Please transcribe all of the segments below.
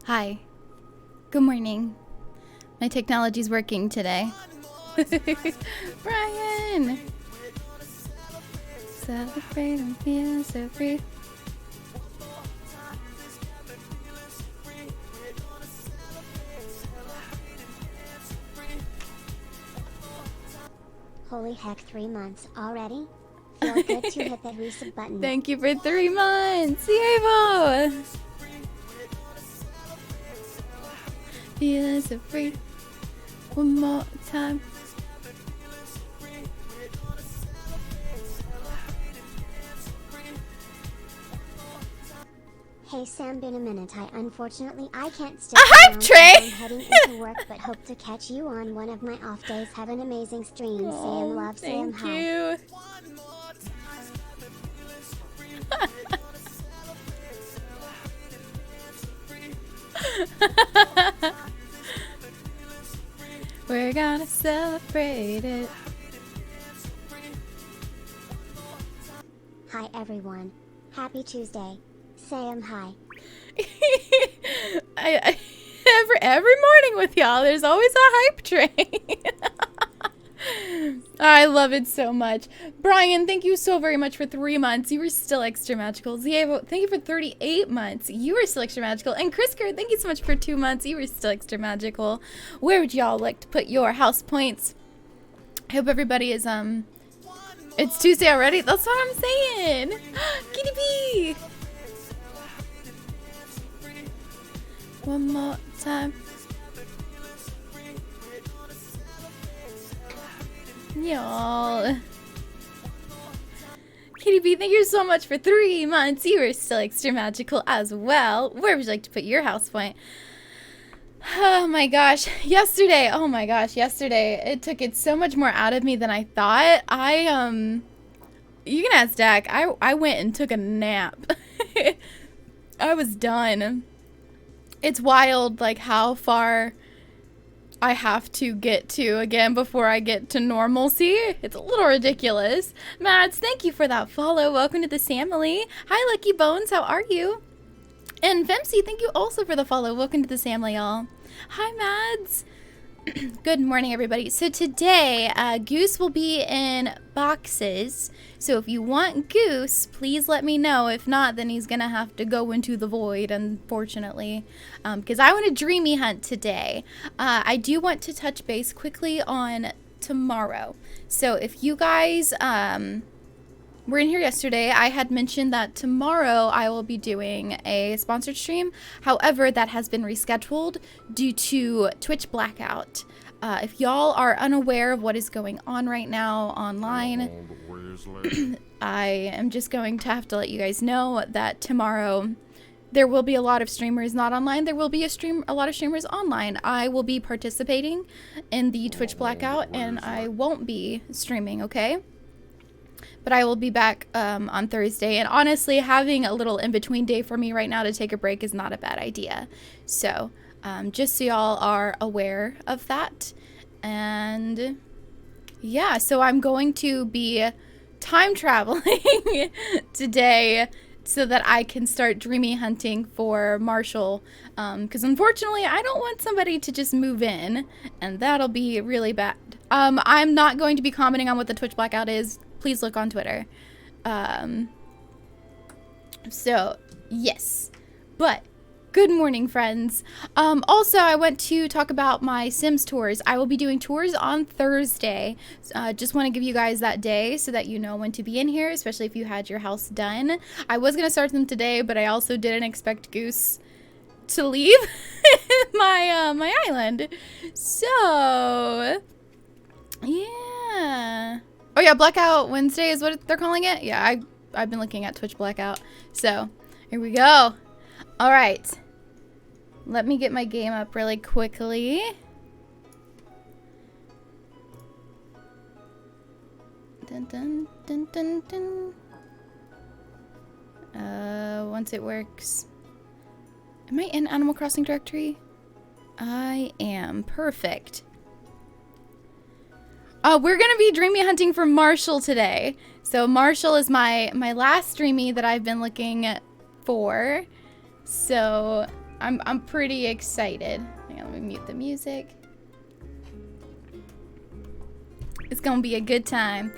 Hi. Good morning. My technology's working today. Brian! Celebrate and feel so free. Holy heck, 3 months already? Feel good to hit that resub button. Thank you for 3 months! Diego! Feeling so free. One more time. Hey Sam, been a minute. Unfortunately I can't stick A hype around, train! I'm heading into work, but hope to catch you on one of my off days. Have an amazing stream. Seum love, Seum Thank hi. you. We're gonna celebrate it. Hi everyone. Happy Tuesday. Seum hi. Every morning with y'all, there's always a hype train. I love it so much. Brian, thank you so very much for 3 months. You were still extra magical. Zievo, thank you for 38 months. You were still extra magical. And Krisker, thank you so much for 2 months. You were still extra magical. Where would y'all like to put your house points? I hope everybody is, it's Tuesday already? That's what I'm saying. Kitty bee. One more time. Y'all. Kitty B, thank you so much for 3 months. You are still extra magical as well. Where would you like to put your house point? Oh my gosh. Yesterday, it took it so much more out of me than I thought. You can ask Dak. I went and took a nap. I was done. It's wild, like, how far I have to get to again before I get to normalcy. It's a little ridiculous. Mads, thank you for that follow. Welcome to the family. Hi, Lucky Bones. How are you? And Femsy, thank you also for the follow. Welcome to the family, y'all. Hi, Mads. Good morning, everybody. So today, Goose will be in boxes. So if you want Goose, please let me know. If not, then he's gonna have to go into the void, unfortunately. Because I want to Dreamie Hunt today. I do want to touch base quickly on tomorrow. So if you guys were in here yesterday, I had mentioned that tomorrow I will be doing a sponsored stream. However, that has been rescheduled due to Twitch blackout. If y'all are unaware of what is going on right now online, I am just going to have to let you guys know that tomorrow there will be a lot of streamers not online. There will be a lot of streamers online. I will be participating in the Twitch blackout, and I won't be streaming, okay? But I will be back on Thursday. And honestly, having a little in-between day for me right now to take a break is not a bad idea. So, just so y'all are aware of that. And yeah, so I'm going to be time traveling today so that I can start Dreamie Hunting for Marshal. Because unfortunately, I don't want somebody to just move in. And that'll be really bad. I'm not going to be commenting on what the Twitch blackout is. Please look on Twitter. So, yes. But, good morning, friends. Also, I want to talk about my Sims tours. I will be doing tours on Thursday. Just want to give you guys that day so that you know when to be in here, especially if you had your house done. I was going to start them today, but I also didn't expect Goose to leave my island. So, yeah. Oh yeah, Blackout Wednesday is what they're calling it? Yeah, I've been looking at Twitch Blackout. So, here we go. Alright. Let me get my game up really quickly. Dun dun dun dun dun. Once it works. Am I in Animal Crossing directory? I am. Perfect. We're gonna be Dreamie Hunting for Marshal today. So Marshal is my last Dreamie that I've been looking for. So I'm pretty excited. Hang on, let me mute the music. It's gonna be a good time.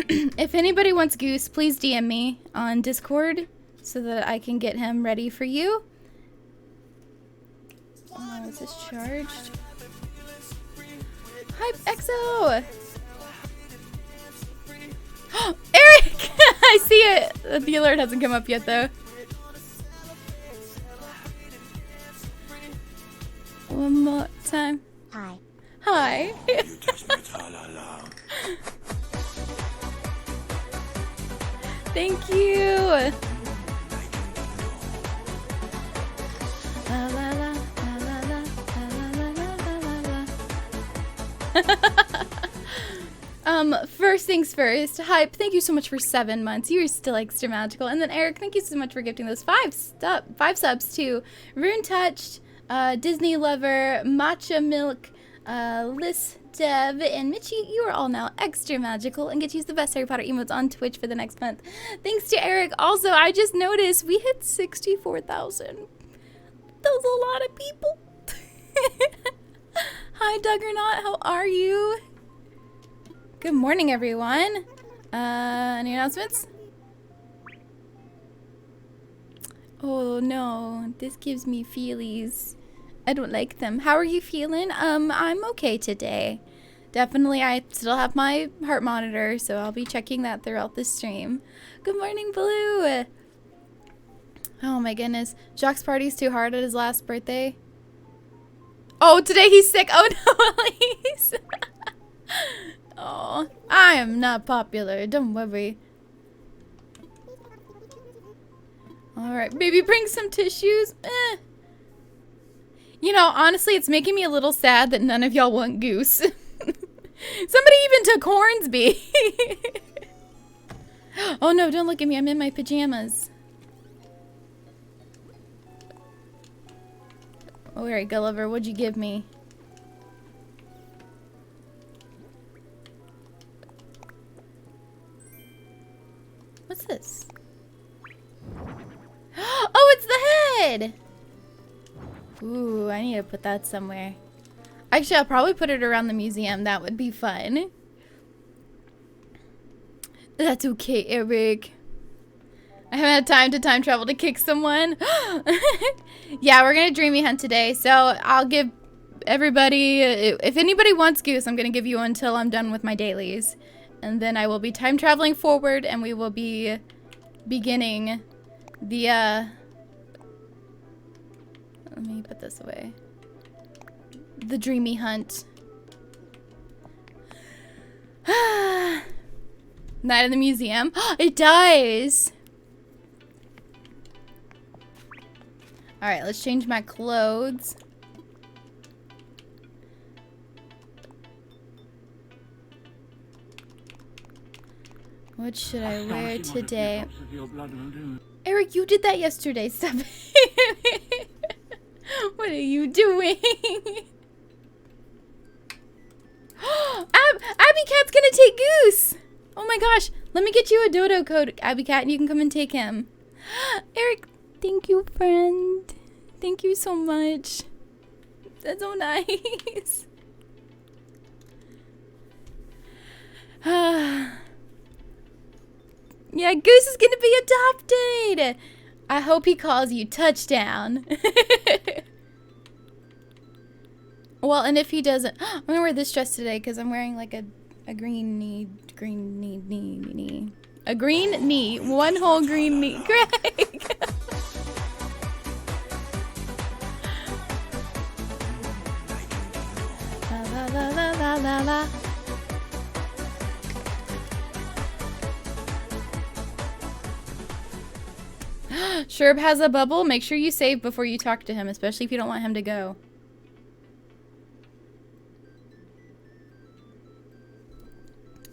If anybody wants Goose, please DM me on Discord so that I can get him ready for you. Oh, is this charged? Hi, EXO! Eric! I see it! The alert hasn't come up yet, though. One more time. Hi. Hi. Thank you. La, la, la, la, la, la, la, la, la, la, la. First things first, Hype, thank you so much for 7 months. You are still extra magical. And then Eric, thank you so much for gifting those 5 subs to Rune Touched, Disney Lover, Matcha Milk, Liz Dev, and Mitchie. You are all now extra magical and get to use the best Harry Potter emotes on Twitch for the next month. Thanks to Eric. Also, I just noticed we hit 64,000. That was a lot of people. Hi, Duggernaut. How are you? Good morning, everyone. Any announcements? Oh no, this gives me feelies. I don't like them. How are you feeling? I'm okay today. Definitely, I still have my heart monitor, so I'll be checking that throughout the stream. Good morning, Blue. Oh my goodness. Jacques party's too hard at his last birthday. Oh, today he's sick. Oh no, Elise. Oh, I am not popular. Don't worry. Alright, baby, bring some tissues. You know, honestly, it's making me a little sad that none of y'all want Goose. Somebody even took Hornsby. Oh no, don't look at me. I'm in my pajamas. Alright, Gulliver, what'd you give me? What's this? Oh, it's the head! Ooh, I need to put that somewhere. Actually, I'll probably put it around the museum. That would be fun. That's okay, Eric. I haven't had time to time travel to kick someone. Yeah, we're gonna Dreamie Hunt today, so I'll give everybody... If anybody wants Goose, I'm gonna give you until I'm done with my dailies. And then I will be time traveling forward, and we will be beginning the, let me put this away. The Dreamie Hunt. Night in the museum. It does! Alright, let's change my clothes. What should I wear today? Eric, you did that yesterday. Stop. What are you doing? Abby Cat's gonna take Goose. Oh my gosh. Let me get you a dodo code, Abby Cat, and you can come and take him. Eric, thank you, friend. Thank you so much. That's so nice. Yeah, Goose is gonna be adopted. I hope he calls you Touchdown. Well, and if he doesn't, I'm gonna wear this dress today because I'm wearing like a green knee, a green knee, one whole green knee. Greg. La la la la la la. Sherb has a bubble. Make sure you save before you talk to him, especially if you don't want him to go.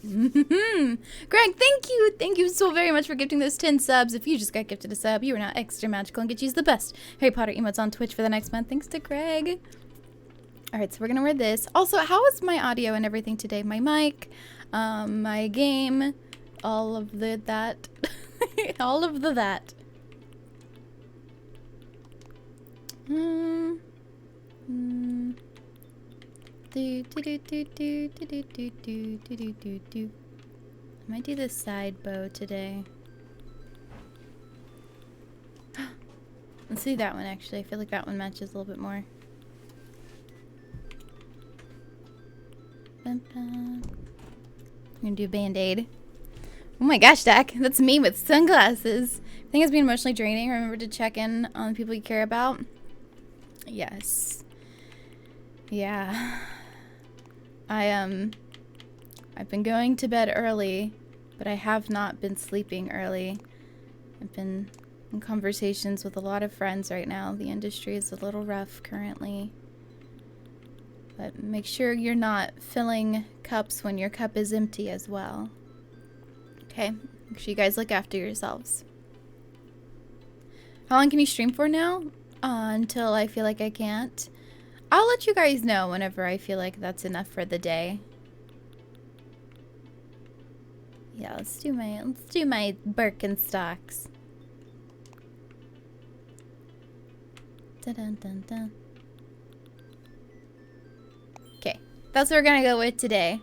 Greg, thank you. Thank you so very much for gifting those 10 subs. If you just got gifted a sub, you are now extra magical and get to use the best Harry Potter emotes on Twitch for the next month. Thanks to Greg. Alright, so we're gonna wear this. Also, how is my audio and everything today? My mic, my game, all of the that. All of the that. Mm. Mm. Do, do, do, do, do, do, do, do, do, do, do, do. I might do the side bow today. Let's see that one actually. I feel like that one matches a little bit more. Bum, bum. I'm gonna do a band-aid. Oh my gosh, Dak. That's me with sunglasses. I think it's been emotionally draining. Remember to check in on the people you care about. Yes. Yeah. I've been going to bed early, but I have not been sleeping early. I've been in conversations with a lot of friends right now. The industry is a little rough currently. But make sure you're not filling cups when your cup is empty as well. Okay, make sure you guys look after yourselves. How long can you stream for now? Until I feel like I can't. I'll let you guys know whenever I feel like that's enough for the day. Yeah, let's do my Birkenstocks. Dun dun dun dun. Okay, that's what we're gonna go with today.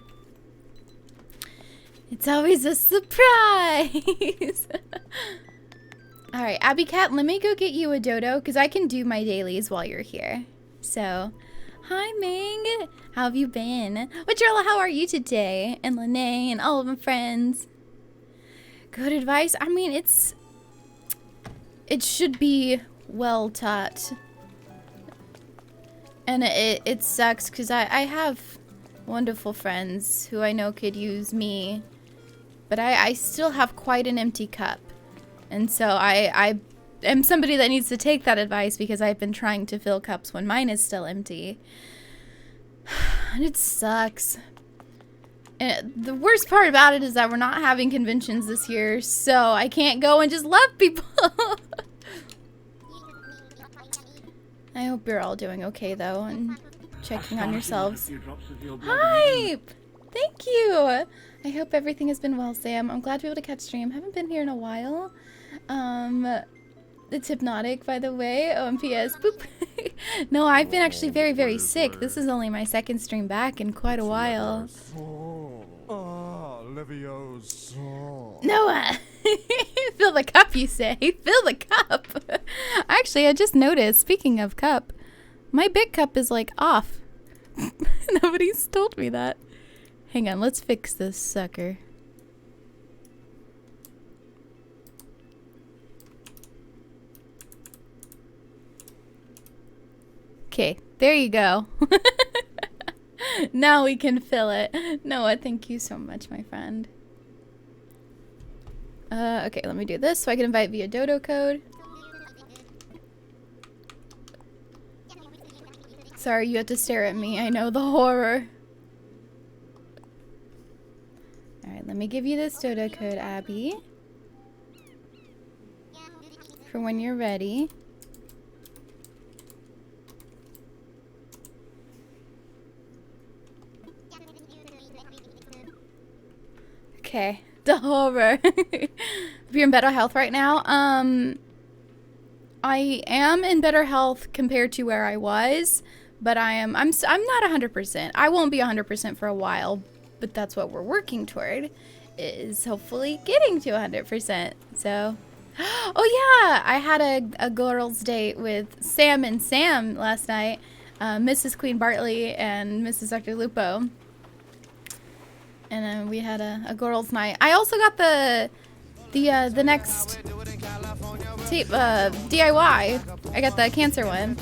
It's always a surprise. All right, Abby Cat, let me go get you a dodo because I can do my dailies while you're here. So, hi Ming, how have you been? Witcherella, how are you today? And Lene and all of my friends. Good advice. I mean, it should be well taught. And it sucks because I have wonderful friends who I know could use me. But I still have quite an empty cup. And so I am somebody that needs to take that advice because I've been trying to fill cups when mine is still empty. And it sucks. And the worst part about it is that we're not having conventions this year, so I can't go and just love people. I hope you're all doing okay though and checking on yourselves. Hype! Thank you! I hope everything has been well, Sam. I'm glad to be able to catch stream. Haven't been here in a while. It's hypnotic, by the way. OMPS. Boop. No, I've been actually very, very sick. This is only my second stream back in quite a while. Noah! Fill the cup, you say. Fill the cup. Actually, I just noticed, speaking of cup, my big cup is like off. Nobody's told me that. Hang on, let's fix this sucker. Okay, there you go. Now we can fill it. Noah, thank you so much, my friend. Okay, let me do this so I can invite via dodo code. Sorry, you have to stare at me. I know the horror. Alright, let me give you this dodo code, Abby. For when you're ready. Okay, the horror. If you're in better health right now, I am in better health compared to where I was, but I'm not 100%. I won't be 100% for a while, but that's what we're working toward, is hopefully getting to 100%. So, oh yeah, I had a girls' date with Sam and Sam last night, Mrs. Queen Bartley and Mrs. Dr. Lupo. And we had a girls' night. I also got the next tape DIY. I got the cancer one.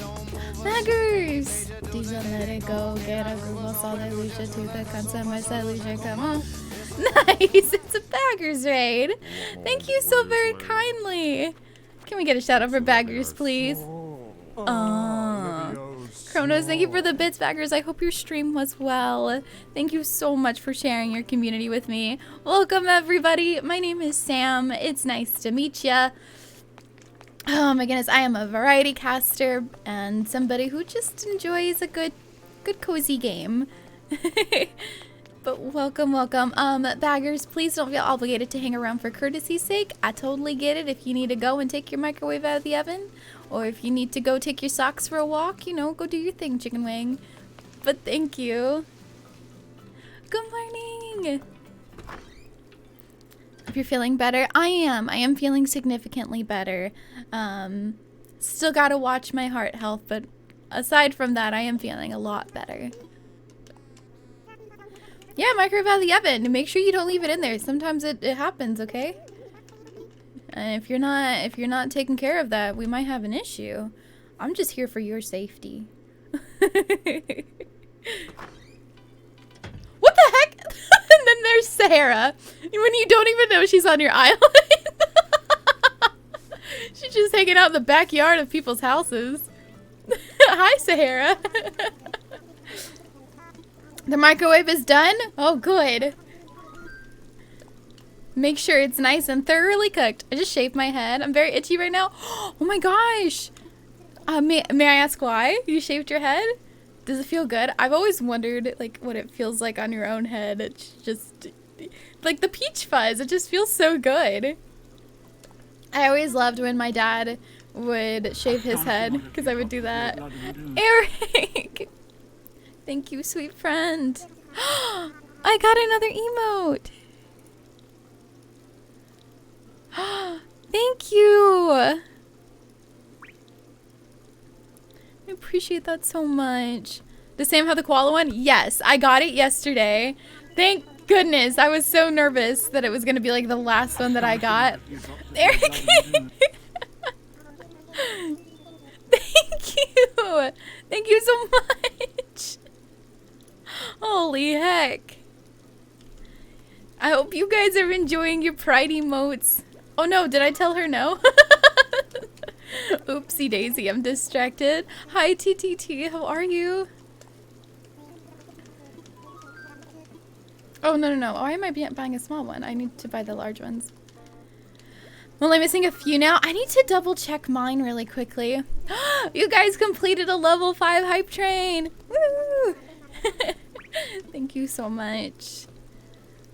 Baggers! Deja, let it go. Get a Google solid Lucia to the concept. My side Lucia, come on. Nice! It's a baggers raid. Thank you so very kindly. Can we get a shout out for baggers, please? Kronos, thank you for the bits, baggers. I hope your stream was well. Thank you so much for sharing your community with me. Welcome, everybody. My name is Sam. It's nice to meet ya. Oh my goodness, I am a variety caster and somebody who just enjoys a good cozy game. But welcome, welcome. Baggers, please don't feel obligated to hang around for courtesy's sake. I totally get it if you need to go and take your microwave out of the oven. Or if you need to go take your socks for a walk, you know, go do your thing, chicken wing. But thank you. Good morning. If you're feeling better, I am feeling significantly better. Still gotta watch my heart health, but aside from that, I am feeling a lot better. Yeah, microwave out of the oven. Make sure you don't leave it in there. Sometimes it happens, okay? And if you're not taking care of that, we might have an issue. I'm just here for your safety. What the heck? And then there's Sarah. When you don't even know she's on your island. She's just hanging out in the backyard of people's houses. Hi, Sahara. The microwave is done? Oh, good. Make sure it's nice and thoroughly cooked. I just shaved my head. I'm very itchy right now. Oh my gosh. May I ask why you shaved your head? Does it feel good? I've always wondered like what it feels like on your own head. It's just like the peach fuzz. It just feels so good. I always loved when my dad would shave his head because I would do that. Eric! Thank you, sweet friend. I got another emote. Thank you. I appreciate that so much. Does Sam have the koala one? Yes, I got it yesterday. Thank goodness. I was so nervous that it was going to be like the last one that I got. Eric. Thank you. Thank you so much. Holy heck. I hope you guys are enjoying your pride emotes. Oh no, did I tell her no? Oopsie daisy, I'm distracted. Hi TTT, how are you? Oh no. Why am I buying a small one? I need to buy the large ones. Well, I'm missing a few now. I need to double check mine really quickly. You guys completed a level 5 hype train. Woo! Thank you so much.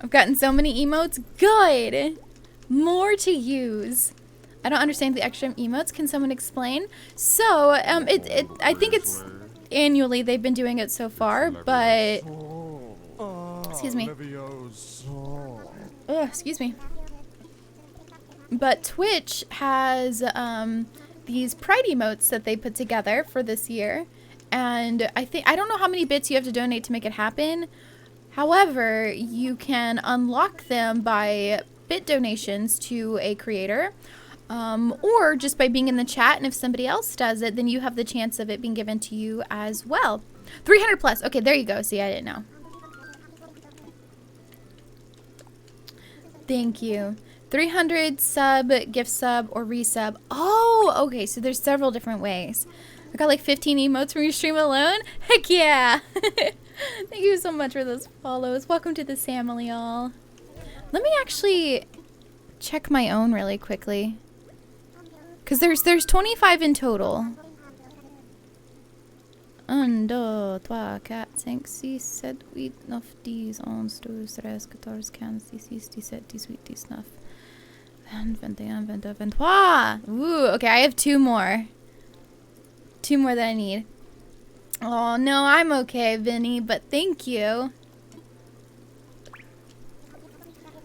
I've gotten so many emotes. Good. More to use. I don't understand the extra emotes. Can someone explain? So, I think it's annually they've been doing it so far, but excuse me. Oh, excuse me. But Twitch has these pride emotes that they put together for this year, and I don't know how many bits you have to donate to make it happen. However, you can unlock them by bit donations to a creator, or just by being in the chat, and if somebody else does it, then you have the chance of it being given to you as well. 300 plus. Okay, there you go. See, I didn't know. Thank you. 300 sub, gift sub, or resub. Oh, okay, so there's several different ways. I got like 15 emotes from your stream alone. Heck yeah. Thank you so much for those follows. Welcome to the family, y'all. Let me actually check my own really quickly, because there's 25 in total. 1, 2, 3, 4, 5, 6, 7, 8, 9, 10, 11, 12, 13, 14, 15, 16, 17, 18, 19, 20, 21, 22, 23. Ooh, okay, I have 2 more. 2 more that I need. Oh, no, I'm okay, Vinny, but thank you.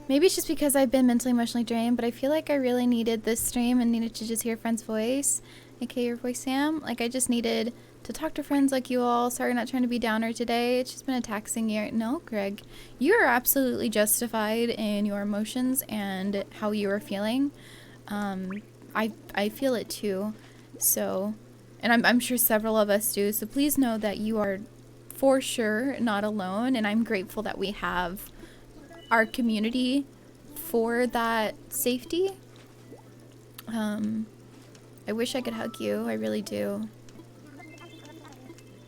Maybe it's just because I've been mentally, emotionally drained, but I feel like I really needed this stream and needed to just hear a friend's voice. aka your voice, Sam. Like, I just needed to talk to friends like you all. Sorry, not trying to be downer today. It's just been a taxing year. No, Greg, you are absolutely justified in your emotions and how you are feeling. I feel it too. So, and I'm sure several of us do. So please know that you are for sure not alone. And I'm grateful that we have our community for that safety. I wish I could hug you. I really do.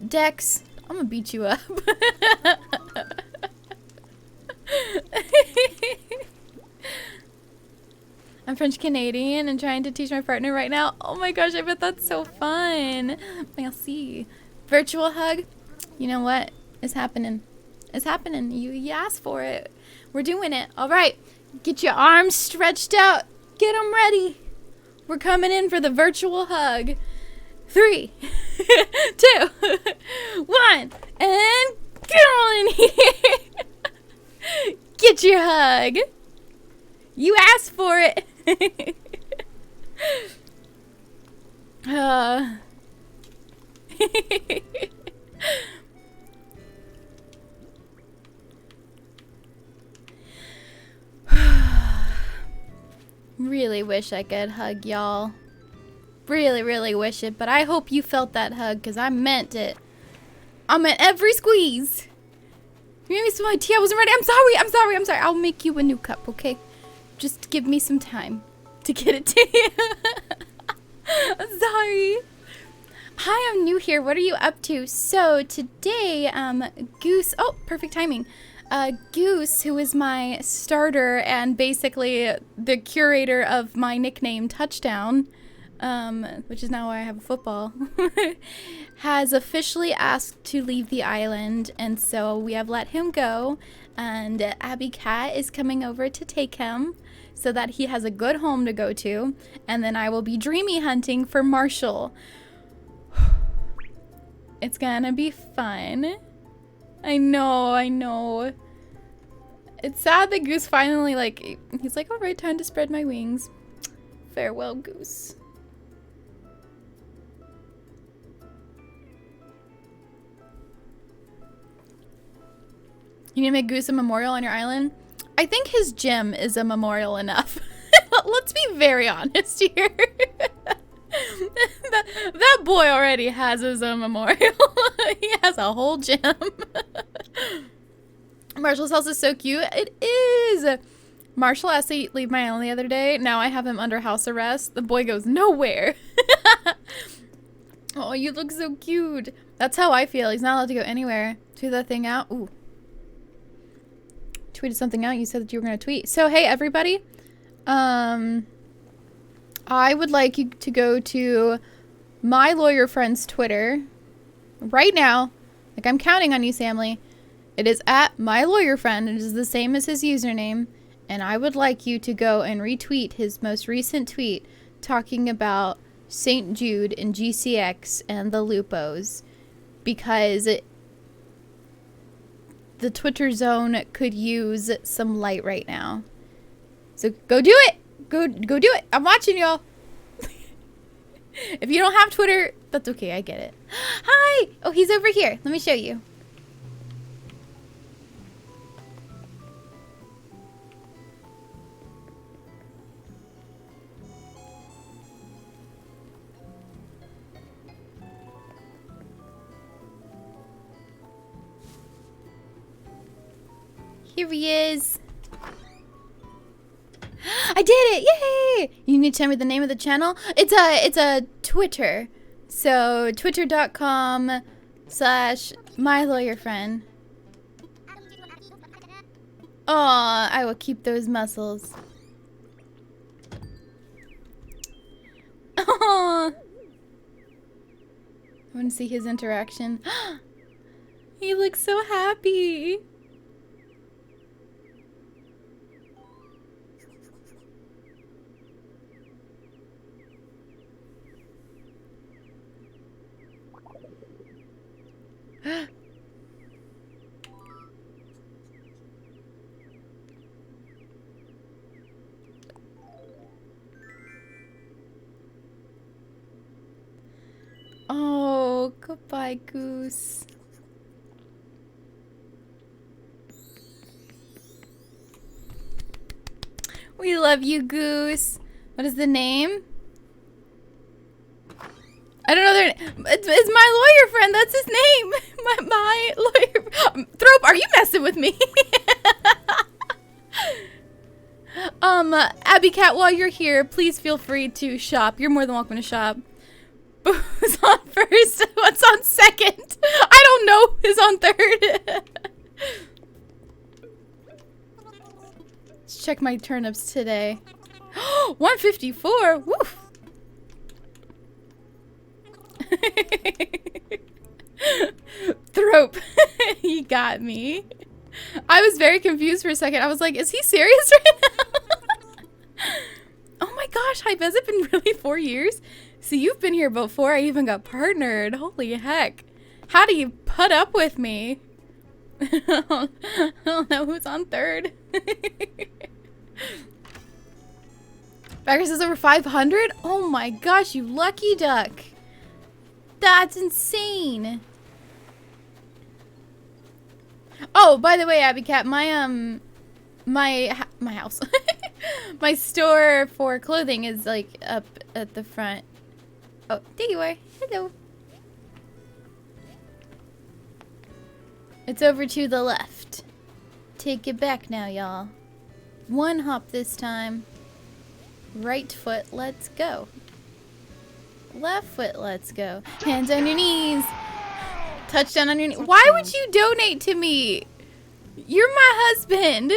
Dex, I'm gonna beat you up. I'm French Canadian and trying to teach my partner right now. Oh my gosh, I bet that's so fun. Merci. Virtual hug. You know what is happening? It's happening. You asked for it. We're doing it. All right. Get your arms stretched out. Get them ready. We're coming in for the virtual hug. 3, 2, 1, and get on in here. Get your hug. You asked for it. Really wish I could hug y'all. Really, really wish it, but I hope you felt that hug, because I meant it. I meant every squeeze. You made me spill my tea. I wasn't ready. I'm sorry. I'll make you a new cup, okay? Just give me some time to get it to you. I'm sorry. Hi, I'm new here. What are you up to? So today, Goose, oh, perfect timing. Goose, who is my starter and basically the curator of my nickname Touchdown, which is now why I have a football, has officially asked to leave the island, and so we have let him go, and Abby Cat is coming over to take him so that he has a good home to go to, and then I will be Dreamie hunting for Marshal. It's gonna be fun. I know. It's sad that Goose finally, like, he's like, all right, time to spread my wings. Farewell, Goose. You need to make Goose a memorial on your island? I think his gym is a memorial enough. Let's be very honest here. that boy already has his own memorial. He has a whole gym. Marshal's house is so cute. It is. Marshall asked to leave my island the other day. Now I have him under house arrest. The boy goes nowhere. Oh, you look so cute. That's how I feel. He's not allowed to go anywhere. Tweet that thing out. Ooh. Tweeted something out. You said that you were going to tweet. So, hey, everybody. I would like you to go to my lawyer friend's Twitter right now. Like, I'm counting on you, Samly. It is at my lawyer friend. It is the same as his username. And I would like you to go and retweet his most recent tweet talking about St. Jude and GCX and the Lupos. Because the Twitter zone could use some light right now. So go do it. Go do it. I'm watching y'all. If you don't have Twitter, that's okay. I get it. Hi. Oh, he's over here. Let me show you. Here he is. I did it! Yay! You need to tell me the name of the channel? It's a Twitter. So twitter.com/mylawyerfriend. Aw, I will keep those muscles. Aw. I want to see his interaction. He looks so happy. Oh, goodbye, Goose. We love you, Goose. What is the name? I don't know their name. It's my lawyer friend. That's his name. My lawyer. Thrope, are you messing with me? Abby Cat, while you're here, please feel free to shop. You're more than welcome to shop. Who's on first? What's on second? I don't know who's on third. Let's check my turnips today. 154. Woof. Thrope. He got me. I was very confused for a second. I was like, is he serious right now? Oh my gosh, Hype, has it been really 4 years? See, you've been here before I even got partnered. Holy heck. How do you put up with me? I don't know who's on third. Backers is over 500? Oh my gosh, you lucky duck. That's insane. Oh, by the way, Abby Cat, my house. My store for clothing is like up at the front. Oh, there you are. Hello. It's over to the left. Take it back now, y'all. One hop this time. Right foot, let's go. Left foot, let's go. Hands on your knees. Touchdown on your knees. Why would you donate to me? You're my husband.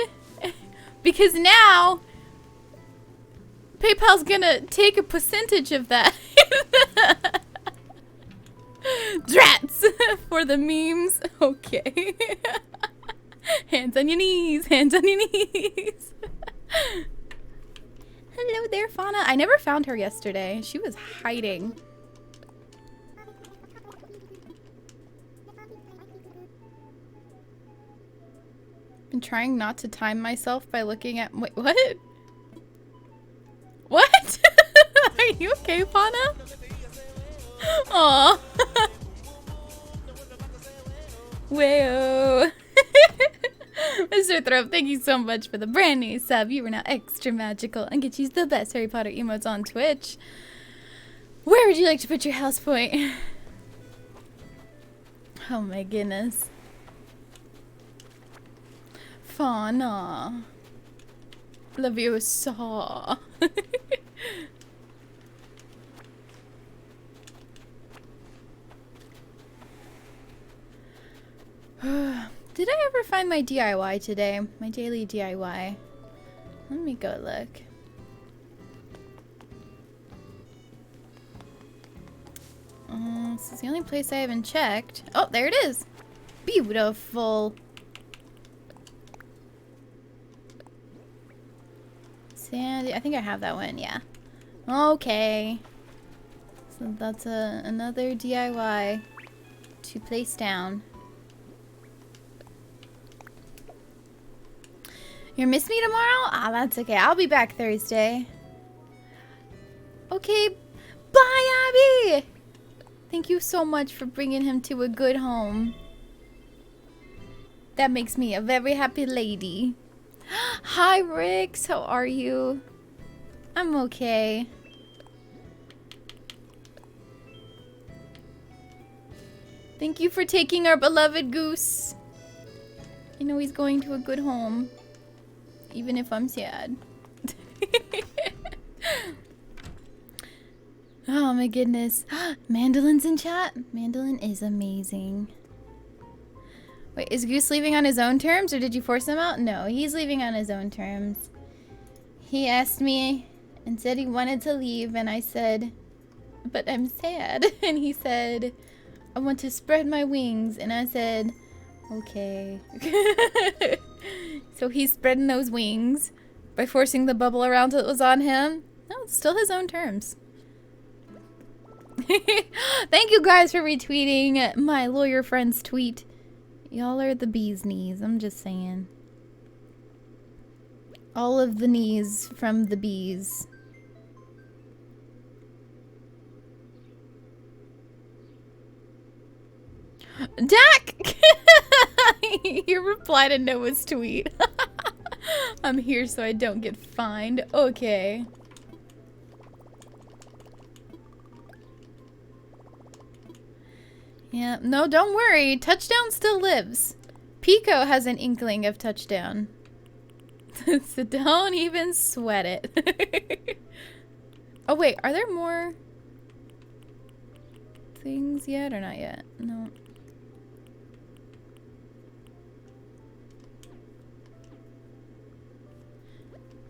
Because now PayPal's gonna take a percentage of that. Drats for the memes. Okay. Hands on your knees. Hands on your knees. Hello there, Fauna. I never found her yesterday. She was hiding. Been trying not to time myself by looking at. Wait, what? What? Are you okay, Fauna? Aw. Wayo. Mr. Thrope, thank you so much for the brand new sub. You are now extra magical and get you the best Harry Potter emotes on Twitch. Where would you like to put your house point? Oh my goodness. Fauna. Leviosa. Did I ever find my DIY today? My daily DIY. Let me go look. This is the only place I haven't checked. Oh, there it is. Beautiful. Sandy, I think I have that one, yeah. Okay. So that's another DIY to place down. You miss me tomorrow? Ah, that's okay. I'll be back Thursday. Okay. Bye, Abby! Thank you so much for bringing him to a good home. That makes me a very happy lady. Hi, Rix. How are you? I'm okay. Thank you for taking our beloved goose. I know he's going to a good home. Even if I'm sad. Oh my goodness. Mandolin's in chat? Mandolin is amazing. Wait, is Goose leaving on his own terms or did you force him out? No, he's leaving on his own terms. He asked me and said he wanted to leave and I said, but I'm sad. And he said, I want to spread my wings. And I said, okay. So he's spreading those wings by forcing the bubble around that was on him. No, it's still his own terms. Thank you guys for retweeting my lawyer friend's tweet. Y'all are the bee's knees, I'm just saying. All of the knees from the bees. Dak! You replied to Noah's tweet. I'm here so I don't get fined. Okay. Yeah, no, don't worry. Touchdown still lives. Pico has an inkling of touchdown. So don't even sweat it. Oh wait, are there more things yet or not yet? No.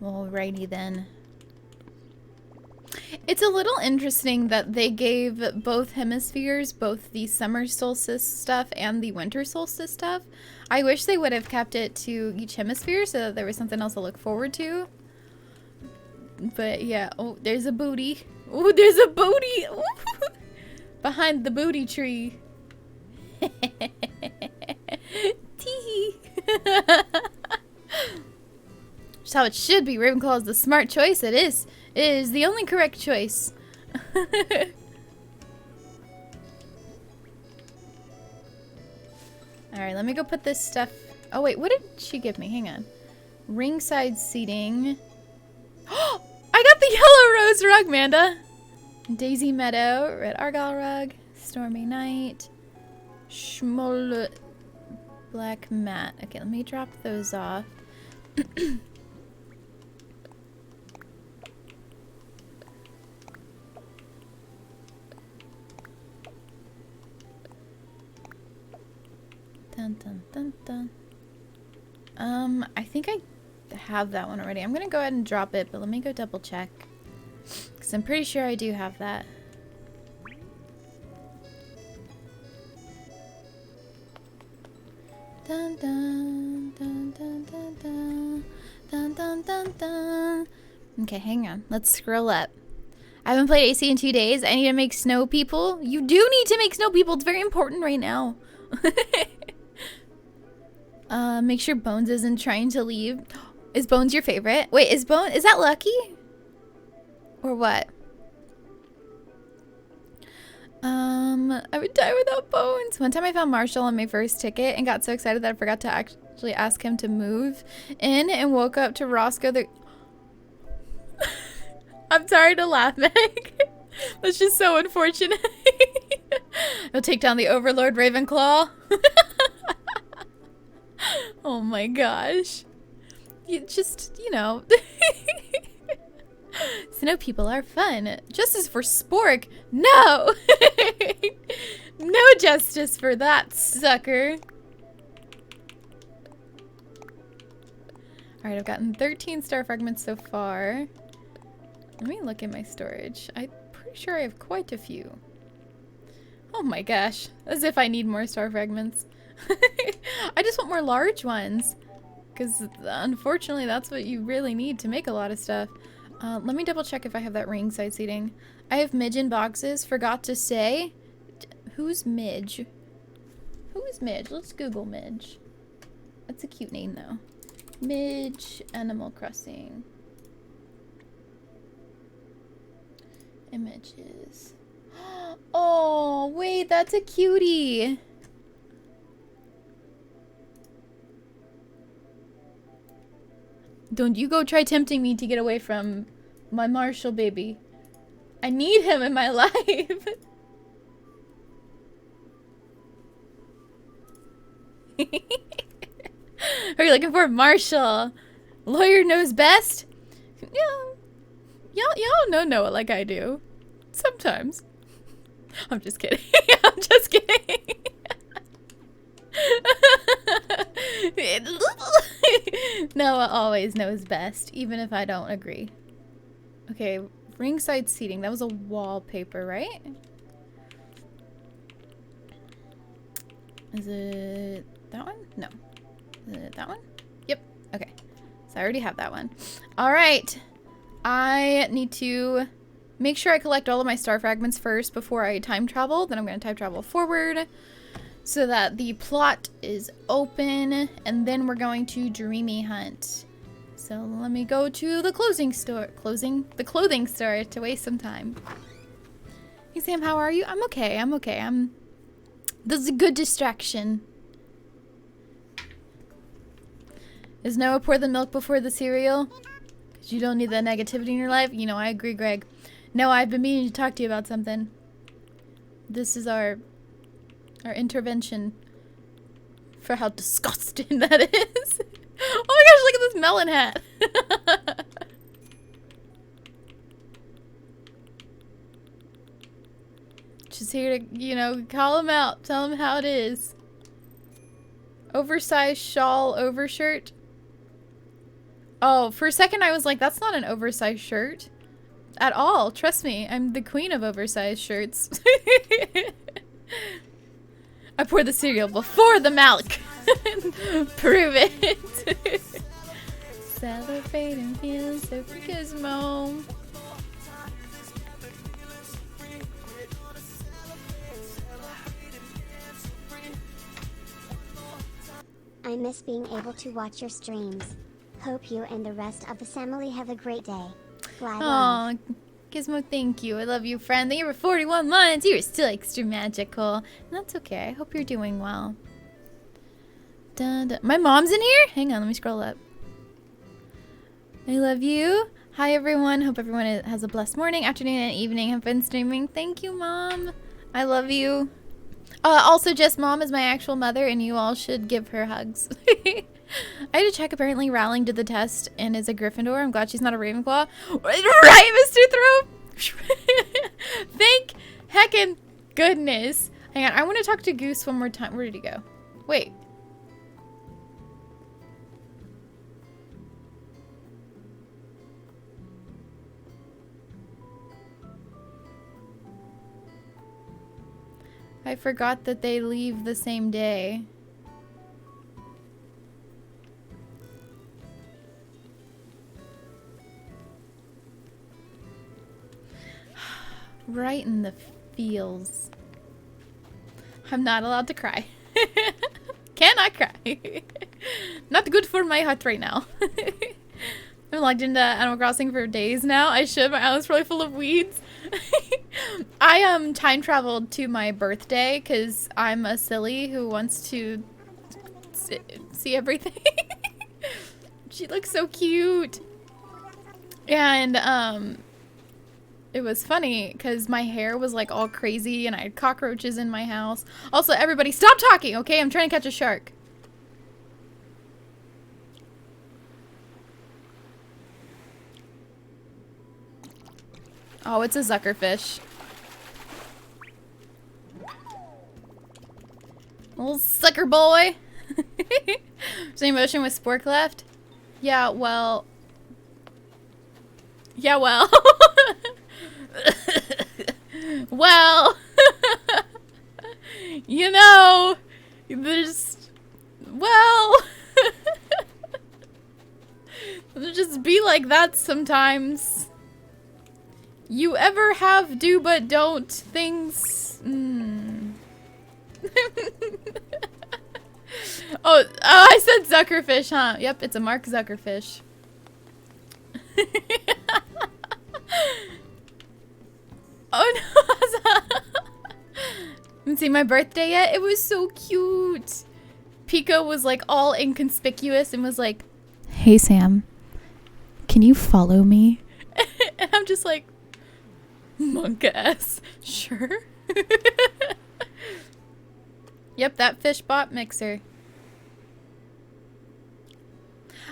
Alrighty then. It's a little interesting that they gave both hemispheres, both the summer solstice stuff and the winter solstice stuff. I wish they would have kept it to each hemisphere so that there was something else to look forward to. But yeah, oh, there's a booty. Oh, there's a booty. Ooh. Behind the booty tree. Tee. Just how it should be. Ravenclaw is the smart choice. It is. It is the only correct choice. Alright, let me go put this stuff... Oh wait, what did she give me? Hang on. Ringside seating. Oh! I got the yellow rose rug, Manda! Daisy Meadow, red argyle rug, stormy night, schmoll black mat. Okay, let me drop those off. Dun, dun, dun, dun. I think I have that one already. I'm gonna go ahead and drop it, but let me go double check. Because I'm pretty sure I do have that. Dun dun dun dun dun dun dun dun dun dun. Okay, hang on. Let's scroll up. I haven't played AC in 2 days. I need to make snow people. You do need to make snow people. It's very important right now. Make sure Bones isn't trying to leave. Is Bones your favorite? Wait, is that Lucky? Or what? I would die without Bones. One time I found Marshall on my first ticket and got so excited that I forgot to actually ask him to move in and woke up to Roscoe the... I'm sorry to laugh, Meg. That's just so unfortunate. I'll take down the Overlord Ravenclaw. Oh my gosh. You just, you know. Snow people are fun. Justice for Spork? No! No justice for that sucker. Alright, I've gotten 13 star fragments so far. Let me look at my storage. I'm pretty sure I have quite a few. Oh my gosh. As if I need more star fragments. I just want more large ones. Because unfortunately that's what you really need to make a lot of stuff. Let me double check if I have that ringside seating. I have Midge in boxes. Forgot to say. Who's Midge? Who is Midge? Let's Google Midge. That's a cute name though. Midge, Animal Crossing. Images. Oh, wait, that's a cutie. Don't you go try tempting me to get away from my Marshall baby. I need him in my life. Are you looking for Marshall? Lawyer knows best? Yeah. Y'all know Noah like I do. Sometimes. I'm just kidding. I'm just kidding. Noah always knows best, even if I don't agree. Okay, ringside seating. That was a wallpaper, right? Is it that one? No. Is it that one? Yep. Okay. So I already have that one. All right. I need to make sure I collect all of my star fragments first before I time travel. Then I'm going to time travel forward so that the plot is open. And then we're going to Dreamie Hunt. So let me go to the clothing store to waste some time. Hey Sam, how are you? I'm okay. I'm okay. This is a good distraction. Is Noah pour the milk before the cereal? Because you don't need that negativity in your life? You know, I agree, Greg. No, I've been meaning to talk to you about something. This is our intervention for how disgusting that is. Oh my gosh, look at this melon hat. Just here to, you know, call him out. Tell him how it is. Oversized shawl overshirt. Oh, for a second I was like, that's not an oversized shirt. at all. Trust me, I'm the queen of oversized shirts. I pour the cereal before the milk. Prove it. Celebrate and feel so gizmo. I miss being able to watch your streams. Hope you and the rest of the family have a great day. Glad Aw, Gizmo, thank you. I love you, friend. Thank you for 41 months. You are still extra magical. And that's okay. I hope you're doing well. Dun, dun. My mom's in here? Hang on, let me scroll up. I love you. Hi, everyone. Hope everyone has a blessed morning, afternoon, and evening. Have been streaming. Thank you, Mom. I love you. Also, Jess, Mom is my actual mother, and you all should give her hugs. I had to check. Apparently, Rowling did the test and is a Gryffindor. I'm glad she's not a Ravenclaw. Right, Mr. Thrope? Thank heckin' goodness. Hang on. I want to talk to Goose one more time. Where did he go? Wait. I forgot that they leave the same day. Right in the feels. I'm not allowed to cry. Cannot cry. Not good for my heart right now. I'm logged into Animal Crossing for days now. I should. My island's probably full of weeds. I time traveled to my birthday because I'm a silly who wants to see everything. She looks so cute. And it was funny because my hair was like all crazy and I had cockroaches in my house. Also, everybody stop talking, okay? I'm trying to catch a shark. Oh, it's a zuckerfish. Little sucker boy. Is any motion with Spork left? Yeah, well. Yeah, well. Well. You know, there's. Well. It'll just be like that sometimes. You ever have do but don't things? Oh, I said Zuckerfish, huh? Yep, it's a Mark Zuckerfish. Oh no! Haven't seen my birthday yet? It was so cute. Pico was like all inconspicuous and was like, "Hey Sam, can you follow me?" And I'm just like, monk ass. Sure. Yep, that fish bot mixer.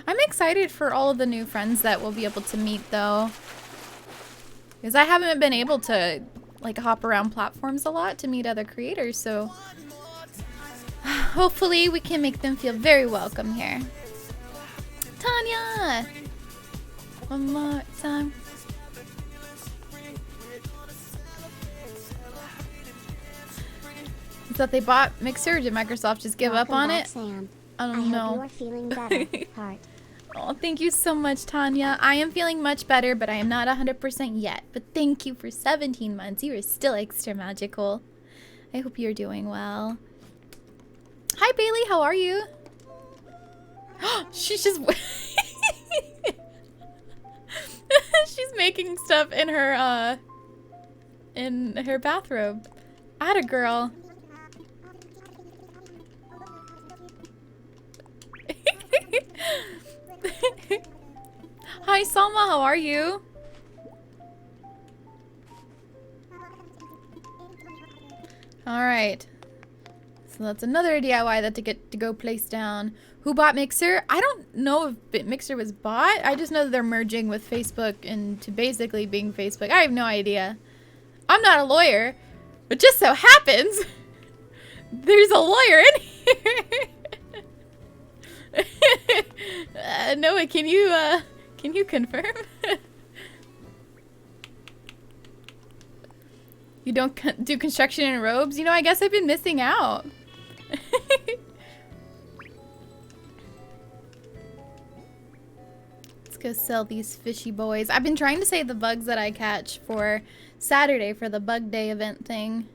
I'm excited for all of the new friends that we'll be able to meet though. Because I haven't been able to like hop around platforms a lot to meet other creators, so hopefully we can make them feel very welcome here. Tanya! One more time. That they bought Mixer, or did Microsoft just give up on it? Sam. I don't know. Hope you are feeling better, heart. Oh, thank you so much, Tanya. I am feeling much better, but I am not 100% yet. But thank you for 17 months. You are still extra magical. I hope you're doing well. Hi, Bailey. How are you? She's just... She's making stuff in her bathrobe. Atta girl. Hi, Salma, how are you? Alright. So that's another DIY that to get to go place down. Who bought Mixer? I don't know if Mixer was bought. I just know that they're merging with Facebook into basically being Facebook. I have no idea. I'm not a lawyer, but just so happens there's a lawyer in here. Noah, can you confirm? You don't do construction in robes? You know, I guess I've been missing out. Let's go sell these fishy boys. I've been trying to save the bugs that I catch for Saturday for the bug day event thing.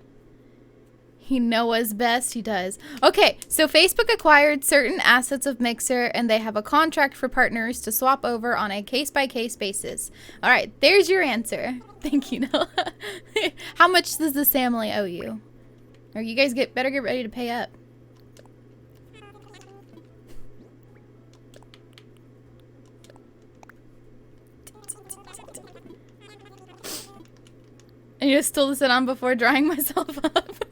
He knows best. He does. Okay, so Facebook acquired certain assets of Mixer, and they have a contract for partners to swap over on a case-by-case basis. All right, there's your answer. Thank you, Noah. How much does the family owe you? Or you guys better get ready to pay up. And you just still to sit on before drying myself up.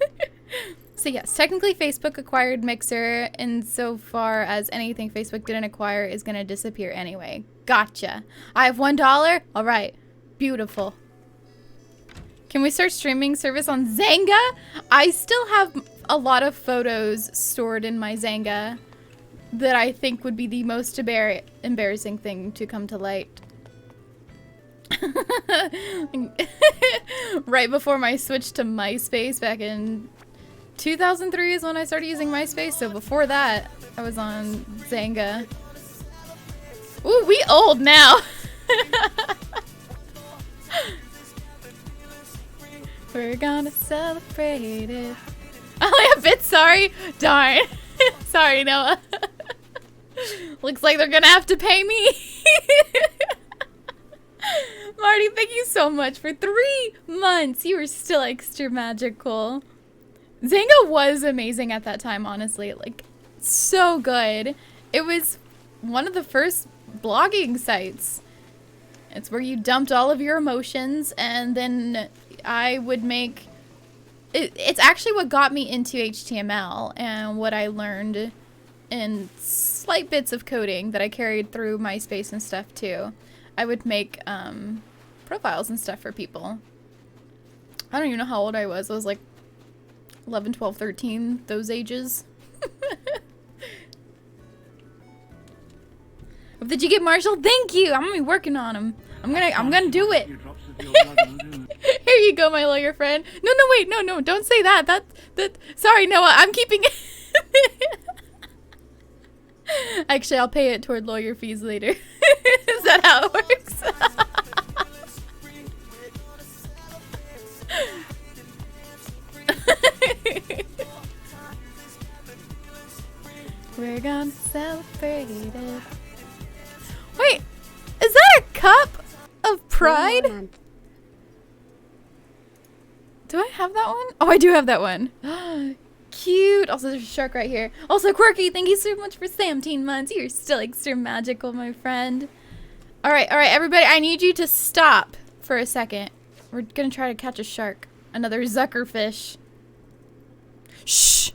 So yes, technically Facebook acquired Mixer insofar as anything Facebook didn't acquire is going to disappear anyway. Gotcha. I have $1? All right. Beautiful. Can we start streaming service on Zanga? I still have a lot of photos stored in my Zanga that I think would be the most embarrassing thing to come to light. Right before my switch to MySpace back in 2003 is when I started using MySpace, so before that, I was on Zanga. Ooh, we old now! We're gonna celebrate it. I only have bits, sorry. Darn. Sorry, Noah. Looks like they're gonna have to pay me. Marty, thank you so much for 3 months. You were still extra magical. Zanga was amazing at that time, honestly. Like, so good. It was one of the first blogging sites. It's where you dumped all of your emotions, and then I would make... It's actually what got me into HTML and what I learned in slight bits of coding that I carried through MySpace and stuff, too. I would make profiles and stuff for people. I don't even know how old I was. I was like 11, 12, 13, those ages. Did you get Marshall? Thank you. I'm gonna be working on him. I'm gonna do it. Here you go, my lawyer friend. No, wait, no, don't say that. That. Sorry, Noah. I'm keeping it. Actually, I'll pay it toward lawyer fees later. Is that how it works? We're gonna celebrate it. Wait, is that a cup of pride? Do I have that one? Oh, I do have that one. Cute. Also, there's a shark right here. Also, Quirky, thank you so much for 17 months. You're still extra magical, my friend. All right, everybody. I need you to stop for a second. We're gonna try to catch a shark. Another zuckerfish. Shh.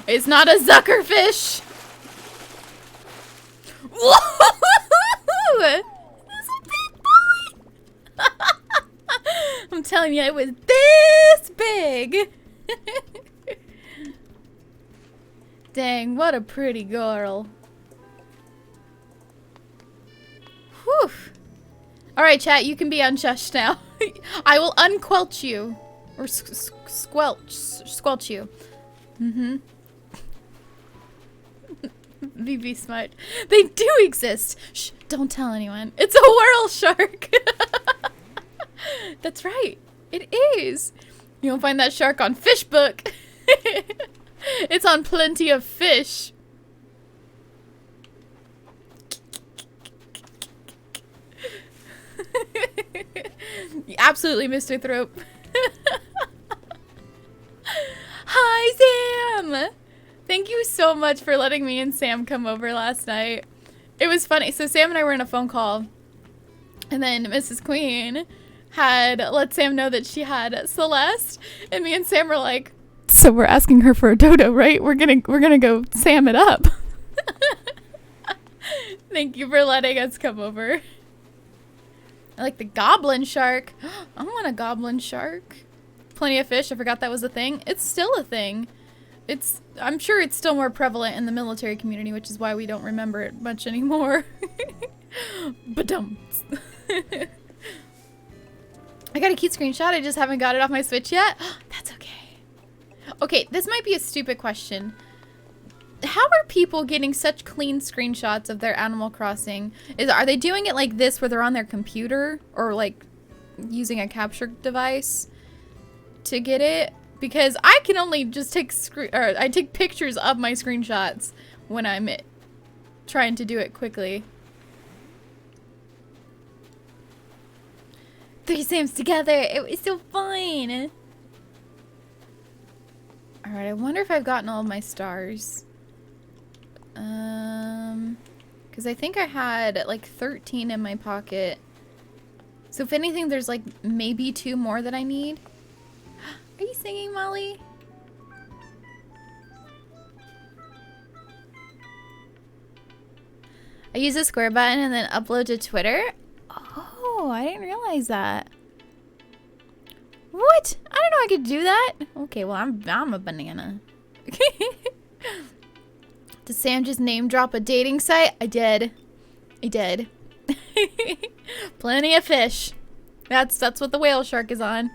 It's not a zuckerfish. Whoa! This is a big boy. I'm telling you, it was this big. Dang, what a pretty girl. Whew. Alright, chat, you can be unshushed now. I will unquelch you. Or squelch you. Mm-hmm. Be smart. They do exist. Shh, don't tell anyone. It's a whirl shark. That's right. It is. You won't find that shark on Fishbook. It's on Plenty of Fish. Absolutely, Mr. Thrope. Hi, Sam! Thank you so much for letting me and Sam come over last night. It was funny. So Sam and I were in a phone call, and then Mrs. Queen had let Sam know that she had Celeste, and me and Sam were like, so we're asking her for a dodo, right? We're gonna go Sam it up. Thank you for letting us come over. I like the goblin shark. I want a goblin shark. Plenty of Fish. I forgot that was a thing. It's still a thing. I'm sure it's still more prevalent in the military community, which is why we don't remember it much anymore. Ba-dum. I got a cute screenshot. I just haven't got it off my Switch yet. That's okay. Okay, this might be a stupid question. How are people getting such clean screenshots of their Animal Crossing? Are they doing it like this where they're on their computer or like using a capture device to get it? Because I can only just take I take pictures of my screenshots when I'm trying to do it quickly. 3 Sims together. It was so fun. Alright, I wonder if I've gotten all of my stars. Because I think I had like 13 in my pocket. So if anything, there's like maybe 2 more that I need. Are you singing, Molly? I use the square button and then upload to Twitter. Oh, I didn't realize that. What? I didn't know I could do that. Okay, well, I'm a banana. Did Sam just name drop a dating site? I did. I did. Plenty of fish. That's what the whale shark is on.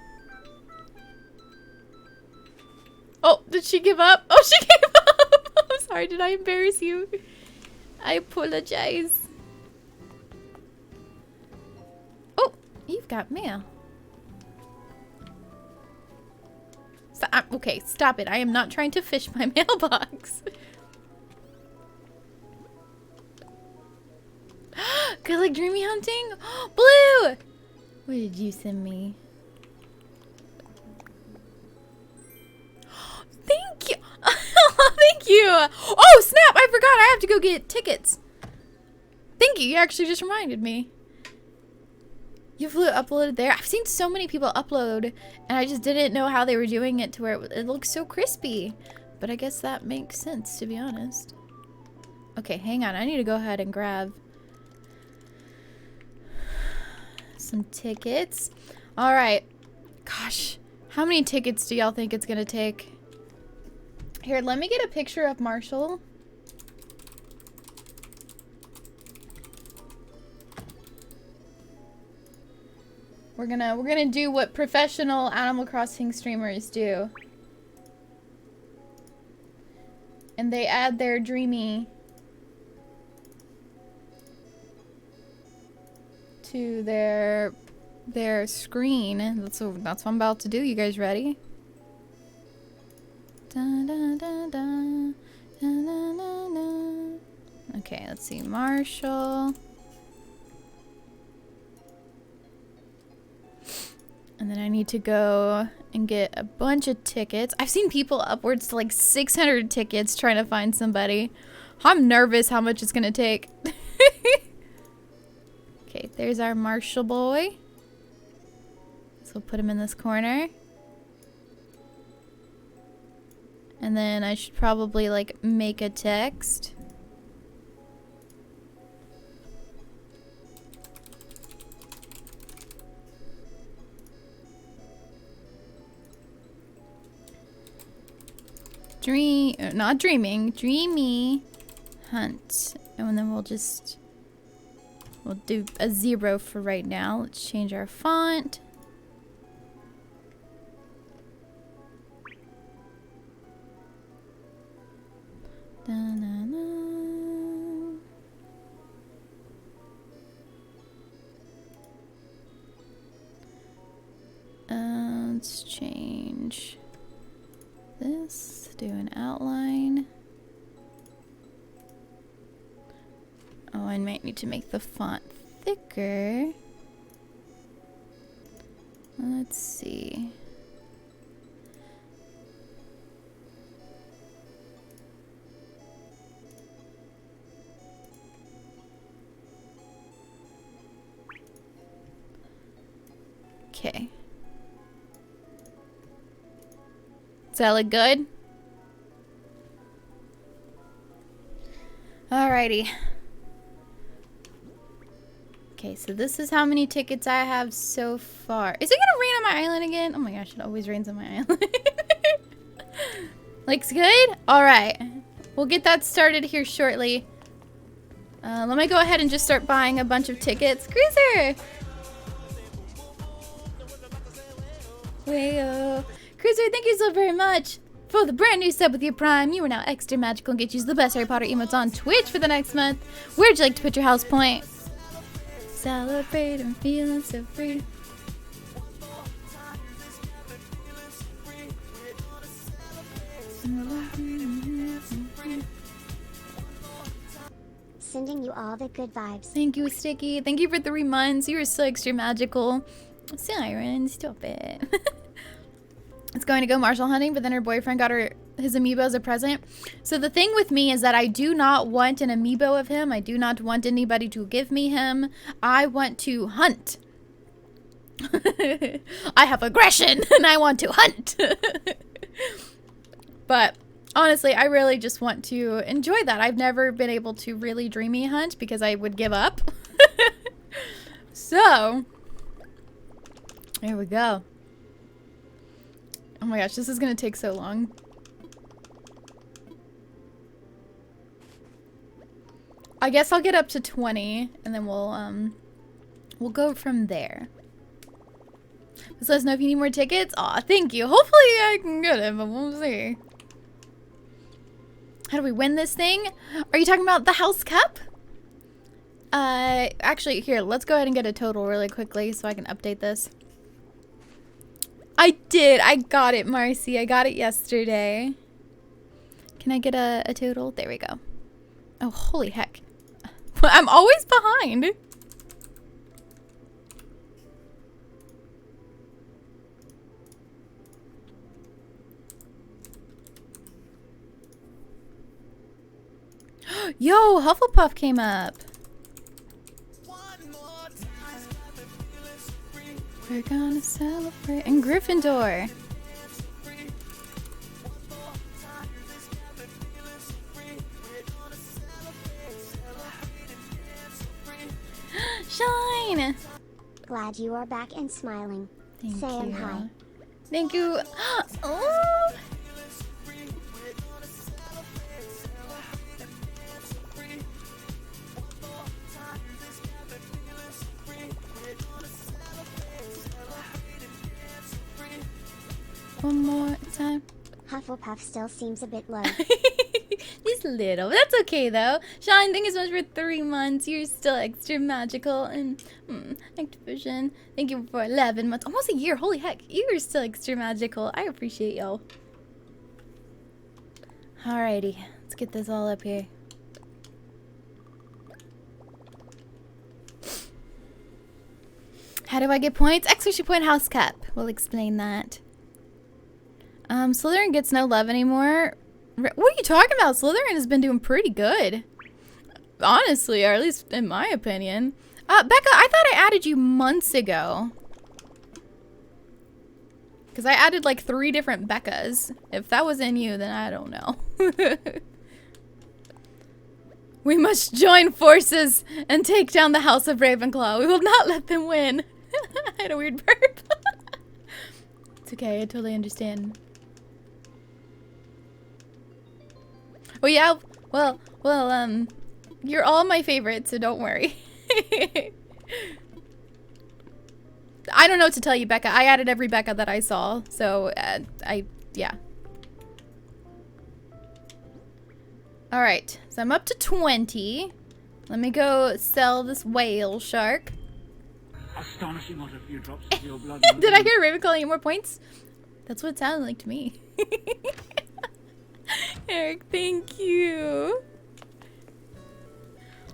Oh, did she give up? Oh, she gave up. I'm sorry. Did I embarrass you? I apologize. Oh, you've got mail. Okay, stop it. I am not trying to fish my mailbox. Good luck Dreamie Hunting. Blue! What did you send me? Thank you. Thank you. Oh, snap. I forgot. I have to go get tickets. Thank you. You actually just reminded me. You uploaded there. I've seen so many people upload, and I just didn't know how they were doing it to where it looks so crispy. But I guess that makes sense, to be honest. Okay, hang on. I need to go ahead and grab some tickets. All right. Gosh, how many tickets do y'all think it's gonna take? Here, let me get a picture of Marshall. We're gonna do what professional Animal Crossing streamers do. And they add their Dreamie to their screen. That's what I'm about to do. You guys ready? Da, da, da, da, da, da, da, da. Okay, let's see. Marshall. And then I need to go and get a bunch of tickets. I've seen people upwards to like 600 tickets trying to find somebody. I'm nervous how much it's gonna take. Okay, there's our Marshall boy. So we'll put him in this corner. And then I should probably like make a text. Not dreaming, Dreamie Hunt. And then we'll do a 0 for right now. Let's change our font. Da, na, na. Let's change this, do an outline. Oh, I might need to make the font thicker. Let's see. Okay. Does that look good? Alrighty. Okay, so this is how many tickets I have so far. Is it gonna rain on my island again? Oh my gosh, it always rains on my island. Looks good? Alright. We'll get that started here shortly. Let me go ahead and just start buying a bunch of tickets. Cruiser! Wayo. Cruiser, thank you so very much for the brand new sub with your Prime. You are now extra magical and get to use the best Harry Potter emotes on Twitch for the next month. Where'd you like to put your house point? Celebrate and feeling so free. Sending you all the good vibes. Thank you, Sticky. Thank you for 3 months. You are so extra magical. Siren, stop it. It's going to go Marshal hunting, but then her boyfriend got her his amiibo as a present. So the thing with me is that I do not want an amiibo of him. I do not want anybody to give me him. I want to hunt. I have aggression and I want to hunt. But honestly, I really just want to enjoy that. I've never been able to really dreamy hunt because I would give up. So, there we go. Oh my gosh, this is gonna take so long. I guess I'll get up to 20 and then we'll go from there. Just let us know if you need more tickets. Aw, thank you. Hopefully I can get it, but we'll see. How do we win this thing? Are you talking about the House Cup? Actually, here, let's go ahead and get a total really quickly so I can update this. I did. I got it, Marcy. I got it yesterday. Can I get a total? There we go. Oh, holy heck. I'm always behind. Yo, Hufflepuff came up. We're gonna celebrate. And Gryffindor. Shine! Glad you are back and smiling. Thank Seum you. hi. Thank you. Oh! One more time. Hufflepuff still seems a bit low. Just a little. That's okay though. Sean, thank you so much for 3 months. You're still extra magical. And Activision, thank you for 11 months. Almost a year. Holy heck. You are still extra magical. I appreciate y'all. Alrighty. Let's get this all up here. How do I get points? Exclamation point House Cup. We'll explain that. Slytherin gets no love anymore. What are you talking about? Slytherin has been doing pretty good. Honestly, or at least in my opinion. Becca, I thought I added you months ago. Because I added like 3 different Beccas. If that wasn't you, then I don't know. We must join forces and take down the House of Ravenclaw. We will not let them win. I had a weird burp. It's okay, I totally understand. Oh yeah, well, you're all my favorites, so don't worry. I don't know what to tell you, Becca. I added every Becca that I saw, so yeah. All right, so I'm up to 20. Let me go sell this whale shark. Astonishing what a few drops of your blood. Did I hear Raven calling you more points? That's what it sounded like to me. Eric, thank you.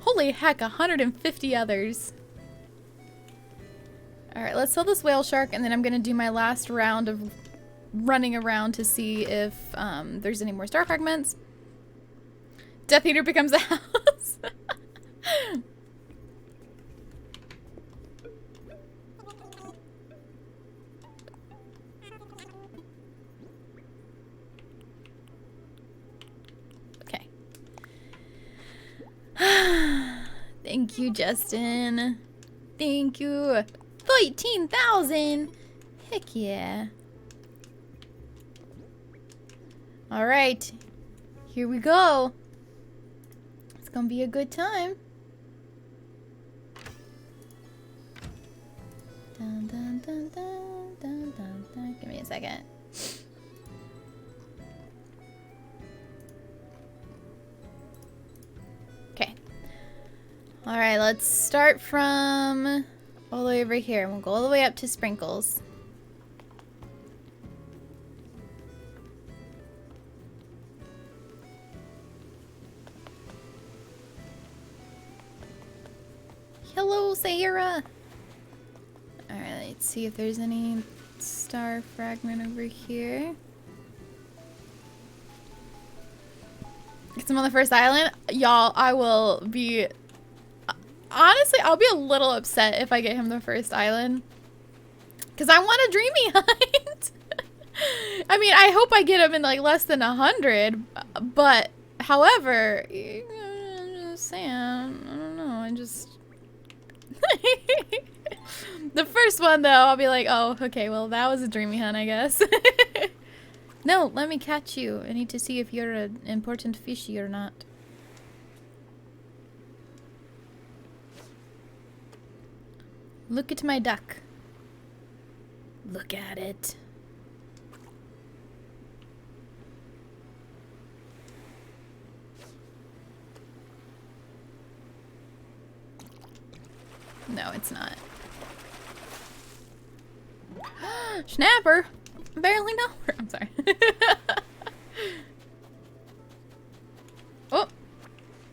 Holy heck, 150 others. Alright, let's sell this whale shark, and then I'm going to do my last round of running around to see if there's any more star fragments. Death Eater becomes a house. Okay. Thank you, Justin. Thank you. 13,000. Heck yeah. All right. Here we go. It's gonna be a good time. Dun, dun, dun, dun, dun, dun, dun. Give me a second. Okay. All right, let's start from all the way over here. We'll go all the way up to sprinkles. Hello, Sahara. All right, let's see if there's any star fragment over here. Get some on the first island. Y'all, I will be... Honestly, I'll be a little upset if I get him the first island. Because I want a Dreamie Hunt. I mean, I hope I get him in like less than 100. But, however, I'm just saying, I don't know. I just... The first one, though, I'll be like, oh, okay, well, that was a Dreamie Hunt, I guess. No, let me catch you. I need to see if you're an important fishy or not. Look at my duck. Look at it. No, it's not. Snapper! Barely know her. I'm sorry. Oh!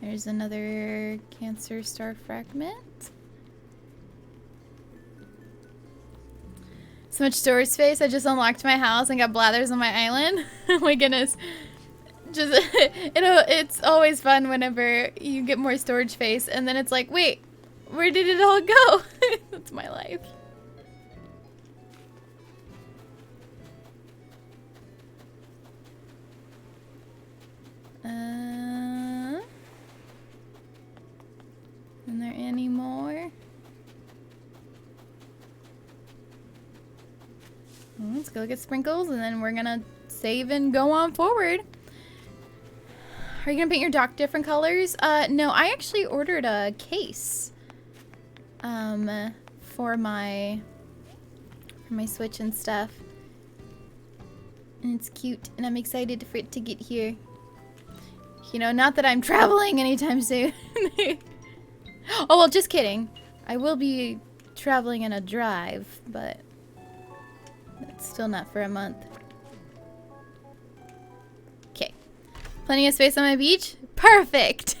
There's another Cancer star fragment. So much storage space. I just unlocked my house and got blathers on my island. Oh my goodness. Just it's always fun whenever you get more storage space and then it's like, wait, where did it all go? That's my life. Isn't there any more? Let's go get sprinkles and then we're gonna save and go on forward. Are you gonna paint your dock different colors? No, I actually ordered a case for my Switch and stuff. And it's cute and I'm excited for it to get here. You know, not that I'm traveling anytime soon. Oh, well, just kidding. I will be traveling in a drive, but that's still not for a month. Okay. Plenty of space on my beach? Perfect!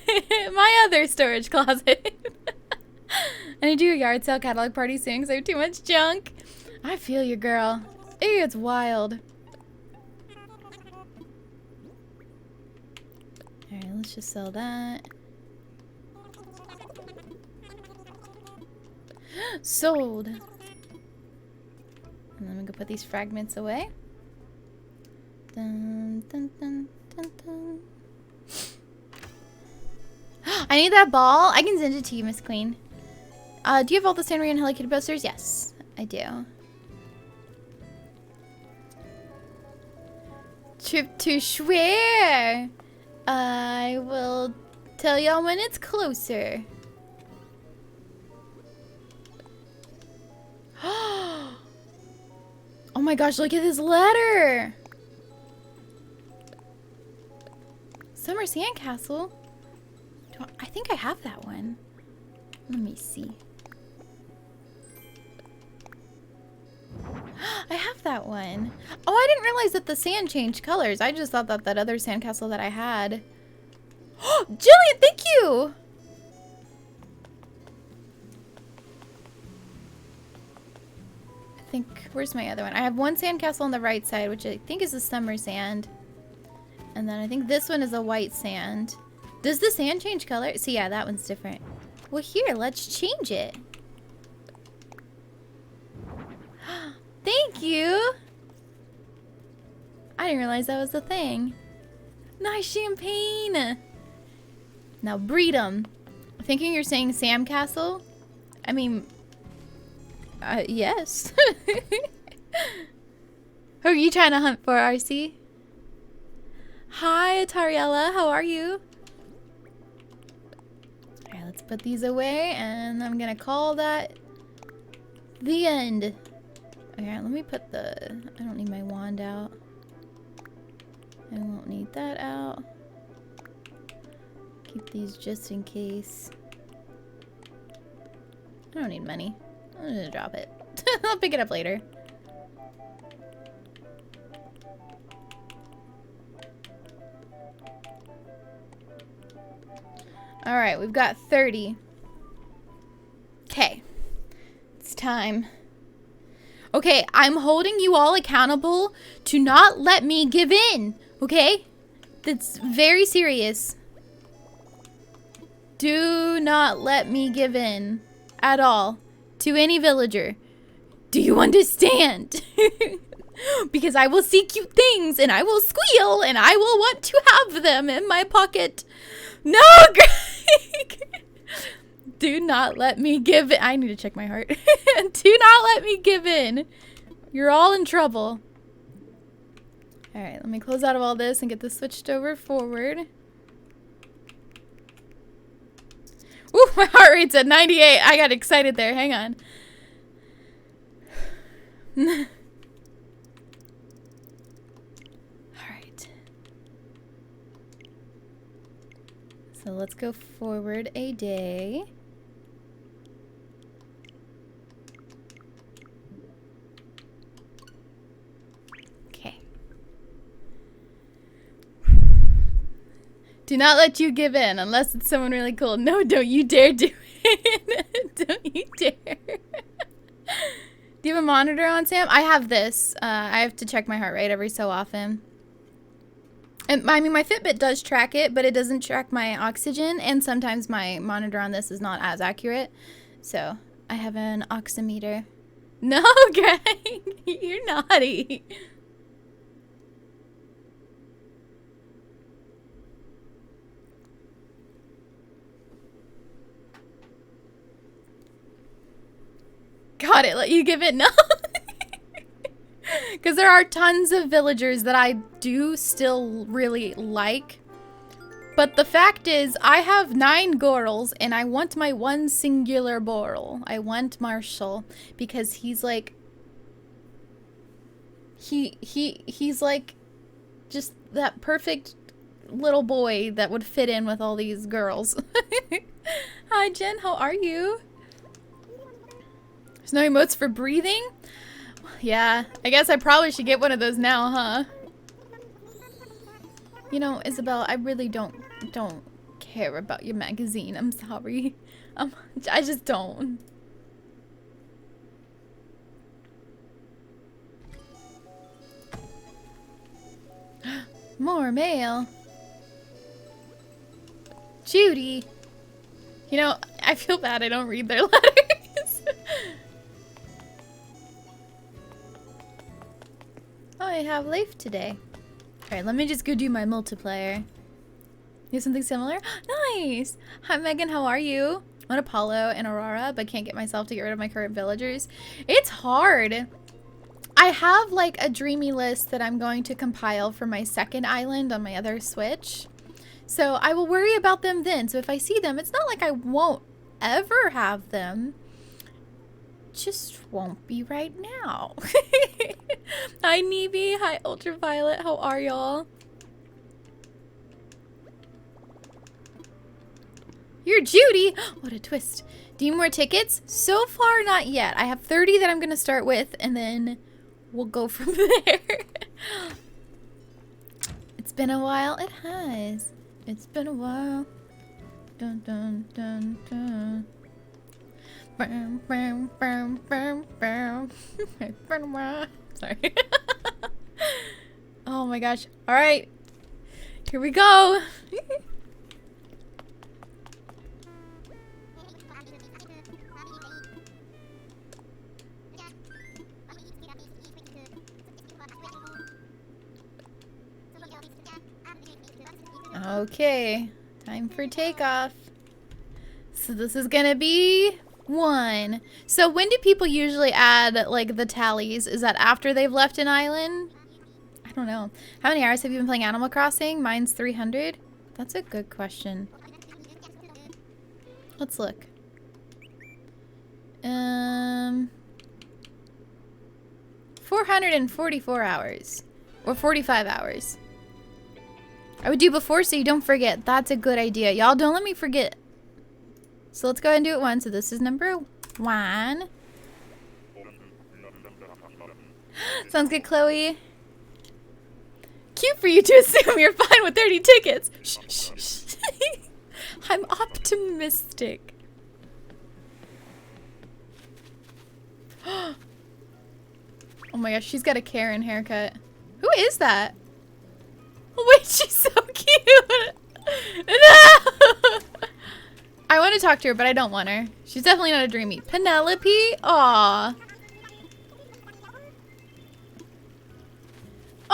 My other storage closet. I need to do a yard sale catalog party soon because I have too much junk. I feel you, girl. Ew, it's wild. Alright, let's just sell that. Sold! And then we can put these fragments away. Dun, dun, dun, dun, dun. I need that ball. I can send it to you, Miss Queen. Do you have all the Sanrio and Hello Kitty posters? Yes, I do. Trip to Schwer. I will tell y'all when it's closer. Oh my gosh, look at this letter! Summer Sandcastle? I think I have that one. Let me see. I have that one. Oh, I didn't realize that the sand changed colors. I just thought that that other sandcastle that I had. Oh, Jillian, thank you! I think, where's my other one? I have one sandcastle on the right side, which I think is the summer sand. And then I think this one is a white sand. Does the sand change color? See, yeah, that one's different. Well, here, let's change it. Thank you! I didn't realize that was a thing. Nice champagne! Now breed them. Thinking you're saying Sam Castle? I mean, yes. Who are you trying to hunt for, RC? Hi, Atariella. How are you? Alright, let's put these away, and I'm gonna call that the end. Okay, let me put the... I don't need my wand out. I won't need that out. Keep these just in case. I don't need money. I'm gonna drop it. I'll pick it up later. Alright, we've got 30. Okay. It's time. Okay, I'm holding you all accountable to not let me give in. Okay? That's very serious. Do not let me give in at all to any villager. Do you understand? Because I will see cute things and I will squeal and I will want to have them in my pocket. No, Greg! Do not let me give in. I need to check my heart. Do not let me give in. You're all in trouble. Alright, let me close out of all this and get this switched over forward. Ooh, my heart rate's at 98. I got excited there. Hang on. Alright. So let's go forward a day. Okay. Do not let you give in unless it's someone really cool. No, don't you dare do it. Don't you dare. Do you have a monitor on, Sam? I have this. I have to check my heart rate every so often. And I mean, my Fitbit does track it, but it doesn't track my oxygen. And sometimes my monitor on this is not as accurate. So I have an oximeter. No, Greg, you're naughty. Got it. Let you give it? No. Because there are tons of villagers that I do still really like. But the fact is, I have 9 girls and I want my one singular boral. I want Marshal because he's like... He's like just that perfect little boy that would fit in with all these girls. Hi, Jen. How are you? There's no emotes for breathing? Yeah, I guess I probably should get one of those now, huh? You know, Isabel, I really don't care about your magazine. I'm sorry. I just don't. More mail. Judy. You know, I feel bad I don't read their letters. I have life today. Alright, let me just go do my multiplier. You have something similar? Nice! Hi Megan, how are you? I want Apollo and Aurora, but can't get myself to get rid of my current villagers. It's hard. I have like a dreamy list that I'm going to compile for my second island on my other Switch. So I will worry about them then. So if I see them, it's not like I won't ever have them. Just won't be right now. Hi Neeby, hi Ultraviolet, how are y'all? You're Judy! What a twist. Do you need more tickets? So far, not yet. I have 30 that I'm gonna start with, and then we'll go from there. It's been a while. It has. It's been a while. Dun dun dun dun. Bam, bam, bam, bam, bam. It's been a while. Sorry. Oh my gosh. All right. Here we go. Okay. Time for takeoff. So this is gonna be 1. So when do people usually add like the tallies? Is that after they've left an island? I I don't know. How many hours have you been playing Animal Crossing? Mine's 300. That's a good question. Let's look. 444 hours. Or 45 hours. I would do before so you don't forget. That's a good idea. Y'all don't let me forget. So let's go ahead and do it once. So this is number 1. Sounds good, Chloe. Cute for you to assume you're fine with 30 tickets. Shh, shh, shh. I'm optimistic. Oh my gosh, she's got a Karen haircut. Who is that? Oh wait, she's so cute. No! I want to talk to her, but I don't want her. She's definitely not a Dreamie. Penelope? Aw.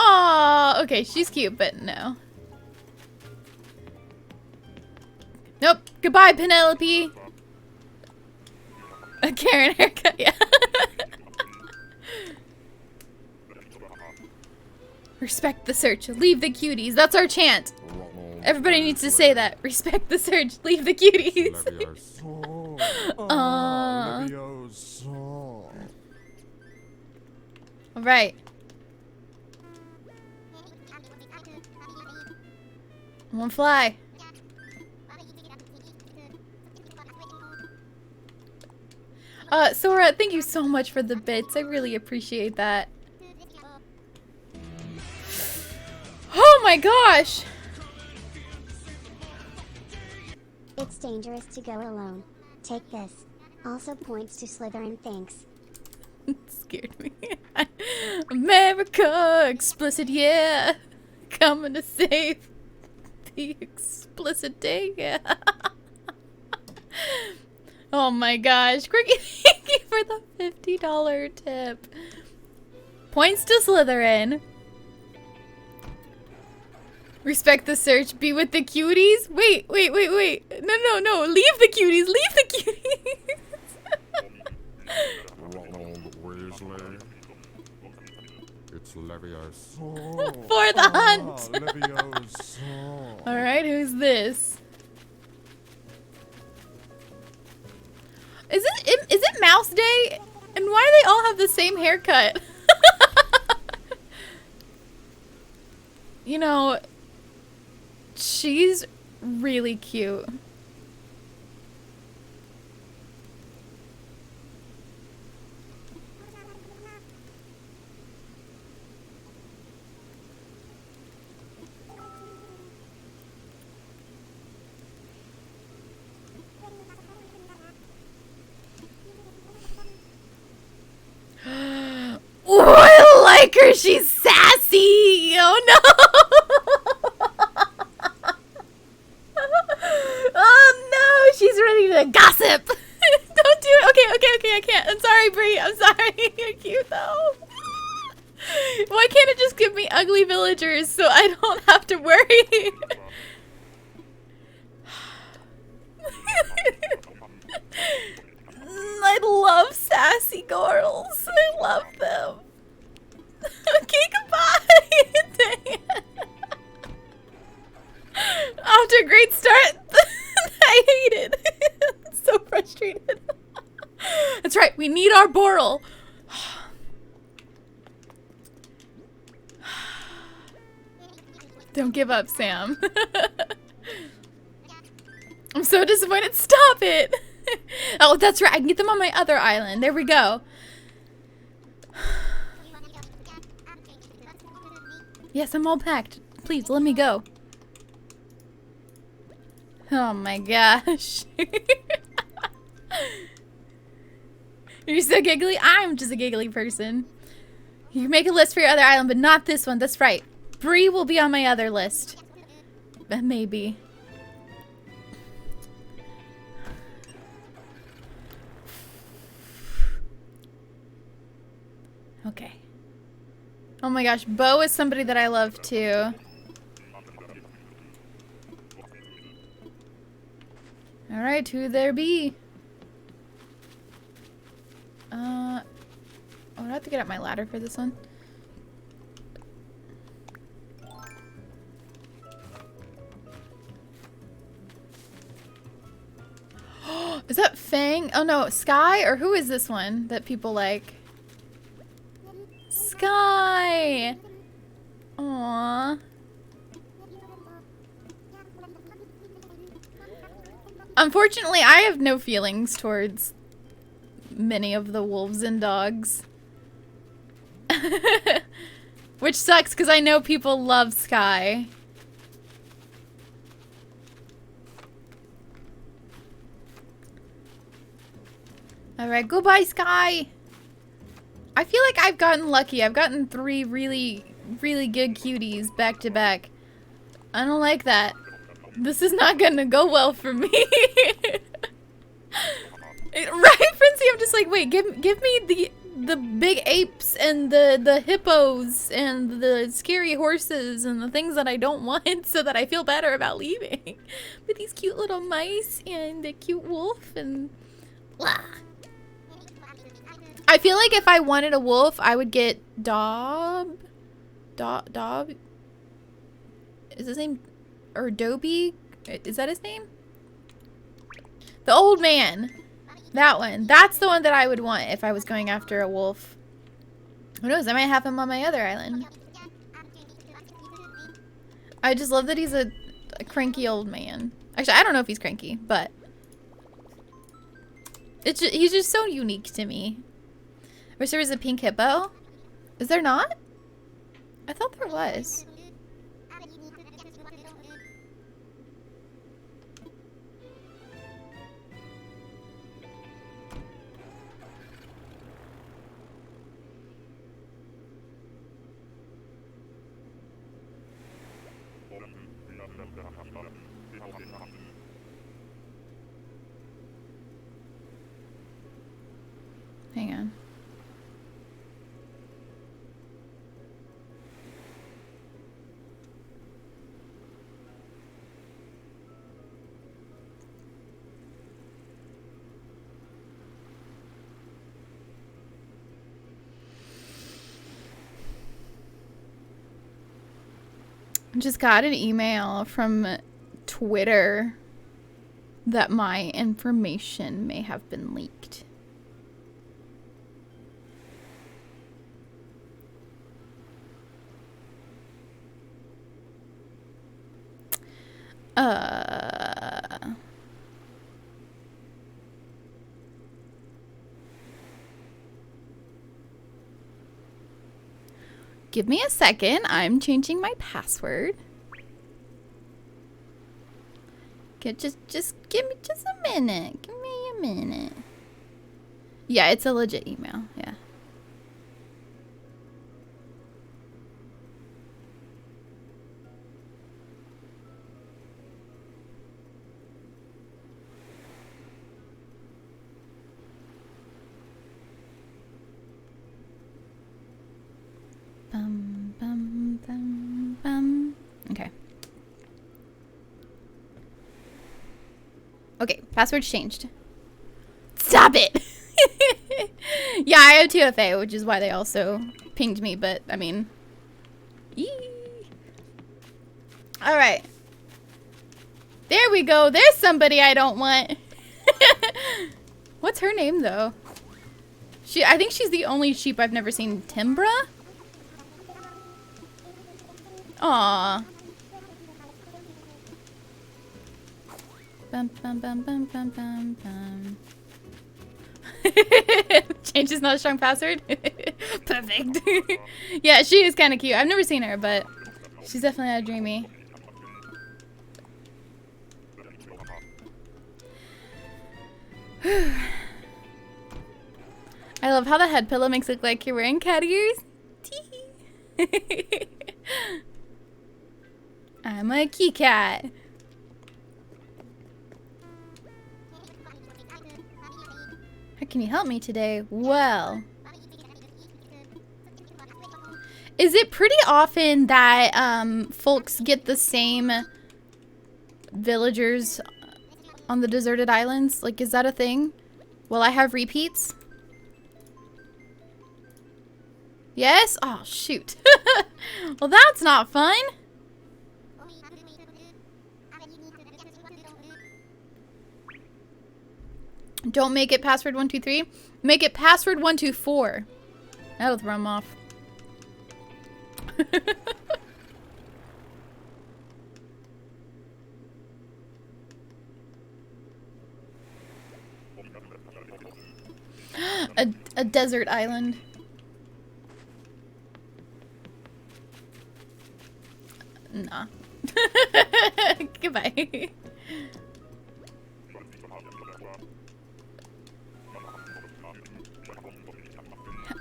Aw, okay, she's cute, but no. Nope. Goodbye, Penelope. A Karen haircut, yeah. Respect the search. Leave the cuties. That's our chant. Everybody needs to say that. Respect the search. Leave the cuties. All right. I'm gonna fly. Sora, thank you so much for the bits. I really appreciate that. Oh my gosh! It's dangerous to go alone. Take this. Also points to Slytherin, thanks. It scared me. America! Explicit, yeah! Coming to save the explicit day, yeah. Oh my gosh. Quirky, thank you for the $50 tip. Points to Slytherin. Respect the search. Be with the cuties. Wait. No. Leave the cuties. Leave the cuties. It's Leviosa. For the hunt. All right, who's this? Is it Mouse Day? And why do they all have the same haircut? You know, she's really cute. Oh, I like her. She's sassy. Oh no. Oh no, she's ready to gossip. Don't do it. Okay, I can't. I'm sorry, Brie. I'm sorry. You're cute though. Why can't it just give me ugly villagers so I don't have to worry? I love sassy girls. I love them. Okay, goodbye. Dang it. After a great start, I hate it. So frustrated. That's right, we need our Boral. Don't give up, Sam. I'm so disappointed. Stop it. Oh, that's right. I can get them on my other island. There we go. Yes, I'm all packed. Please, let me go. Oh my gosh. You're so giggly? I'm just a giggly person. You can make a list for your other island, but not this one. That's right. Bree will be on my other list. Maybe. Okay. Oh my gosh, Bo is somebody that I love too. Alright, who there be? Oh, I have to get up my ladder for this one. Is that Fang? Oh no, Sky? Or who is this one that people like? Sky! Aww. Unfortunately, I have no feelings towards many of the wolves and dogs. Which sucks because I know people love Sky. Alright, goodbye, Sky! I feel like I've gotten lucky. I've gotten 3 really, really good cuties back to back. I don't like that. This is not gonna go well for me. Right, Frenzy? I'm just like, wait, give me the big apes and the hippos and the scary horses and the things that I don't want so that I feel better about leaving. But these cute little mice and the cute wolf and... Blah. I feel like if I wanted a wolf, I would get Dob? Is his name... Or Dobie? Is that his name? The old man. That one. That's the one that I would want if I was going after a wolf. Who knows? I might have him on my other island. I just love that he's a cranky old man. Actually, I don't know if he's cranky, but... he's just so unique to me. Wish there was a pink hippo. Is there not? I thought there was. Hang on. Just got an email from Twitter that my information may have been leaked. Give me a second. I'm changing my password. Okay, just give me just a minute. Give me a minute. Yeah, it's a legit email. Yeah. Bum, bum, bum, bum. Okay. Okay, password's changed. Stop it! Yeah, I have 2FA, which is why they also pinged me, but, I mean... Alright. There we go. There's somebody I don't want. What's her name, though? I think she's the only sheep I've never seen. Timbra? Aww. Bum, bum, bum, bum, bum, bum, bum. Change is not a strong password. Perfect. Yeah, she is kind of cute. I've never seen her, but she's definitely not a Dreamie. I love how the head pillow makes it look like you're wearing cat ears. I'm a key cat. How can you help me today? Well, is it pretty often that folks get the same villagers on the deserted islands? Like, is that a thing? Will I have repeats? Yes? Oh, shoot. Well, that's not fun. Don't make it password 123. Make it password 124. That'll throw them off. a desert island. Nah. Goodbye.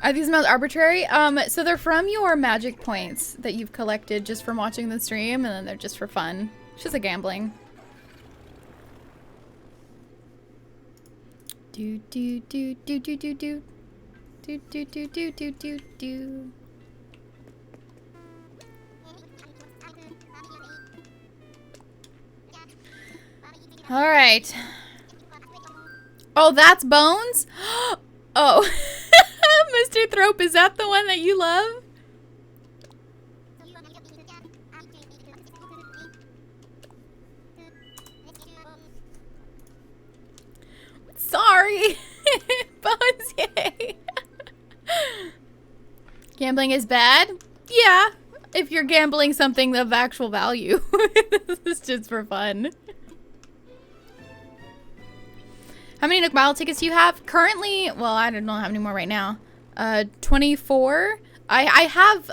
Are these amounts arbitrary? So they're from your magic points that you've collected just from watching the stream, and then they're just for fun. It's just a gambling. Do do do do do do do do do do do do do do. All right. Oh, that's Bones? Oh. Mr. Thrope, is that the one that you love? Sorry. Bones, yay. Gambling is bad? Yeah. If you're gambling something of actual value. This is just for fun. How many Nook Mile tickets do you have? Currently, well, I don't know how many more right now. 24. I have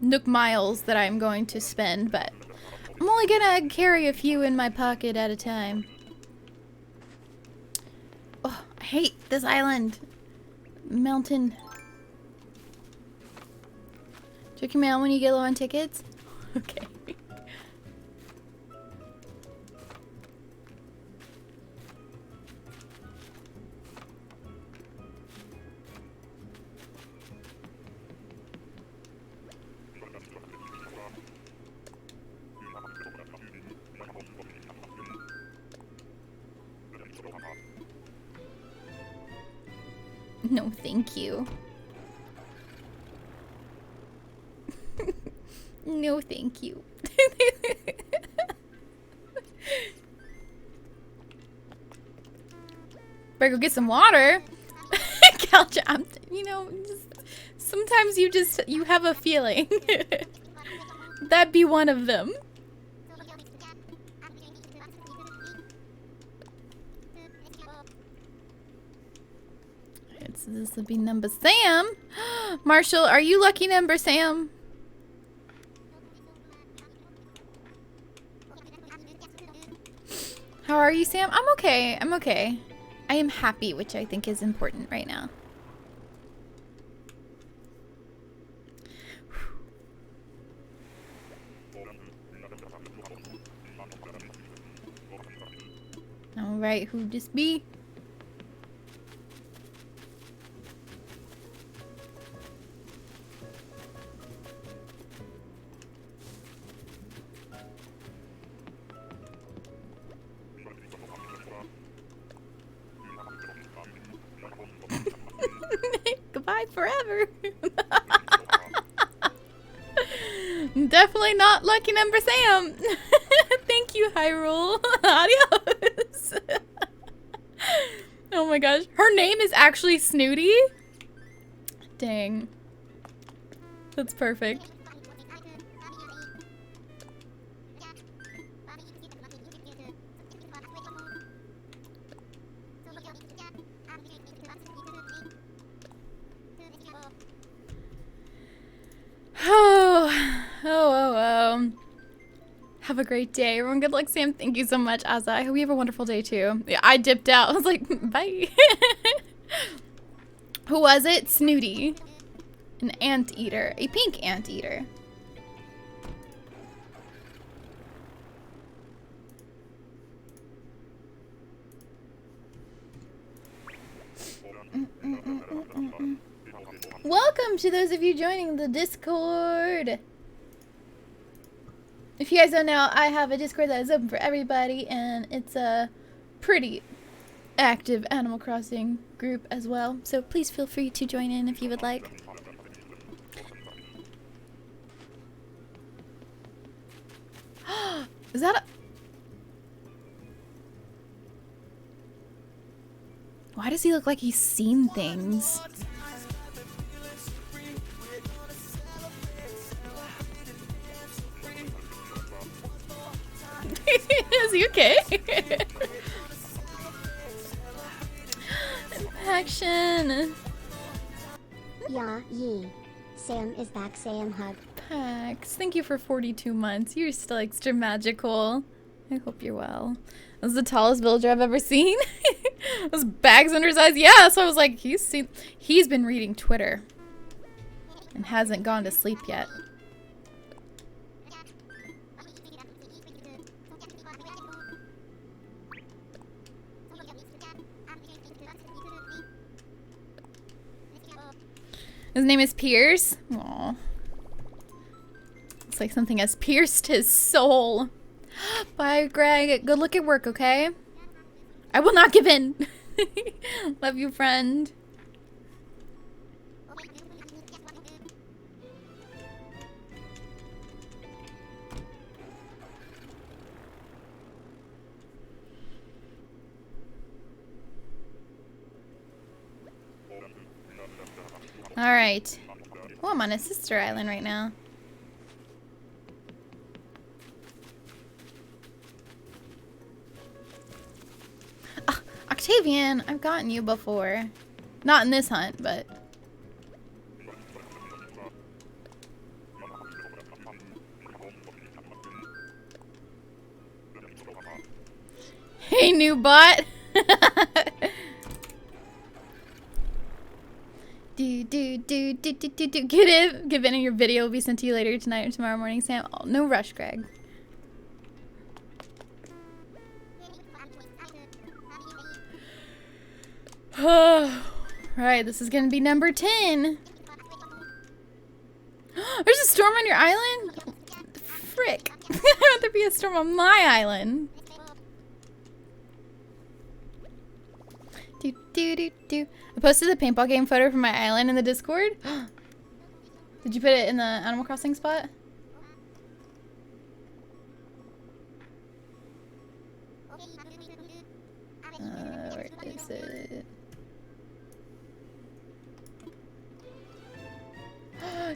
Nook Miles that I'm going to spend, but I'm only gonna carry a few in my pocket at a time. Oh, I hate this island. Mountain. Check your mail when you get low on tickets. Okay. No, thank you. No, thank you. Better go get some water. Couch, you know, sometimes you have a feeling. That'd be one of them. So this will be number Sam. Marshall, are you lucky number Sam? How are you, Sam? I'm okay. I'm okay. I am happy, which I think is important right now. All right, who this be? Goodbye forever. Definitely not lucky number Sam. Thank you, Hyrule. Adios. Oh my gosh. Her name is actually Snooty? Dang. That's perfect. Oh. Have a great day. Everyone, good luck, Sam. Thank you so much, Asa. I hope you have a wonderful day, too. Yeah, I dipped out. I was like, bye. Who was it? Snooty. An anteater. A pink anteater. Welcome to those of you joining the Discord. If you guys don't know, I have a Discord that is open for everybody, and it's a pretty active Animal Crossing group as well. So please feel free to join in if you would like. Is that a... Why does he look like he's seen things? Is he okay? Action. Yeah, ye. Seum is back, Seum hug. Pax, thank you for 42 months. You're still extra magical. I hope you're well. That's the tallest villager I've ever seen. Those bags under his eyes. Yeah, so I was like, he's been reading Twitter and hasn't gone to sleep yet. His name is Pierce. Aww. It's like something has pierced his soul. Bye, Greg. Good luck at work, okay? I will not give in. Love you, friend. Alright. Oh, I'm on a sister island right now. Ah, Octavian, I've gotten you before. Not in this hunt, but... Hey, new bot! Get it? Give in, and your video will be sent to you later tonight or tomorrow morning, Sam. Oh, no rush, Greg. Right, this is gonna be number 10. There's a storm on your island? Frick. I'd rather be a storm on my island. I posted the paintball game photo from my island in the Discord. Did you put it in the Animal Crossing spot? Where is it?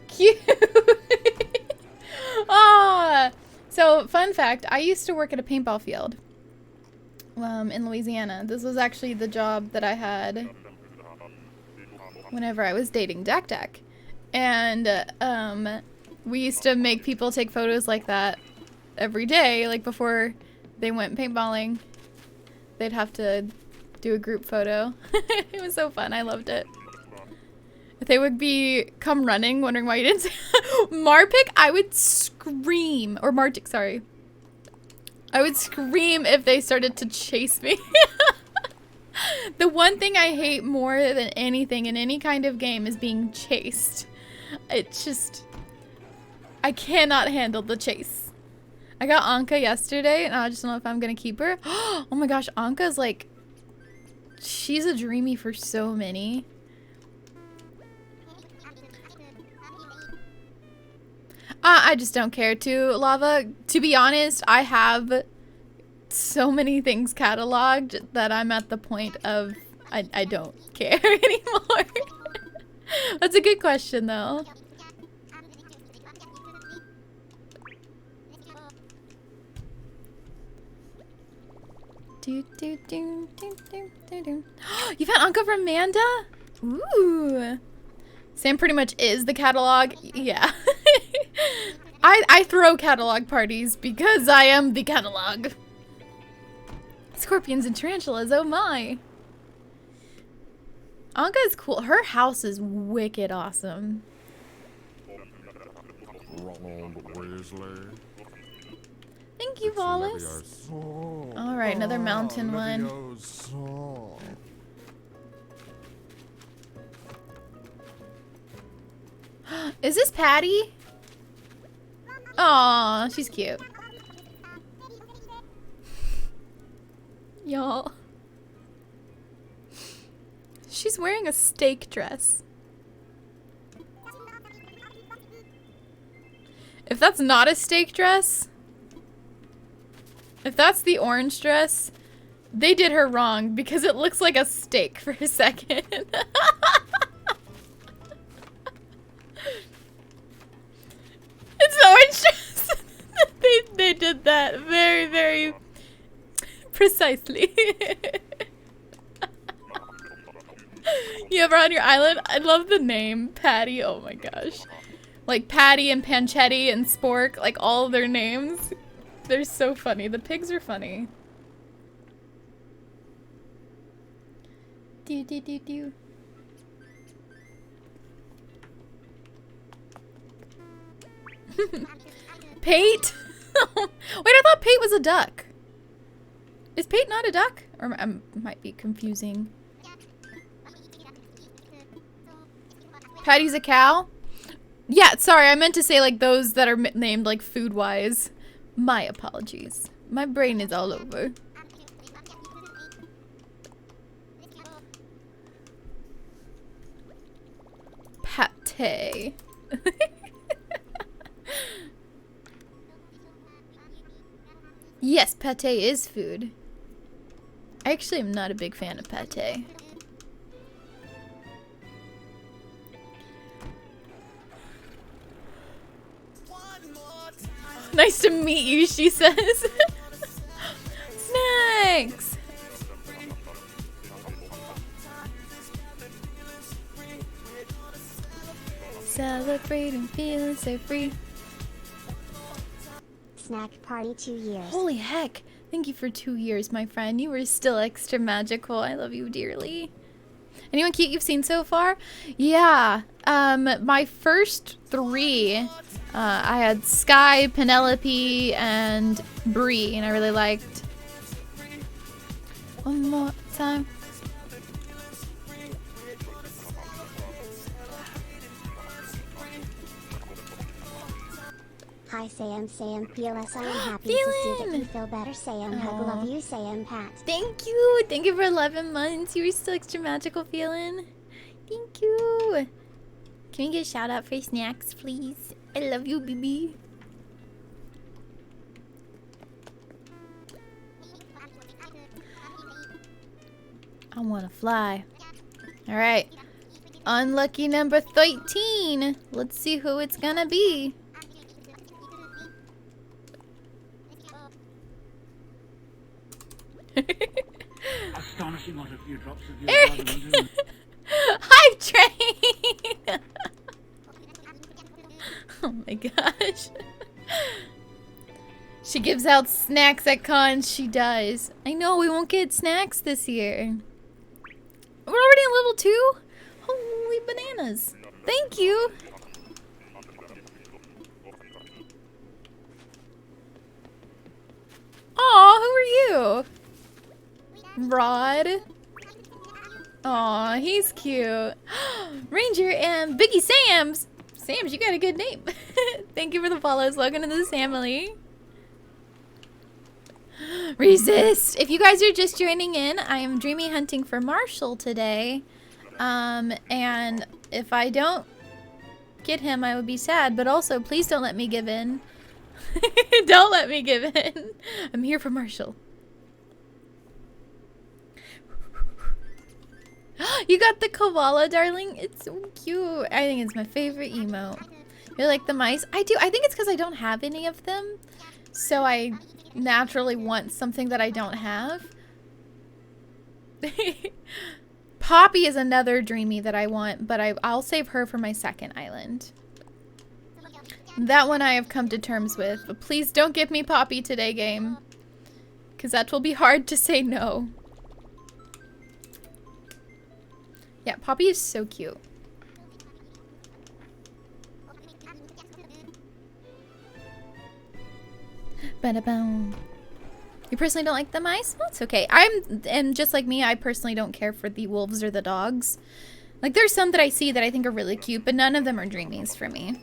Cute! Ah! So, fun fact, I used to work at a paintball field. In Louisiana. This was actually the job that I had whenever I was dating Dak Dak. And we used to make people take photos like that every day, like before they went paintballing. They'd have to do a group photo. It was so fun. I loved it. They would come running, wondering why you didn't say Marpic. I would scream, or Martic, sorry. I would scream if they started to chase me. The one thing I hate more than anything in any kind of game is being chased. It's just... I cannot handle the chase. I got Anka yesterday, and I just don't know if I'm gonna keep her. Oh my gosh, Anka's like... She's a dreamie for so many. I just don't care to, Lava. To be honest, I have so many things cataloged that I'm at the point of I don't care anymore. That's a good question, though. You found Anka from Manda? Ooh. Sam pretty much is the catalog. Yeah. I throw catalog parties because I am the catalog. Scorpions and tarantulas, oh my. Anka is cool. Her house is wicked awesome. Thank you, Wallace. Alright, another mountain one. Is this Patty? Aw, she's cute. Y'all. She's wearing a steak dress. If that's not a steak dress, if that's the orange dress, They did her wrong because it looks like a steak for a second. It's orange juice. They did that very, very precisely. You ever on your island? I love the name Patty. Oh my gosh. Like Patty and Panchetti and Spork, like all their names. They're so funny. The pigs are funny. Do do do do. Pate? Wait, I thought Pate was a duck. Is Pate not a duck? Or I might be confusing. Patty's a cow? Yeah, sorry, I meant to say like those that are named like food-wise. My apologies. My brain is all over. Pate. Yes, pate is food. I actually am not a big fan of pate. Nice to meet you, she says. Snacks! Celebrating, feeling so free. Snack party 2 years. Holy heck. Thank you for 2 years, my friend. You were still extra magical. I love you dearly. Anyone cute you've seen so far? Yeah. My first 3, I had Sky, Penelope, and Bree, and I really liked. One more time. Hi Seum, PLS, I am happy to see that Feeling. you feel better. Seum, hug, Aw. love you, Seum, Pat. Thank you. Thank you for 11 months. You were still extra magical feeling. Thank you. Can we get a shout out for snacks, please? I love you, baby. I want to fly. All right. Unlucky number 13. Let's see who it's gonna be. Astonishing what a few drops of your Eric! blood will do. Hi, Train! Oh my gosh. She gives out snacks at cons. She does. I know, we won't get snacks this year. We're already in level 2? Holy bananas. Thank you. Aw, who are you? Rod. Aw, he's cute. Ranger and Biggie Sam's. Sam's, you got a good name. Thank you for the follows. Welcome to the family. Resist. If you guys are just joining in, I am Dreamie Hunting for Marshal today. And if I don't get him, I would be sad. But also, please don't let me give in. Don't let me give in. I'm here for Marshal. You got the koala, darling? It's so cute. I think it's my favorite emote. You're like the mice? I do. I think it's because I don't have any of them. So I naturally want something that I don't have. Poppy is another Dreamie that I want, but I'll save her for my second island. That one I have come to terms with. But please don't give me Poppy today, game. Because that will be hard to say no. Yeah, Poppy is so cute. Ba-da-boom. You personally don't like the mice? That's okay. And just like me, I personally don't care for the wolves or the dogs. Like, there's some that I see that I think are really cute, but none of them are Dreamies for me.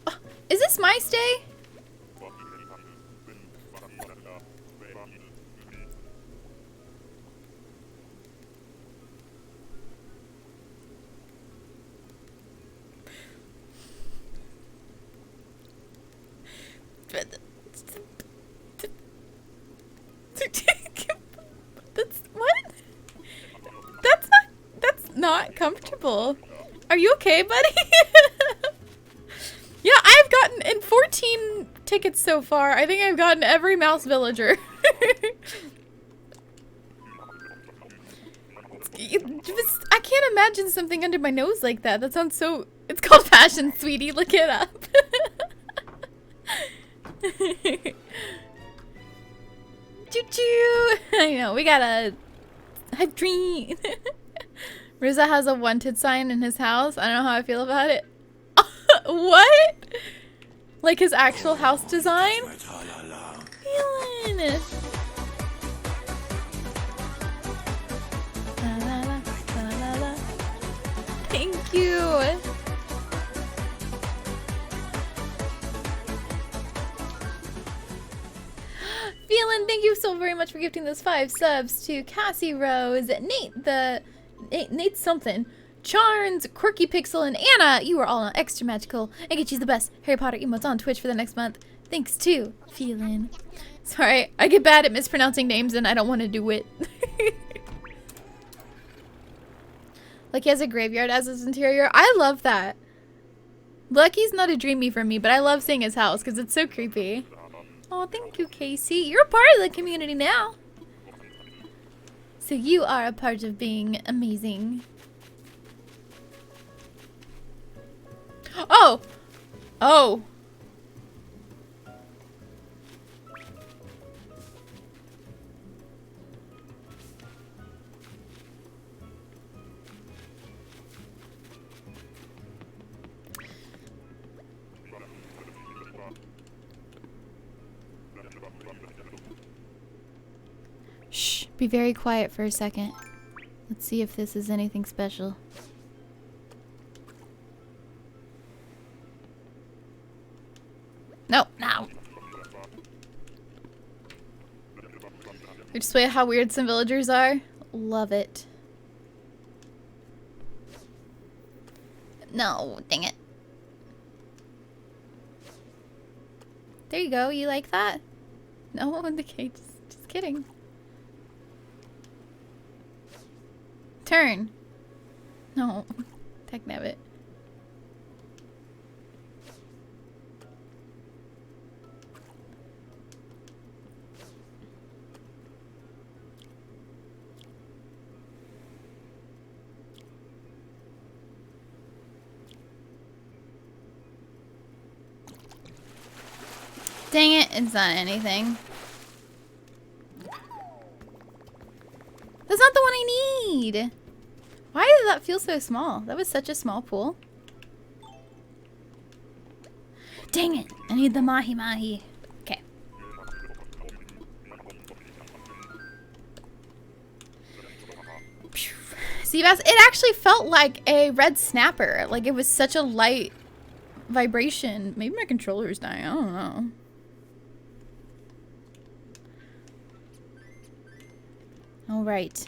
Oh, is this Mice Day? not comfortable. Are you okay, buddy? Yeah, I've gotten in 14 tickets so far. I think I've gotten every mouse villager. I can't imagine something under my nose like that. That sounds so... It's called passion, sweetie. Look it up. Choo-choo. I know, we gotta... I dream. Riza has a wanted sign in his house. I don't know how I feel about it. What? Like his actual house design? Feeling. Thank you. Feeling, thank you so very much for gifting those 5 subs to Cassie Rose, Nate something, Charns, Quirky Pixel, and Anna. You are all extra magical and get you the best Harry Potter emotes on Twitch for the next month. Thanks too, Feeling. Sorry, I get bad at mispronouncing names and I don't want to do it. Like he has a graveyard as his interior. I love that. Lucky's not a dreamie for me, but I love seeing his house because it's so creepy. Oh, thank you, Casey. You're a part of the community now. So you are a part of being amazing. Oh! Oh! Shh, be very quiet for a second. Let's see if this is anything special. No, no. Your display of how weird some villagers are. Love it. No, dang it. There you go. You like that? No, okay, just kidding. Turn. No. Technabbit. Dang it, it's not anything. That's not the one I need. Why did that feel so small? That was such a small pool. Dang it, I need the mahi mahi. Okay. Seabass, it actually felt like a red snapper. Like it was such a light vibration. Maybe my controller's dying, I don't know. All right.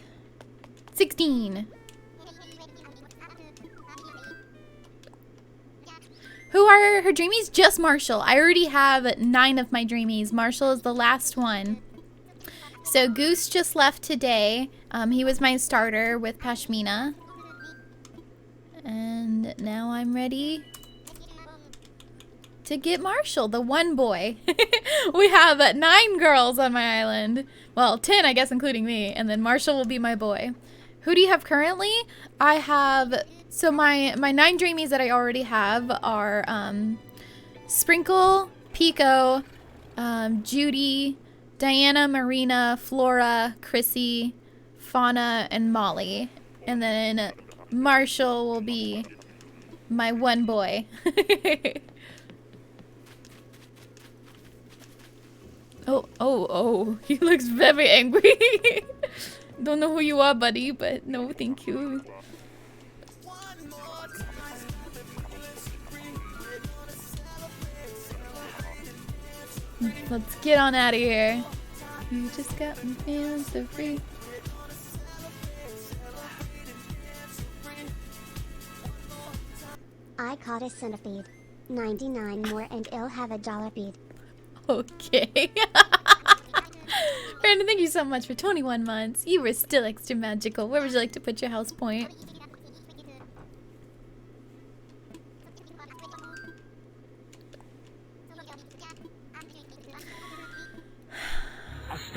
16. Who are her dreamies? Just Marshall. I already have 9 of my dreamies. Marshall is the last one. So Goose just left today. He was my starter with Pashmina. And now I'm ready to get Marshall, the one boy. We have 9 girls on my island. Well, 10, I guess, including me. And then Marshall will be my boy. Who do you have currently? I have... So my 9 dreamies that I already have are Sprinkle, Pico, Judy, Diana, Marina, Flora, Chrissy, Fauna, and Molly. And then Marshall will be my one boy. Oh, he looks very angry. Don't know who you are, buddy, but no, thank you. Let's get on out of here. You just got me feeling so free. I caught a centipede. 99 more and it'll have a dollar bead. Okay. Brandon, thank you so much for 21 months. You were still extra magical. Where would you like to put your house point?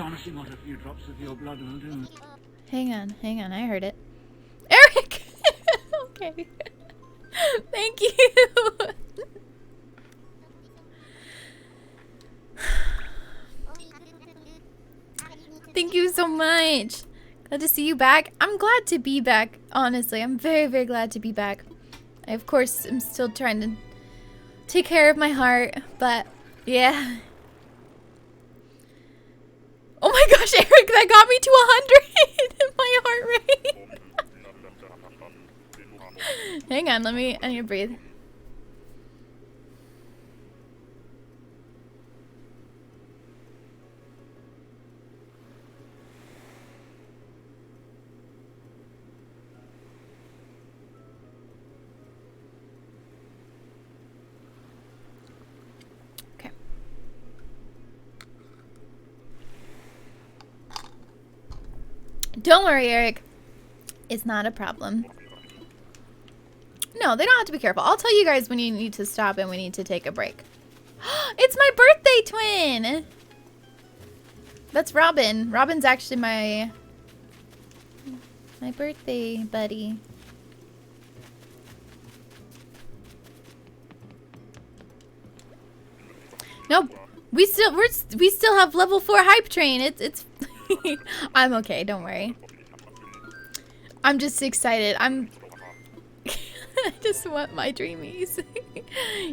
Astonishing what a few drops of your blood will do. Hang on, I heard it. Eric! Okay. Thank you! Thank you so much. Glad to see you back. I'm glad to be back, honestly. I'm very, very glad to be back. I, of course, am still trying to take care of my heart, but yeah. Oh my gosh, Eric, that got me to 100 in my heart rate. Hang on, I need to breathe. Okay. Don't worry, Eric. It's not a problem. No, they don't have to be careful. I'll tell you guys when you need to stop and we need to take a break. It's my birthday twin! That's Robin. Robin's actually my birthday buddy. Nope. We still have level 4 hype train. It's I'm okay, don't worry. I'm just excited. I just want my dreamies.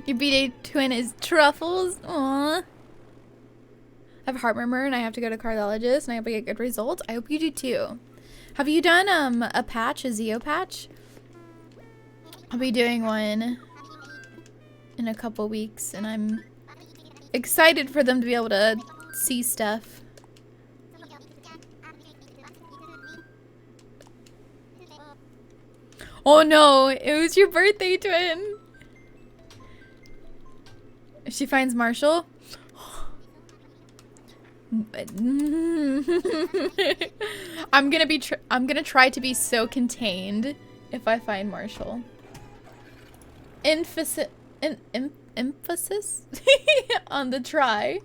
Your B-Day twin is Truffles. Aww. I have heart murmur and I have to go to cardiologist and I hope I get good results. I hope you do too. Have you done a patch, a Zeo patch? I'll be doing one in a couple weeks and I'm excited for them to be able to see stuff. Oh no, it was your birthday twin. If she finds Marshal. I'm gonna try to be so contained if I find Marshal. Emphasis on the try.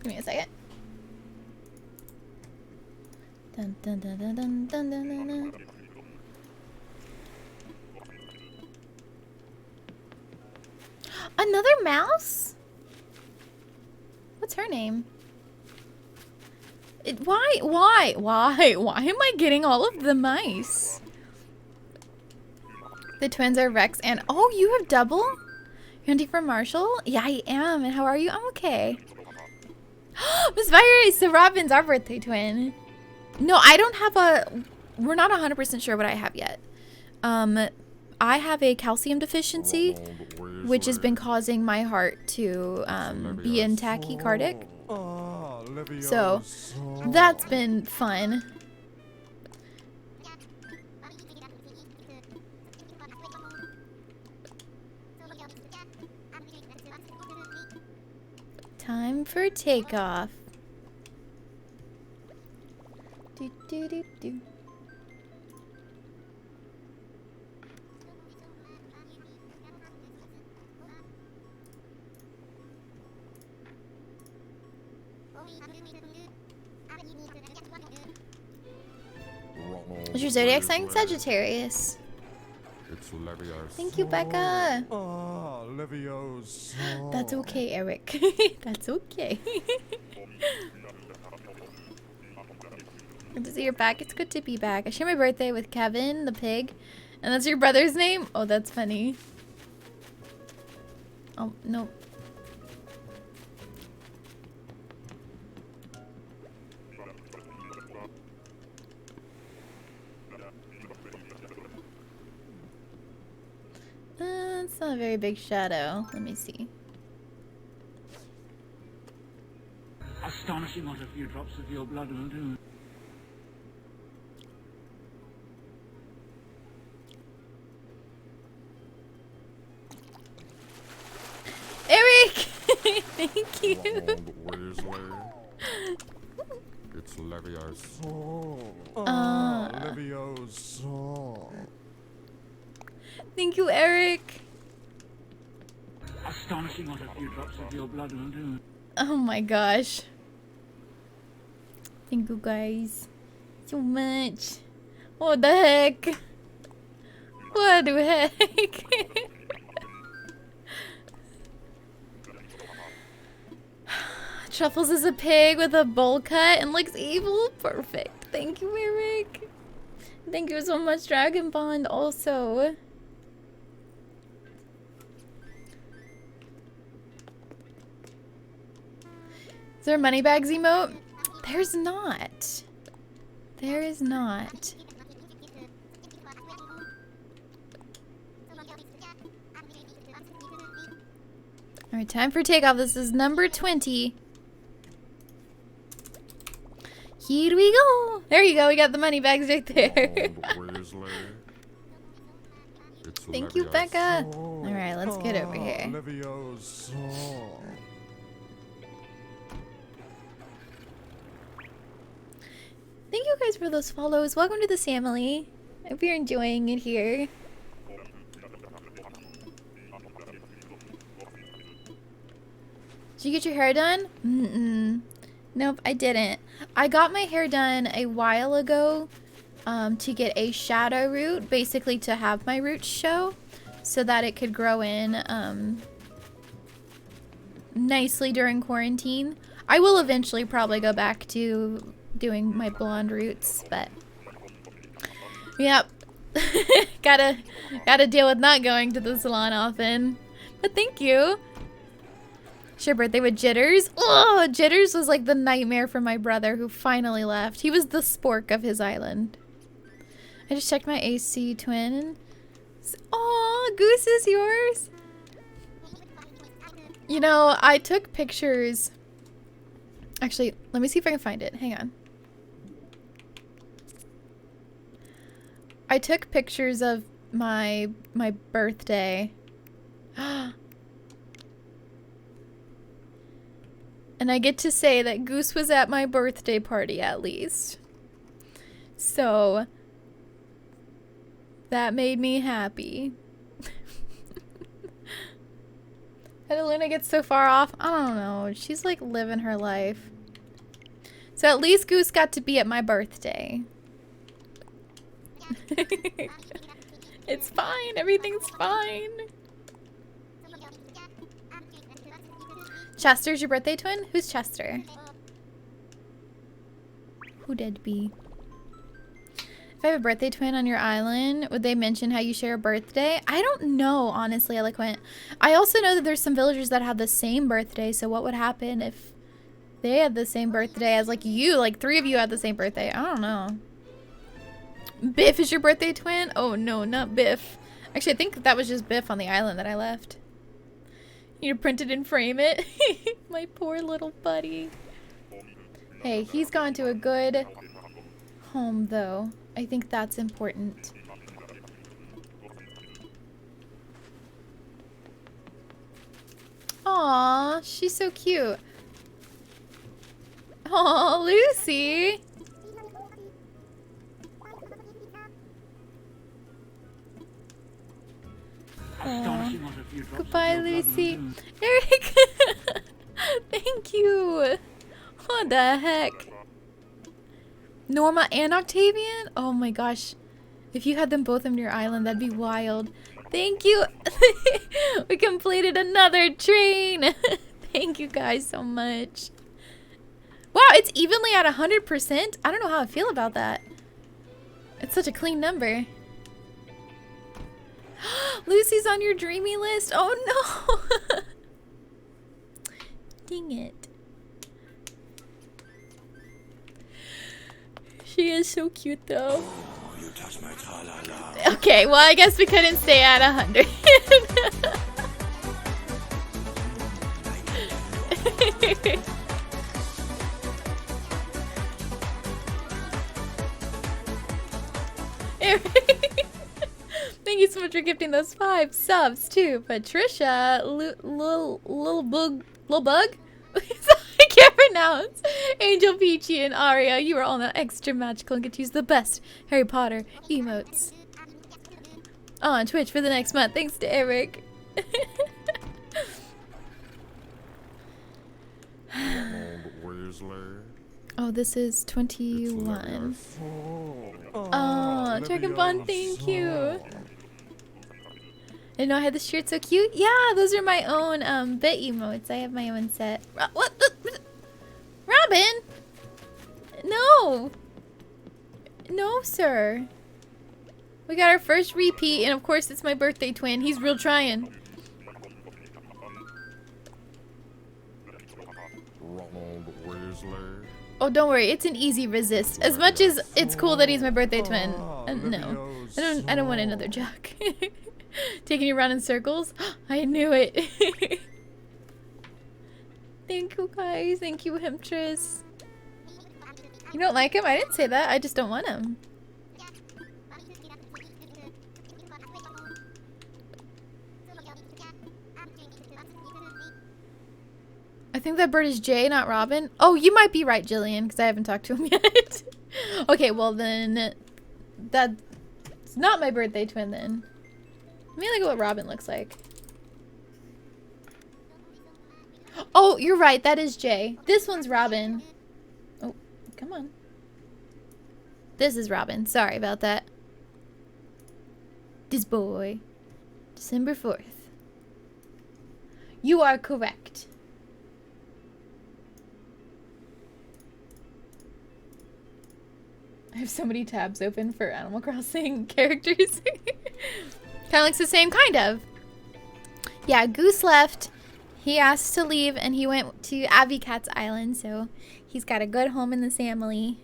Give me a second. Dun, dun, dun, dun, dun, dun, dun, dun. Another mouse? What's her name? Why am I getting all of the mice? The twins are Rex and oh, you have double? You're hunting for Marshal? Yeah, I am. And how are you? I'm okay. Miss Fiery, so Robin's our birthday twin. No, I don't have we're not 100% sure what I have yet. I have a calcium deficiency, which has been causing my heart to be in tachycardic. So that's been fun. Time for takeoff. Do, do, do, do. What's your zodiac sign? Sagittarius. It's Leviosa. Thank you, Becca. Oh, Leviosa. That's okay, Eric. That's okay. Good to see you're back. It's good to be back. I share my birthday with Kevin, the pig. And that's your brother's name? Oh, that's funny. Oh, no. It's not a very big shadow. Let me see. Astonishing what a few drops of your blood will do. Eric! Thank you. It's Leviosa. Thank you, Eric. Astonishing what a few drops of your blood will do. Oh my gosh. Thank you guys so much. What the heck? What the heck? Truffles is a pig with a bowl cut and looks evil. Perfect. Thank you, Eric. Thank you so much, Dragon Bond, also. Is there a money bags emote? There's not. There is not. Alright, time for takeoff. This is number 20. Here we go. There you go. We got the money bags right there. Thank you, Becca. Alright, let's get over here. Thank you guys for those follows. Welcome to the family. Hope you're enjoying it here. Did you get your hair done? Nope, I didn't. I got my hair done a while ago to get a shadow root, basically to have my roots show so that it could grow in nicely during quarantine. I will eventually probably go back to doing my blonde roots, but yep. gotta deal with not going to the salon often. But thank you. It's your birthday with Jitters. Oh, Jitters was like the nightmare for my brother who finally left. He was the spork of his island. I just checked my AC twin. Oh, Goose is yours. You know, I took pictures. Actually, let me see if I can find it. Hang on. I took pictures of my birthday. And I get to say that Goose was at my birthday party at least. So that made me happy. Adelina gets so far off. I don't know. She's like living her life. So at least Goose got to be at my birthday. It's fine. Everything's fine. Chester's your birthday twin? Who's Chester? Who did be? If I have a birthday twin on your island, would they mention how you share a birthday? I don't know, honestly, Eloquent. I also know that there's some villagers that have the same birthday, so what would happen if they had the same birthday as like you? Like 3 of you had the same birthday. I don't know. Biff is your birthday twin? Oh no, not Biff. Actually, I think that was just Biff on the island that I left. You need to print it and frame it. My poor little buddy. Hey, he's gone to a good home though. I think that's important. Aw, she's so cute. Aw, Lucy. Astonishing what a few drops Goodbye, of your blood will Lucy. do. Eric! Thank you! What the heck? Norma and Octavian? Oh my gosh. If you had them both on your island, that'd be wild. Thank you! We completed another train! Thank you guys so much. Wow, it's evenly at 100%? I don't know how I feel about that. It's such a clean number. Lucy's on your dreamy list. Oh no. Dang it. She is so cute though. Oh, you touch my tra-la-la. Okay, well I guess we couldn't stay at 100. Thank you so much for gifting those 5 subs too, Patricia. Little bug. I can't pronounce. Angel, Peachy, and Aria. You are all now extra magical and get to use the best Harry Potter emotes on Twitch for the next month. Thanks to Eric. Ronald Weasley. Oh, this is It's 21. Leviosa. Oh, Dragon Bond, thank you. I didn't know I had this shirt so cute. Yeah, those are my own bit emotes. I have my own set. What? Robin? No. No, sir. We got our first repeat, and of course it's my birthday twin. He's real trying. Ronald Weasley. Oh, don't worry. It's an easy resist. As much as it's cool that he's my birthday twin. No. I don't want another Jack. Taking you around in circles? I knew it. Thank you, guys. Thank you, Hemtress. You don't like him? I didn't say that. I just don't want him. I think that bird is Jay, not Robin. Oh, you might be right, Jillian, because I haven't talked to him yet. Okay, well then, that's not my birthday twin then. Let me look at what Robin looks like. Oh, you're right. That is Jay. This one's Robin. Oh, come on. This is Robin. Sorry about that. This boy. December 4th. You are correct. I have so many tabs open for Animal Crossing characters. Kind of looks the same, kind of. Yeah, Goose left. He asked to leave, and he went to Abby Cat's Island, so he's got a good home in the family.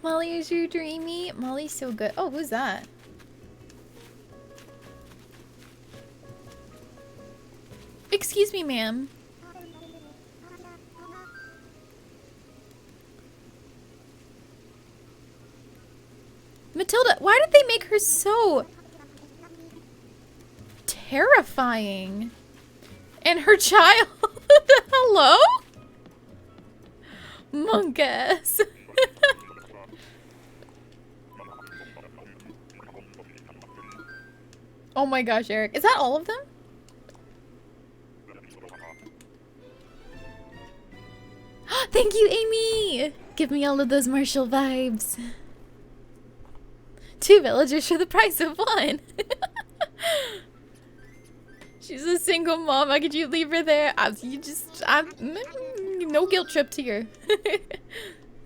Molly, is your Dreamie? Molly's so good. Oh, who's that? Excuse me, ma'am. Matilda, why did they make her so terrifying? And her child? Hello? Monk ass. Oh my gosh, Eric. Is that all of them? Thank you, Amy! Give me all of those Marshal vibes. 2 villagers for the price of 1. She's a single mom. How could you leave her there? No guilt trip here.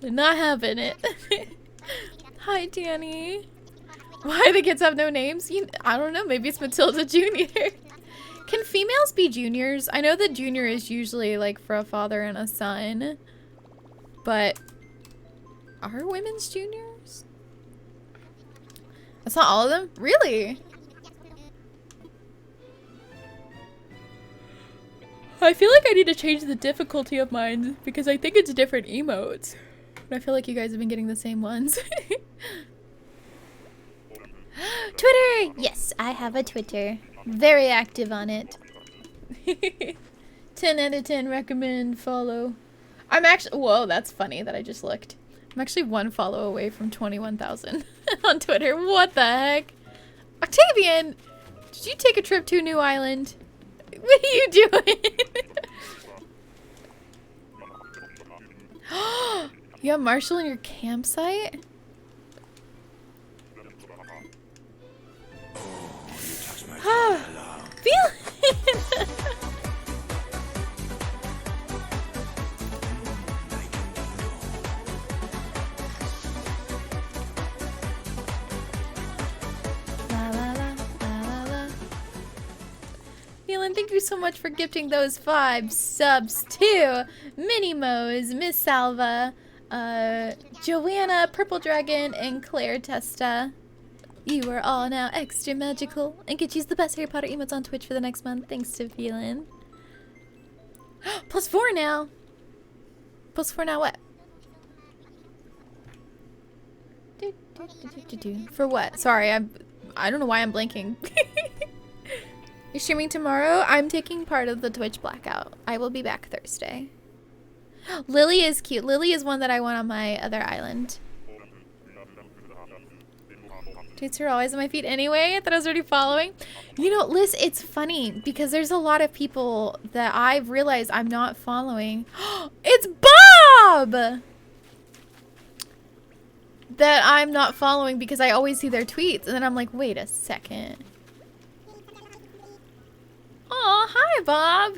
Not having it. Hi, Danny. Why the kids have no names? I don't know. Maybe it's Matilda Jr. Can females be juniors? I know that junior is usually like for a father and a son. But are women's juniors? That's not all of them? Really? I feel like I need to change the difficulty of mine because I think it's different emotes. But I feel like you guys have been getting the same ones. Twitter! Yes, I have a Twitter. Very active on it. 10 out of 10 recommend, follow. I'm actually, whoa, that's funny that I just looked. I'm actually 1 follow away from 21,000 on Twitter. What the heck? Octavian, did you take a trip to a new island? What are you doing? You have Marshall in your campsite? Feel it. Phelan, thank you so much for gifting those 5 subs to Minnie Mose, Miss Salva, Joanna, Purple Dragon, and Claire Testa. You are all now extra magical and can choose the best Harry Potter emotes on Twitch for the next month. Thanks to Phelan. +4 now. +4 now what? For what? Sorry, I don't know why I'm blanking. You're streaming tomorrow? I'm taking part of the Twitch blackout. I will be back Thursday. Lily is cute. Lily is one that I want on my other island. Tweets are always on my feed anyway. I thought I was already following. You know, Liz, it's funny because there's a lot of people that I've realized I'm not following. It's Bob! That I'm not following because I always see their tweets. And then I'm like, wait a second. Oh, hi, Bob.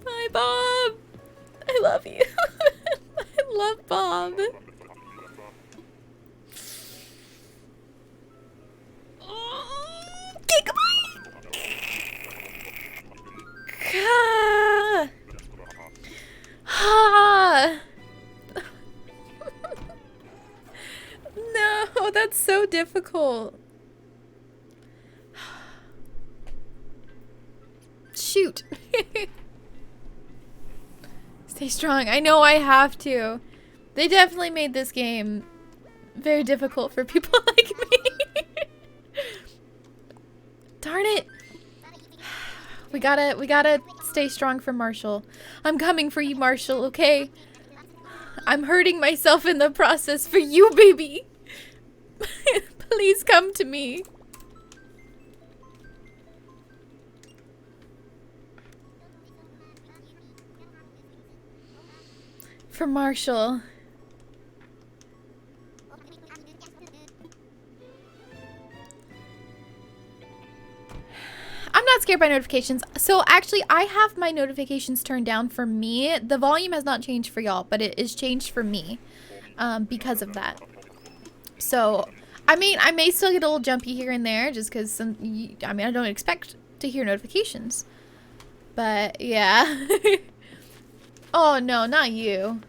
Bye, Bob. I love you. I love Bob. Okay, goodbye. No, that's so difficult. Shoot. Stay strong. I know I have to. They definitely made this game very difficult for people like me. Darn it. We gotta stay strong for Marshall. I'm coming for you, Marshall, okay? I'm hurting myself in the process for you, baby. Please come to me. For Marshall. I'm not scared by notifications. So actually, I have my notifications turned down for me. The volume has not changed for y'all, but it is changed for me because of that. So, I mean, I may still get a little jumpy here and there just because, I mean, I don't expect to hear notifications. But, yeah. Oh, no, not you.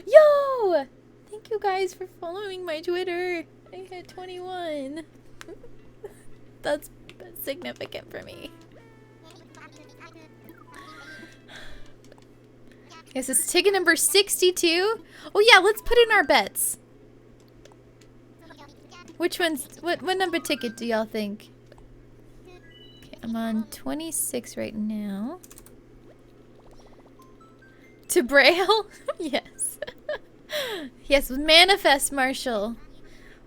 Yo! Thank you guys for following my Twitter. I hit 21. That's significant for me. This is ticket number 62. Oh yeah, let's put in our bets. Which one's what number ticket do y'all think? Okay, I'm on 26 right now. To Braille? Yes. Yes, manifest, Marshall.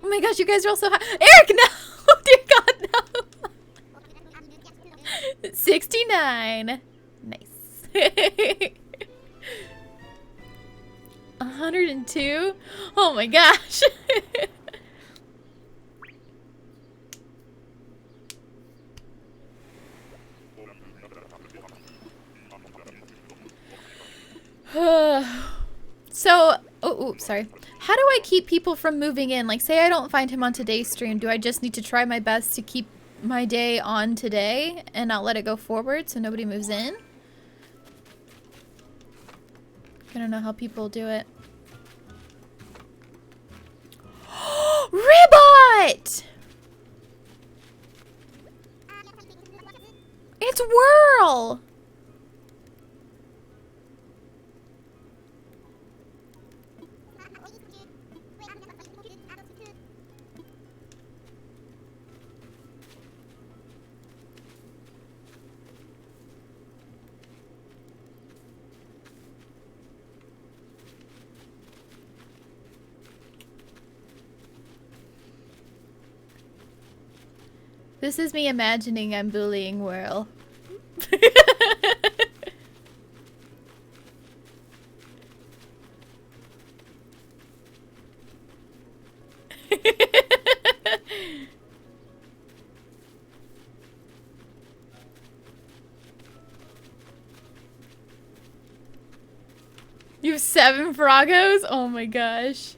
Oh my gosh, you guys are all so high. Eric, no! Oh dear God, no! 69. Nice. 102? Oh my gosh. So, oh, sorry. How do I keep people from moving in? Like, say I don't find him on today's stream. Do I just need to try my best to keep my day on today and not let it go forward so nobody moves in? I don't know how people do it. Ribbot! It's Whirl! This is me imagining I'm bullying Whirl. You have 7 Frogos? Oh my gosh.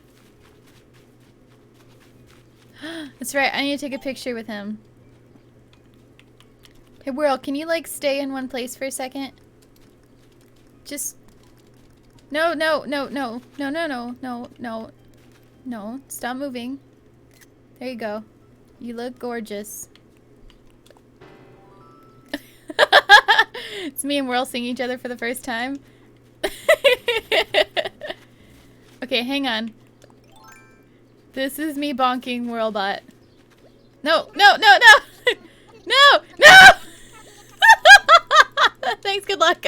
That's right, I need to take a picture with him. Hey, World, can you, like, stay in one place for a second? Just... No, no, no, no. No, no, no, no, no. No, stop moving. There you go. You look gorgeous. It's me and World seeing each other for the first time. Okay, hang on. This is me bonking Worldbot. No, no, no, no! No! No! Thanks, good luck.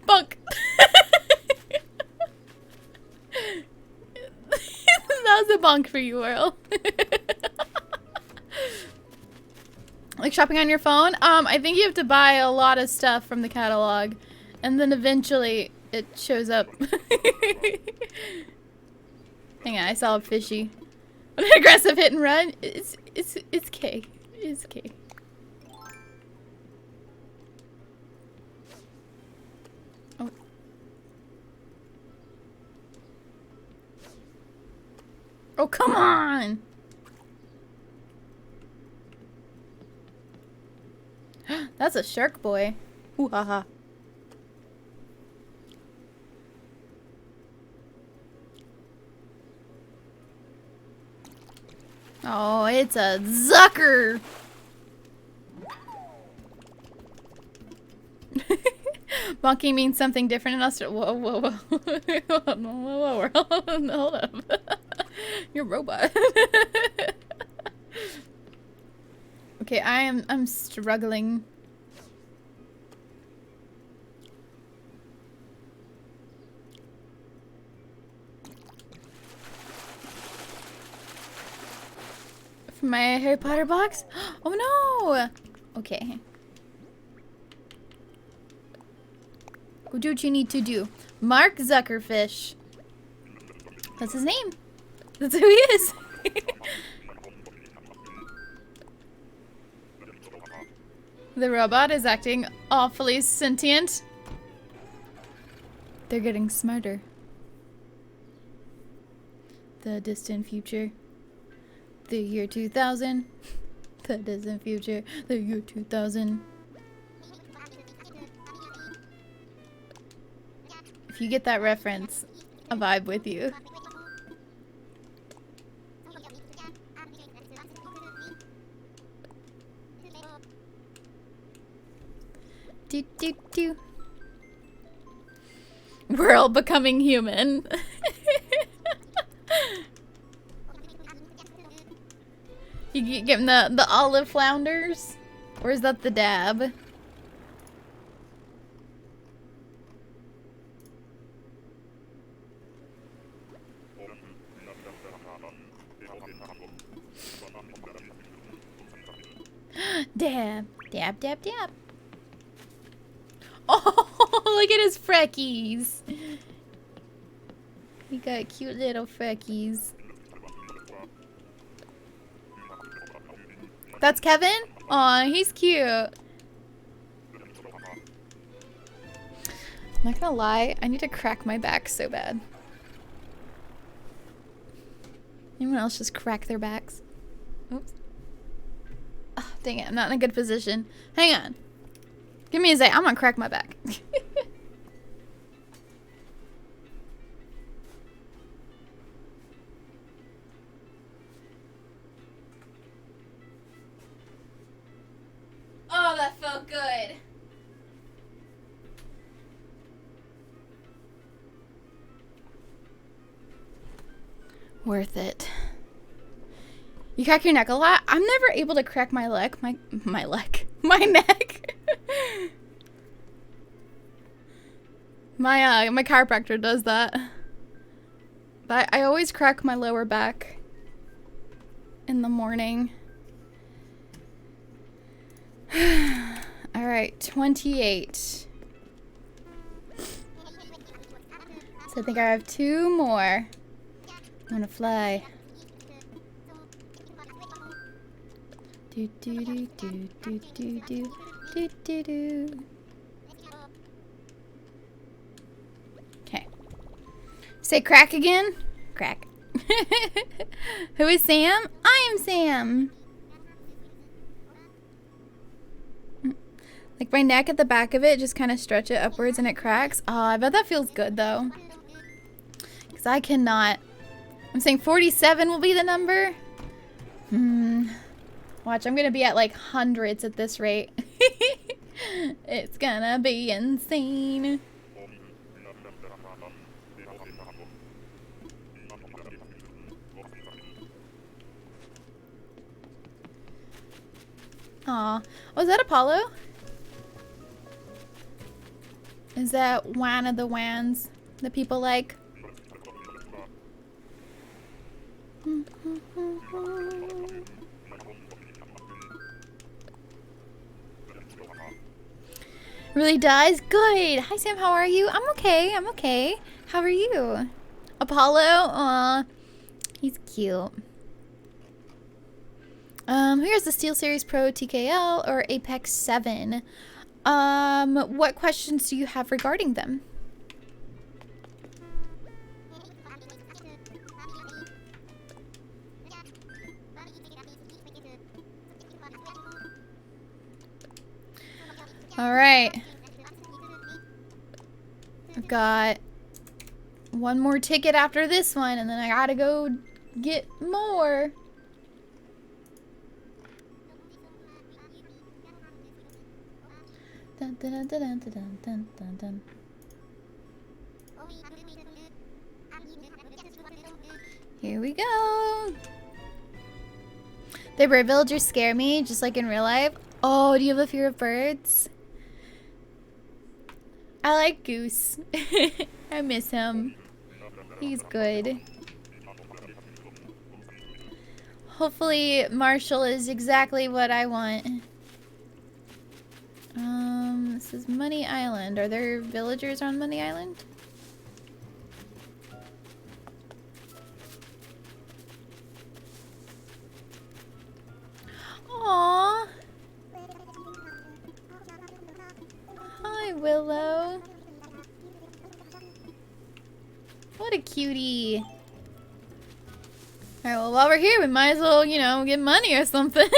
Bunk. That was a bonk for you, World. Like shopping on your phone? I think you have to buy a lot of stuff from the catalog, and then eventually it shows up. Hang on, I saw a fishy. An aggressive hit and run. It's K. It's K. Oh. Oh, come on! That's a shark boy. Ooh ha ha. Oh, it's a Zucker! Bonking means something different in Australia. Whoa, whoa, whoa. Whoa, whoa, whoa. Hold up. You're a robot. Okay, I'm struggling. For my Harry Potter box? Oh no! Okay. Go do what you need to do. Mark Zuckerfish. That's his name. That's who he is. The robot is acting awfully sentient. They're getting smarter. The distant future. The year 2000. The distant future. The year 2000. If you get that reference, I vibe with you. Do do do. We're all becoming human. You give him the olive flounders? Or is that the dab? Dab. Dab, dab, dab. Oh, look at his freckies. He got cute little freckies. That's Kevin? Aw, he's cute. I'm not gonna lie, I need to crack my back so bad. Anyone else just crack their backs? Oops. Oh, dang it, I'm not in a good position. Hang on. Give me a sec, I'm gonna crack my back. Oh, that felt good. Worth it. You crack your neck a lot? I'm never able to crack my leg. My neck. My chiropractor does that. But I always crack my lower back in the morning. Alright, 28. So I think I have 2 more. I wanna fly. Do do do do do do do do do do. Say crack again? Crack. Who is Sam? I am Sam. Like my neck at the back of it, just kind of stretch it upwards and it cracks. Oh, I bet that feels good though. Because I cannot. I'm saying 47 will be the number. Watch, I'm going to be at like hundreds at this rate. It's gonna be insane. Aw. Was that Apollo? Is that one of the wans that people like? Really does? Good. Hi Sam, how are you? I'm okay. I'm okay. How are you? Apollo? Aw. He's cute. Here's the SteelSeries Pro TKL or Apex 7. What questions do you have regarding them? All right. I've got one more ticket after this one, and then I gotta go get more. Dun, dun, dun, dun, dun, dun, dun, dun. Here we go. The bird villagers scare me, just like in real life. Oh, do you have a fear of birds? I like Goose. I miss him. He's good. Hopefully Marshal is exactly what I want. This is Money Island. Are there villagers on Money Island? Aww. Hi, Willow. What a cutie. Alright, well, while we're here, we might as well, you know, get money or something.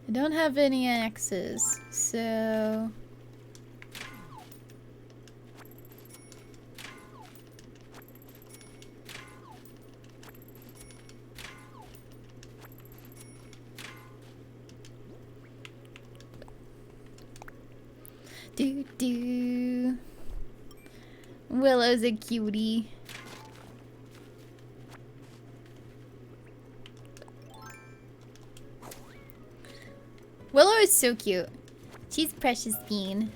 I don't have any axes, so... Do. Willow's a cutie. Willow is so cute. She's precious bean.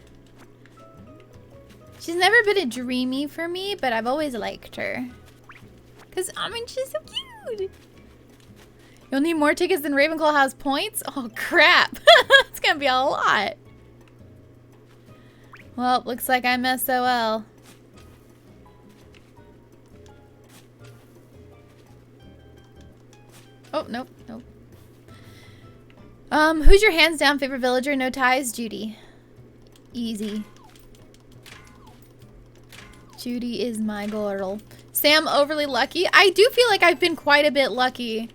She's never been a dreamie for me, but I've always liked her. Cause I mean, she's so cute. You'll need more tickets than Ravenclaw has points? Oh crap. It's gonna be a lot. Well, looks like I'm SOL. Oh, nope, nope. Who's your hands down favorite villager? No ties? Judy. Easy. Judy is my girl. Sam, overly lucky? I do feel like I've been quite a bit lucky.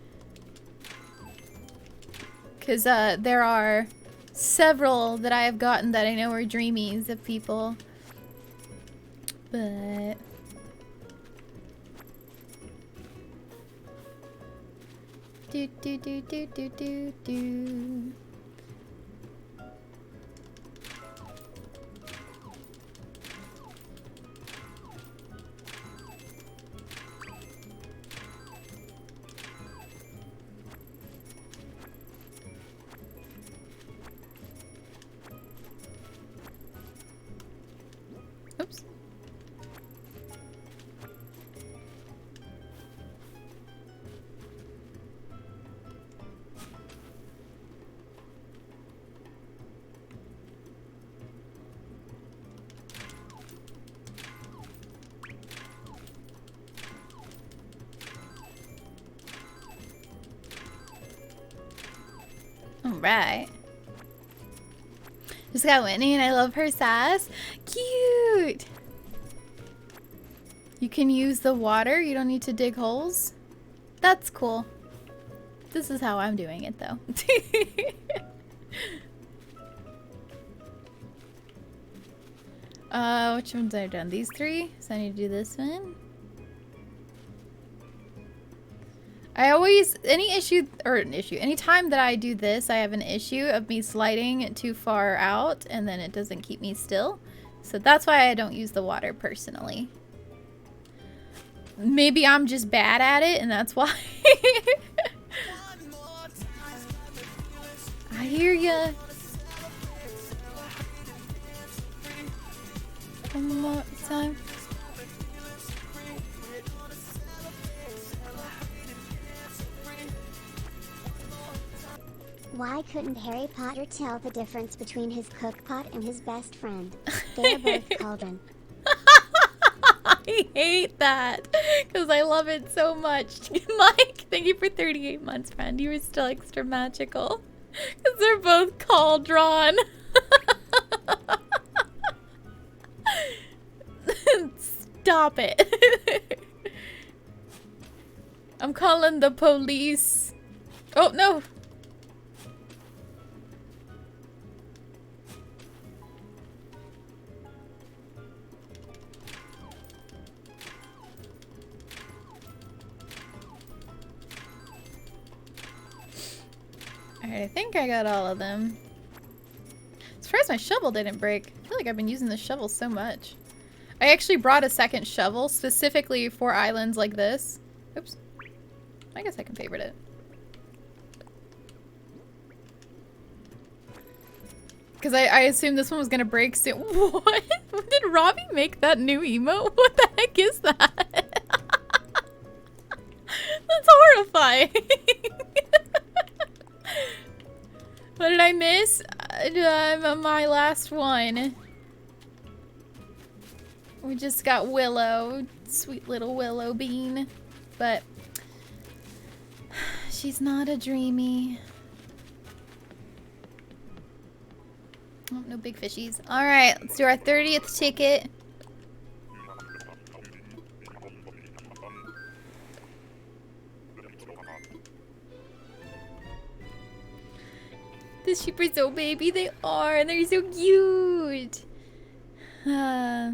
Because there are several that I have gotten that I know are dreamies of people. But... do. Oops. Alright. Just got Whitney and I love her sass. Cute. You can use the water. You don't need to dig holes. That's cool. This is how I'm doing it though. Which ones have I done? These 3? So I need to do this one. I always, anytime that I do this, I have an issue of me sliding too far out and then it doesn't keep me still. So that's why I don't use the water personally. Maybe I'm just bad at it and that's why. I hear ya. One more time. Why couldn't Harry Potter tell the difference between his cookpot and his best friend? They are both cauldron. I hate that because I love it so much. Mike, thank you for 38 months, friend. You were still extra magical because they're both cauldron. Stop it. I'm calling the police. Oh, no. Alright, I think I got all of them. I'm surprised my shovel didn't break. I feel like I've been using the shovel so much. I actually brought a second shovel specifically for islands like this. Oops. I guess I can favorite it. Because I assumed this one was going to break soon. What? Did Robbie make that new emote? What the heck is that? That's horrifying. What did I miss? My last one. We just got Willow. Sweet little Willow bean. But she's not a Dreamie. Oh, no big fishies. Alright, let's do our 30th ticket. The sheep are so baby, they are, and they're so cute. I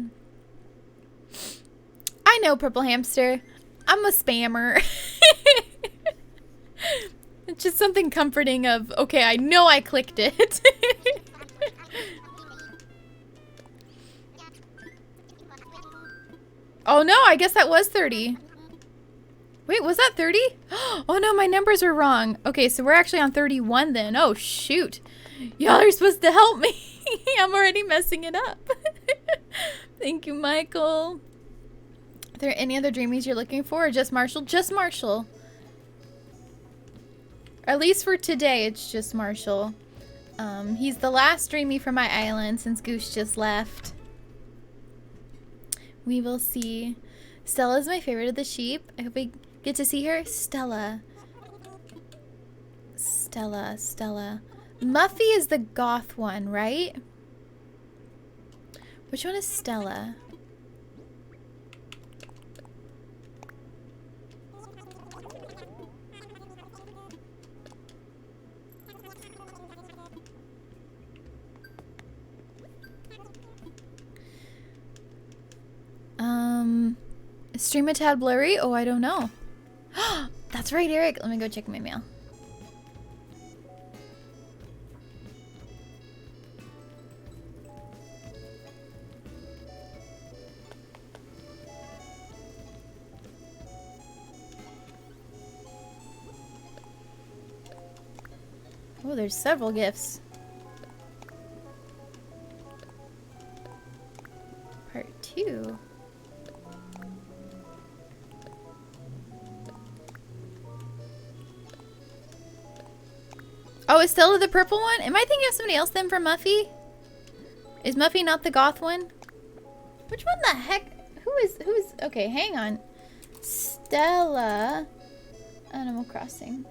know, Purple Hamster. I'm a spammer. It's just something comforting of, okay, I know I clicked it. Oh no, I guess that was 30. Wait, was that 30? Oh no, my numbers are wrong. Okay, so we're actually on 31 then. Oh shoot. Y'all are supposed to help me. I'm already messing it up. Thank you, Michael. Are there any other Dreamies you're looking for or just Marshall? Just Marshall. At least for today, it's just Marshall. He's the last Dreamie for my island since Goose just left. We will see. Stella's my favorite of the sheep. I hope we get to see her. Stella. Stella. Muffy is the goth one, right? Which one is Stella? Is stream a tad blurry? Oh, I don't know. That's right, Eric. Let me go check my mail. Oh, there's several gifts. Part 2. Oh, is Stella the purple one? Am I thinking of somebody else then for Muffy? Is Muffy not the goth one? Which one the heck? Who's, okay, hang on. Stella. Animal Crossing.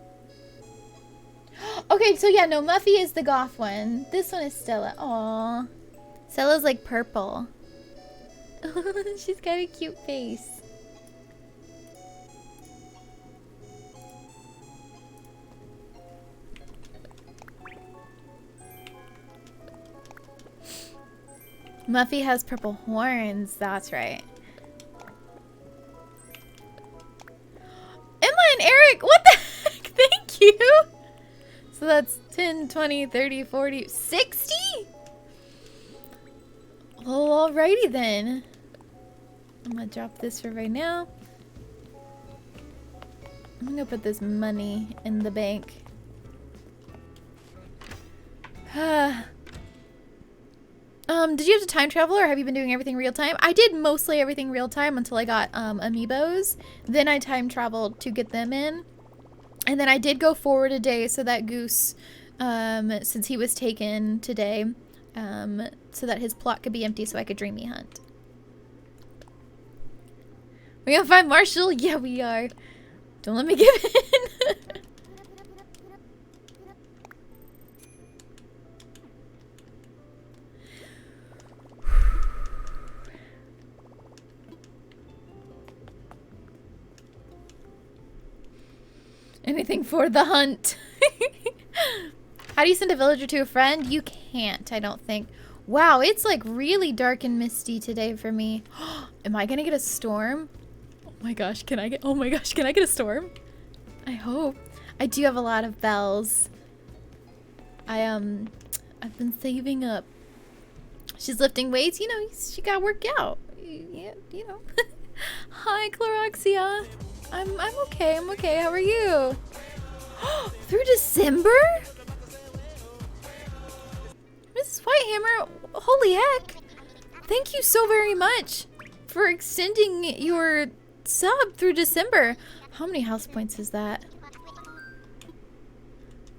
Okay, so yeah, no, Muffy is the goth one. This one is Stella. Aww. Stella's like purple. She's got a cute face. Muffy has purple horns. That's right. Emma and Eric, what the heck? Thank you. So that's 10, 20, 30, 40, 60? Oh, alrighty then. I'm gonna drop this for right now. I'm gonna put this money in the bank. Did you have to time travel or have you been doing everything real time? I did mostly everything real time until I got amiibos. Then I time traveled to get them in. And then I did go forward a day so that Goose, since he was taken today, so that his plot could be empty so I could Dreamie hunt. We're gonna find Marshall? Yeah, we are. Don't let me give in. Anything for the hunt. How do you send a villager to a friend? You can't, I don't think. Wow, it's like really dark and misty today for me. Am I gonna get a storm? Oh my gosh, can I get a storm? I hope. I do have a lot of bells. I've been saving up. She's lifting weights, you know, she gotta work out. Yeah, you know. Hi, Cloroxia. I'm okay, I'm okay. How are you? Through December? Mrs. Whitehammer, holy heck. Thank you so very much for extending your sub through December. How many house points is that?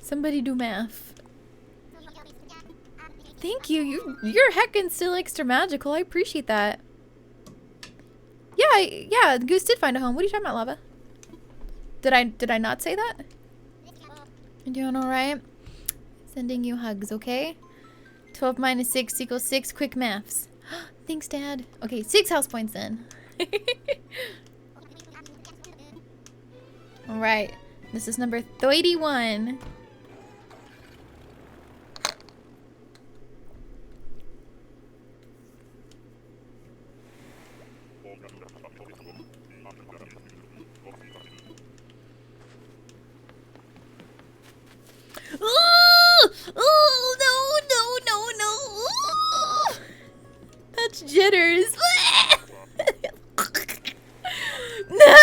Somebody do math. Thank you. You're heckin' still extra magical. I appreciate that. Yeah, Goose did find a home. What are you talking about, Lava? Did I not say that? You doing alright? Sending you hugs, okay? 12 minus 6 equals 6. Quick maths. Thanks, Dad. Okay, 6 house points then. Alright. This is number 31. No. That's jitters. No.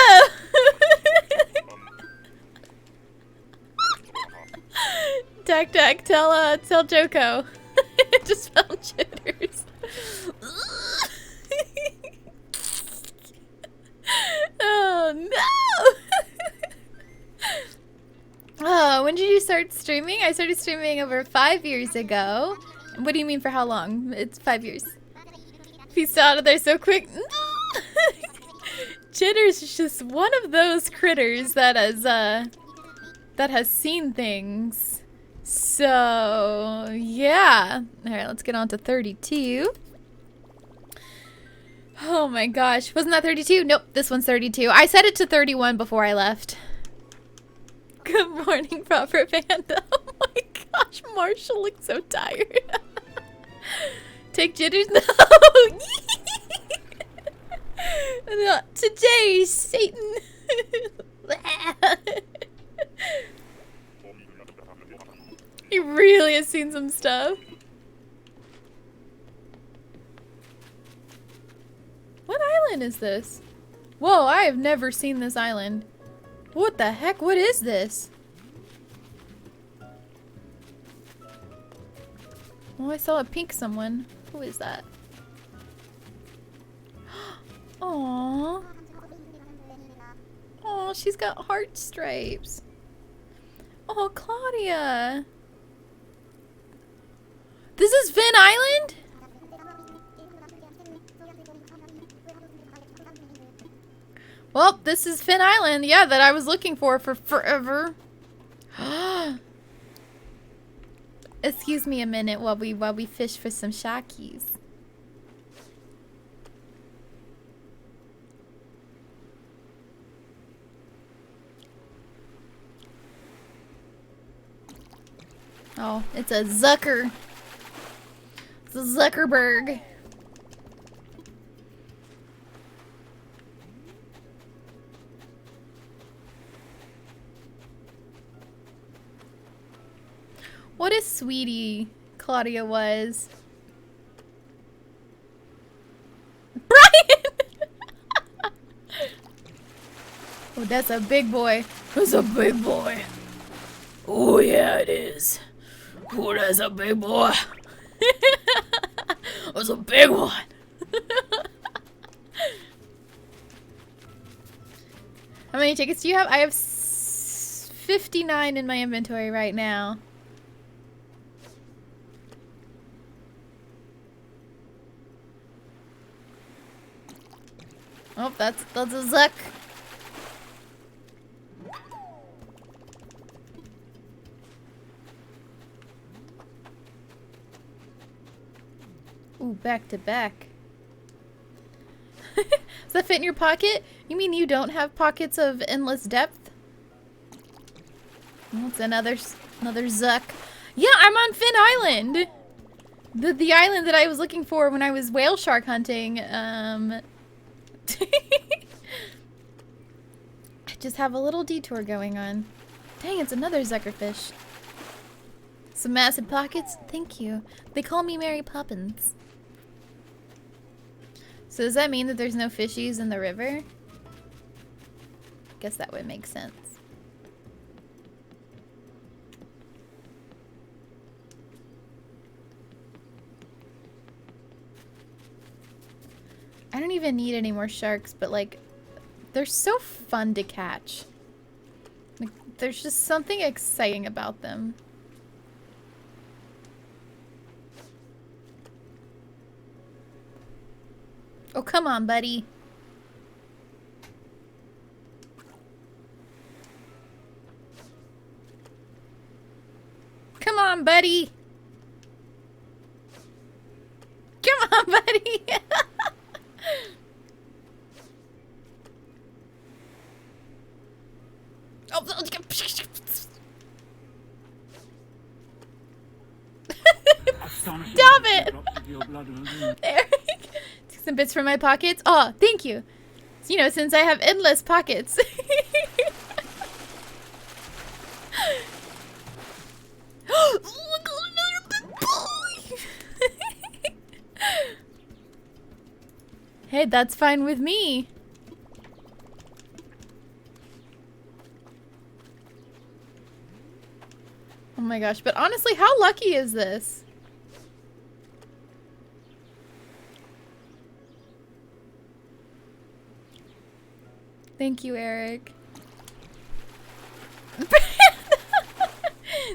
Tac, tell Joko. Just felt jitters. Oh no. Oh, when did you start streaming? I started streaming over 5 years ago. What do you mean for how long? It's 5 years. Peace out of there so quick. Jitters is just one of those critters that has seen things. So yeah. Alright, let's get on to 32. Oh my gosh. Wasn't that 32? Nope, this one's 32. I set it to 31 before I left. Good morning, proper panda. Oh my gosh, Marshall looks so tired. Take jitters? No. Not today, Satan. He really has seen some stuff. What island is this? Whoa, I have never seen this island. What the heck? What is this? Oh, I saw a pink someone. Who is that? Aww. Oh, she's got heart stripes. Oh, Claudia. This is Finn Island? Well, this is Finn Island, yeah, that I was looking for forever. Excuse me a minute while we fish for some sharkies. Oh, it's a Zucker. It's a Zuckerberg. What a sweetie Claudia was. Brian! Oh, that's a big boy. That's a big boy. Oh, yeah, it is. Oh, that's a big boy. That's a big one. How many tickets do you have? I have 59 in my inventory right now. Oh, that's a Zuck. Ooh, back to back. Does that fit in your pocket? You mean you don't have pockets of endless depth? Oh, it's another Zuck. Yeah, I'm on Finn Island. The island that I was looking for when I was whale shark hunting. I just have a little detour going on. Dang, it's another Zuckerfish. Some massive pockets? Thank you. They call me Mary Poppins. So does that mean that there's no fishies in the river? Guess that would make sense. I don't even need any more sharks, but like, they're so fun to catch. Like, there's just something exciting about them. Oh, come on, buddy. Come on, buddy. Come on, buddy. Oh, stop it! There. Took some bits from my pockets. Oh, thank you. You know, since I have endless pockets. Look, another big boy. Hey, that's fine with me. Oh my gosh, but honestly, how lucky is this? Thank you, Eric.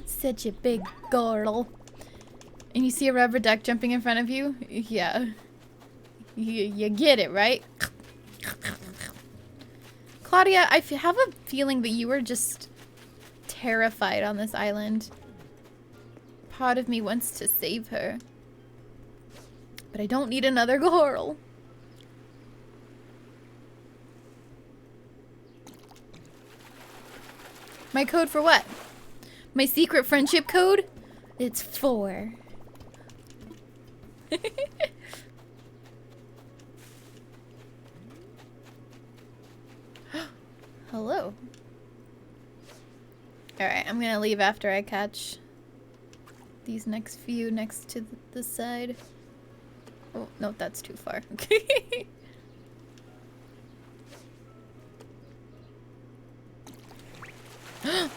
Such a big girl. And you see a rubber duck jumping in front of you? Yeah. You get it, right? Claudia, I have a feeling that you were just terrified on this island. Part of me wants to save her. But I don't need another girl. My code for what? My secret friendship code? It's 4. Hello. Alright, I'm gonna leave after I catch these next few next to the side. Oh, no, that's too far.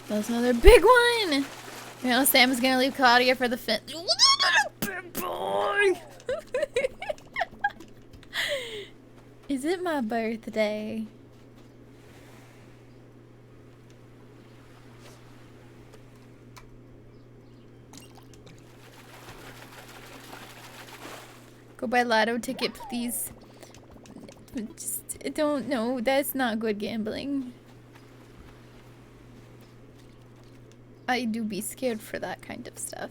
That's another big one! You know, Sam's gonna leave Claudia for the fin- Big boy! Is it my birthday? Go buy lotto ticket, please. Just don't know. That's not good gambling. I do be scared for that kind of stuff.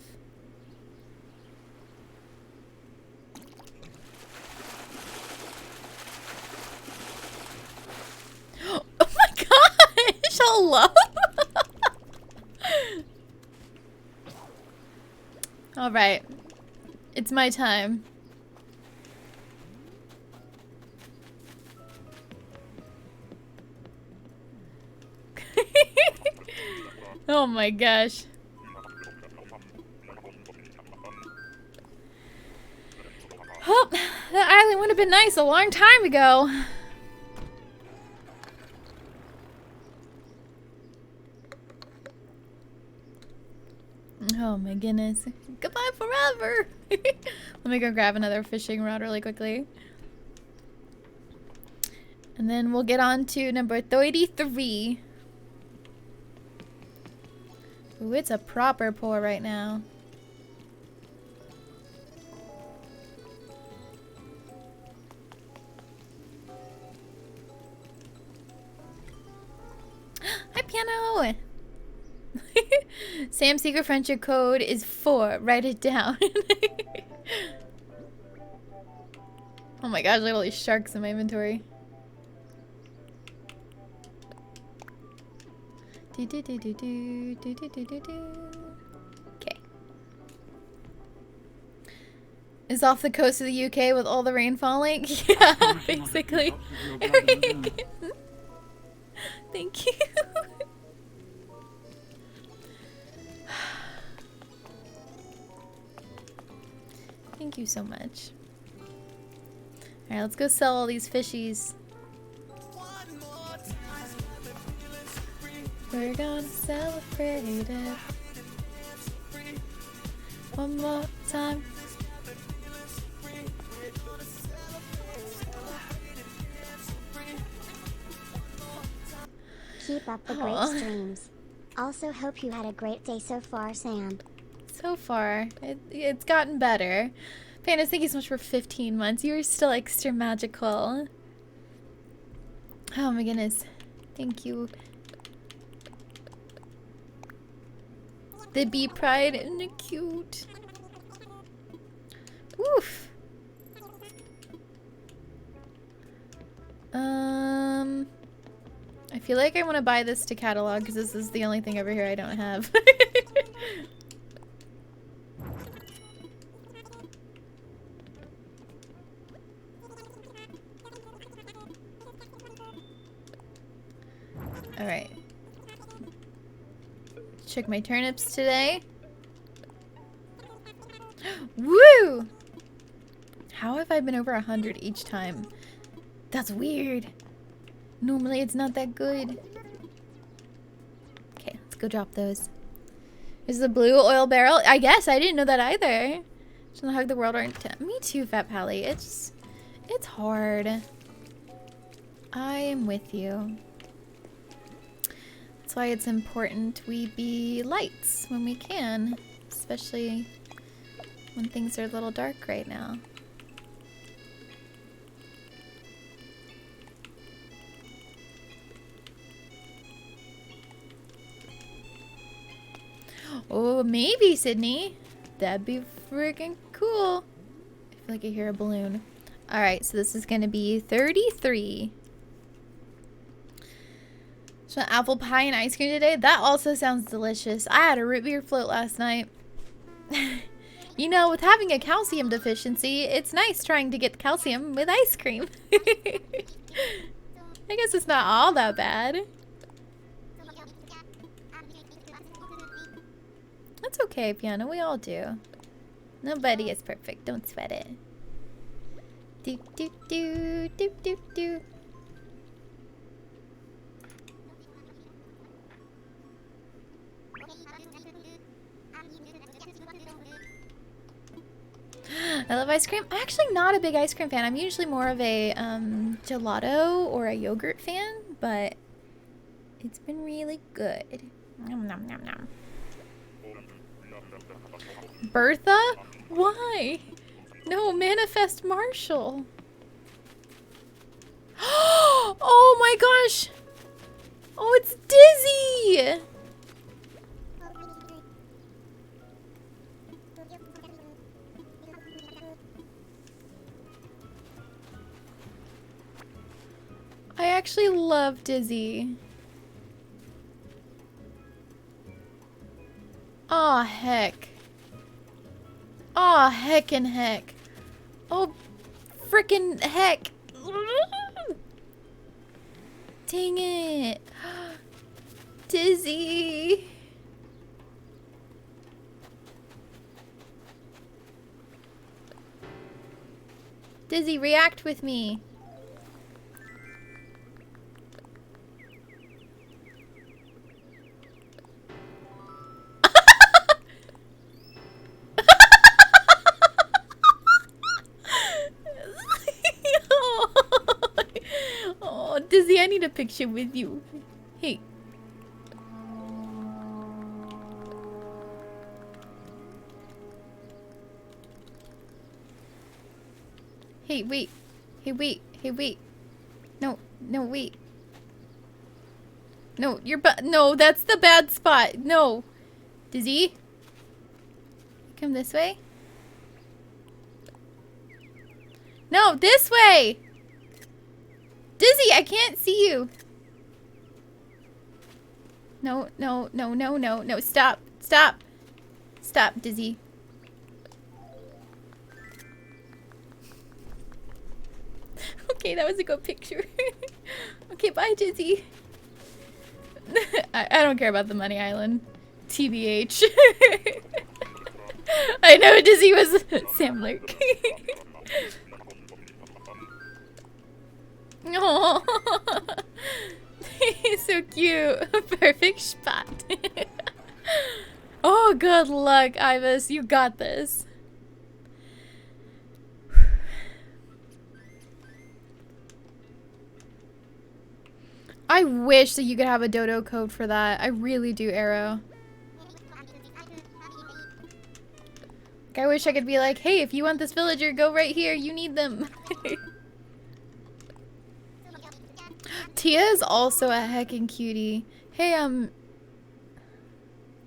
slow. All right. It's my time. Oh my gosh. Oh, that island would have been nice a long time ago. Oh my goodness. Goodbye forever. Let me go grab another fishing rod really quickly. And then we'll get on to number 33. Ooh, it's a proper pour right now. Hi, Piano! Sam's secret friendship code is 4. Write it down. Oh my gosh, look at all these sharks in my inventory. Okay. Is off the coast of the UK with all the rain falling? Yeah, basically. Thank you. Thank you so much. Alright, let's go sell all these fishies. We're gonna celebrate it one more time. Keep up the great streams. Also hope you had a great day so far, Sam. So far, it's gotten better. Panis, thank you so much for 15 months. You are still extra magical. Oh my goodness. Thank you. The bee pride and the cute. Woof. I feel like I want to buy this to catalog because this is the only thing over here I don't have. Alright. Check my turnips today. Woo! How have I been over 100 each time? That's weird. Normally it's not that good. Okay, let's go drop those. Is the blue oil barrel? I guess I didn't know that either. Just wanna hug the world aren't. Me too, Fat Pally. It's hard. I am with you. That's why it's important we be lights when we can, especially when things are a little dark right now. Oh, maybe, Sydney. That'd be freaking cool. I feel like I hear a balloon. Alright, so this is going to be 33. So apple pie and ice cream today? That also sounds delicious. I had a root beer float last night. You know, with having a calcium deficiency, it's nice trying to get calcium with ice cream. I guess it's not all that bad. That's okay, Piano. We all do. Nobody is perfect. Don't sweat it. Do do do do do do. I love ice cream. I'm actually not a big ice cream fan. I'm usually more of a gelato or a yogurt fan, but it's been really good. Nom nom nom nom. Bertha? Why? No, manifest Marshall. Oh my gosh! Oh, it's Dizzy! I actually love Dizzy. Aw, heck. Aw, heckin' heck. Oh, frickin' heck. Dang it. Dizzy. Dizzy, react with me. Oh, Dizzy, I need a picture with you. Hey. Hey, wait. Hey, wait. Hey, wait. No, no, wait. No, no, that's the bad spot. No. Dizzy? Come this way? No, this way! Dizzy, I can't see you. No, no, no, no, no, no. Stop. Stop. Stop, Dizzy. Okay, that was a good picture. Okay, bye, Dizzy. I don't care about the Money Island. TBH. I know Dizzy was Sam Lurk. Oh, he's so cute. Perfect spot. Oh, good luck, Ibis. You got this. I wish that you could have a dodo code for that. I really do, Arrow. Like, I wish I could be like, hey, if you want this villager, go right here. You need them. Tia is also a heckin' cutie. Hey,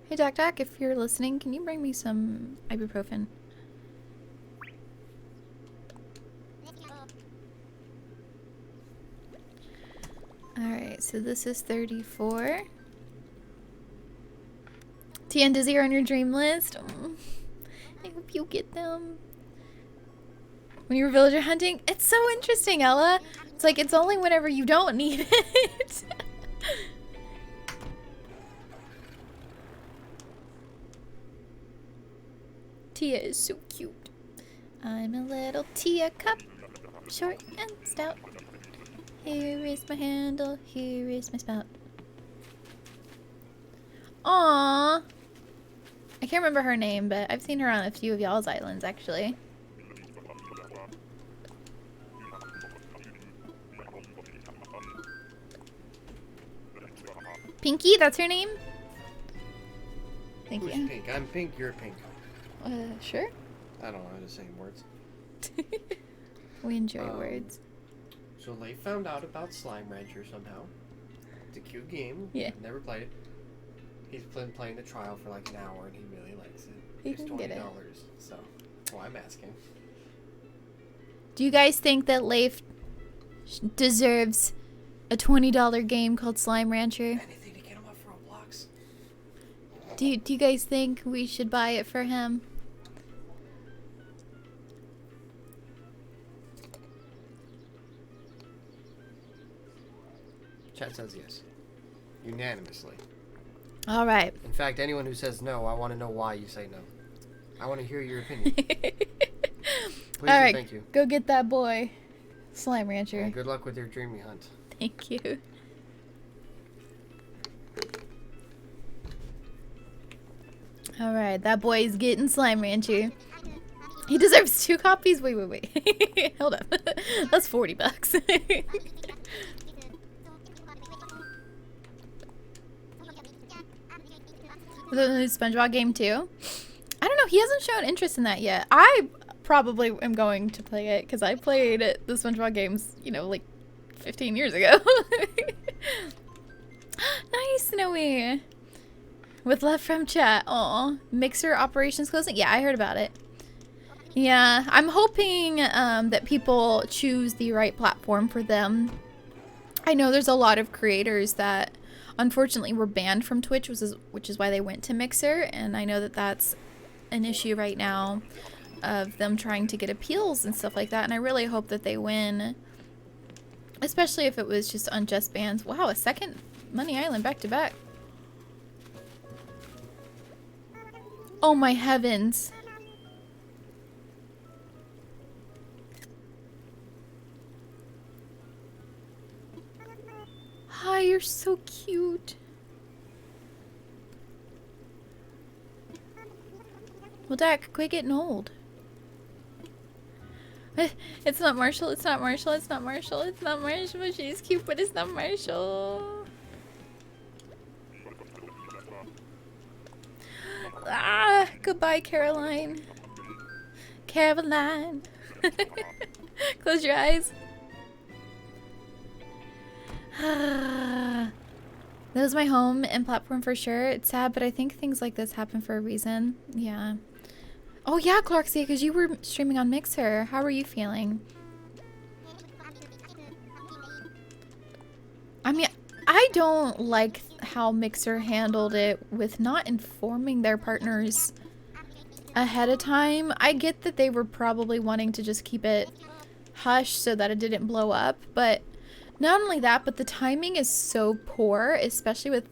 hey, Doc Doc, if you're listening, can you bring me some ibuprofen? Alright, so this is 34. Tia and Dizzy are on your dream list. Oh, I hope you get them. When you were villager hunting, it's so interesting, Ella. It's like, it's only whenever you don't need it. Tia is so cute. I'm a little Tia cup, short and stout. Here is my handle, here is my spout. Aww. I can't remember her name, but I've seen her on a few of y'all's islands, actually. Pinky, that's her name? Thank Who's you. pink? I'm pink, you're pink. Sure. I don't know the same words. We enjoy words. So they found out about Slime Rancher somehow. It's a cute game. Yeah. I've never played it. He's been playing the trial for like an hour and he really likes it. He It's can $20, get it. so well, I'm asking. Do you guys think that Leif deserves a $20 game called Slime Rancher? Anything to get him off Roblox. Do you guys think we should buy it for him? Chat says yes. Unanimously. All right. In fact, anyone who says no, I want to know why you say no. I want to hear your opinion. Please All right. and thank you. Go get that boy, Slime Rancher. And good luck with your Dreamie hunt. Thank you. All right, that boy's getting Slime Rancher. He deserves 2 copies. Wait, wait, wait. Hold up. That's $40. The SpongeBob game too. I don't know. He hasn't shown interest in that yet. I probably am going to play it because I played the SpongeBob games, you know, like 15 years ago. Nice, Snowy. With love from chat. Aw. Mixer operations closing. Yeah, I heard about it. Yeah, I'm hoping that people choose the right platform for them. I know there's a lot of creators that unfortunately were banned from Twitch, which is why they went to Mixer. And I know that that's an issue right now of them trying to get appeals and stuff like that. And I really hope that they win, especially if it was just unjust bans. Wow, a second Money Island back to back. Oh my heavens. Hi, you're so cute. Well, Dak, quit getting old. It's not Marshall, it's not Marshall, it's not Marshall, it's not Marshall. She's cute, but it's not Marshall. Ah, goodbye, Caroline. Caroline. Close your eyes. That was my home and platform for sure. It's sad, but I think things like this happen for a reason. Yeah. Oh yeah, Clarksia, because you were streaming on Mixer. How were you feeling? I mean, I don't like how Mixer handled it with not informing their partners ahead of time. I get that they were probably wanting to just keep it hush so that it didn't blow up, but not only that, but the timing is so poor, especially with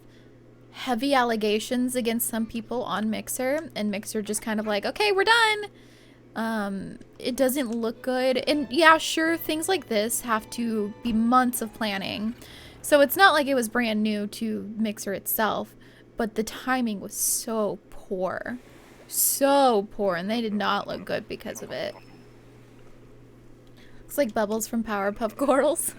heavy allegations against some people on Mixer, and Mixer just kind of like, okay, we're done. It doesn't look good. And yeah, sure, things like this have to be months of planning. So it's not like it was brand new to Mixer itself, but the timing was so poor. So poor, and they did not look good because of it. Looks like Bubbles from Powerpuff Girls.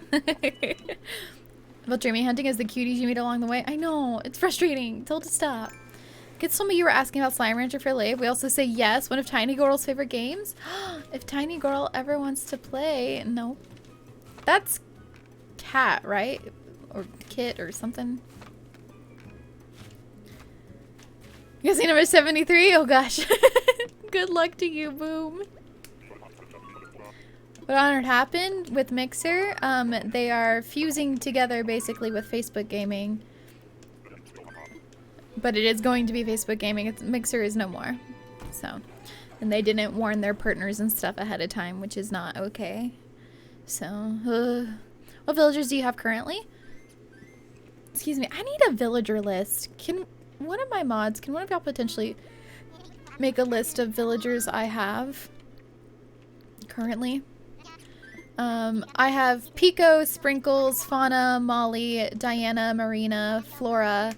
About Dreamie Hunting as the cuties you meet along the way. I know, it's frustrating. Tell it to stop. Get some of you were asking about Slime Rancher for Live. We also say yes, one of Tiny Girl's favorite games. If Tiny Girl ever wants to play. No. That's Cat, right? Or Kit or something. You guys see number 73? Oh gosh. Good luck to you, Boom. What on earth happened with Mixer? They are fusing together basically with Facebook Gaming. But it is going to be Facebook Gaming. Mixer is no more. So, and they didn't warn their partners and stuff ahead of time, which is not okay. So, what villagers do you have currently? Excuse me, I need a villager list. Can one of my mods, can one of y'all potentially make a list of villagers I have currently? I have Pico, Sprinkles, Fauna, Molly, Diana, Marina, Flora,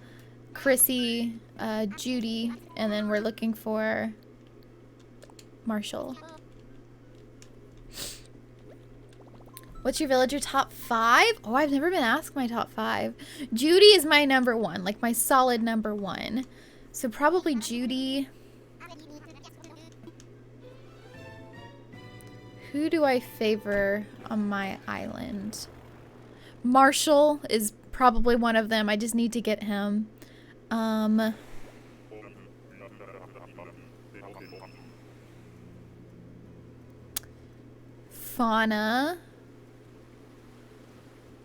Chrissy, Judy, and then we're looking for Marshall. What's your villager top 5? Oh, I've never been asked my top 5. Judy is my number 1, like my solid number 1. So probably Judy. Who do I favor on my island? Marshall is probably one of them. I just need to get him. Fauna.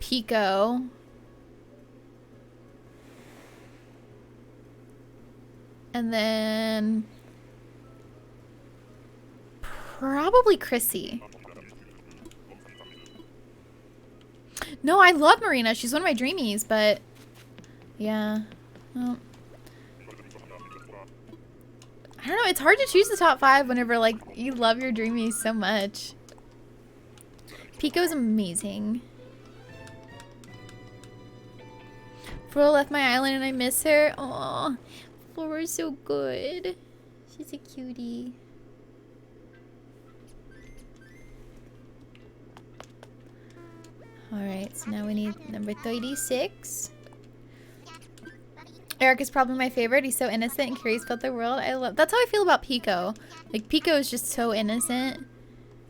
Pico. And then probably Chrissy. No, I love Marina. She's one of my dreamies, but yeah. Well, I don't know. It's hard to choose the top 5 whenever like you love your dreamies so much. Pico's amazing. Flora left my island and I miss her. Aw, Flora's so good. She's a cutie. Alright, so now we need number 36. Eric is probably my favorite. He's so innocent and curious about the world. That's how I feel about Pico. Like, Pico is just so innocent.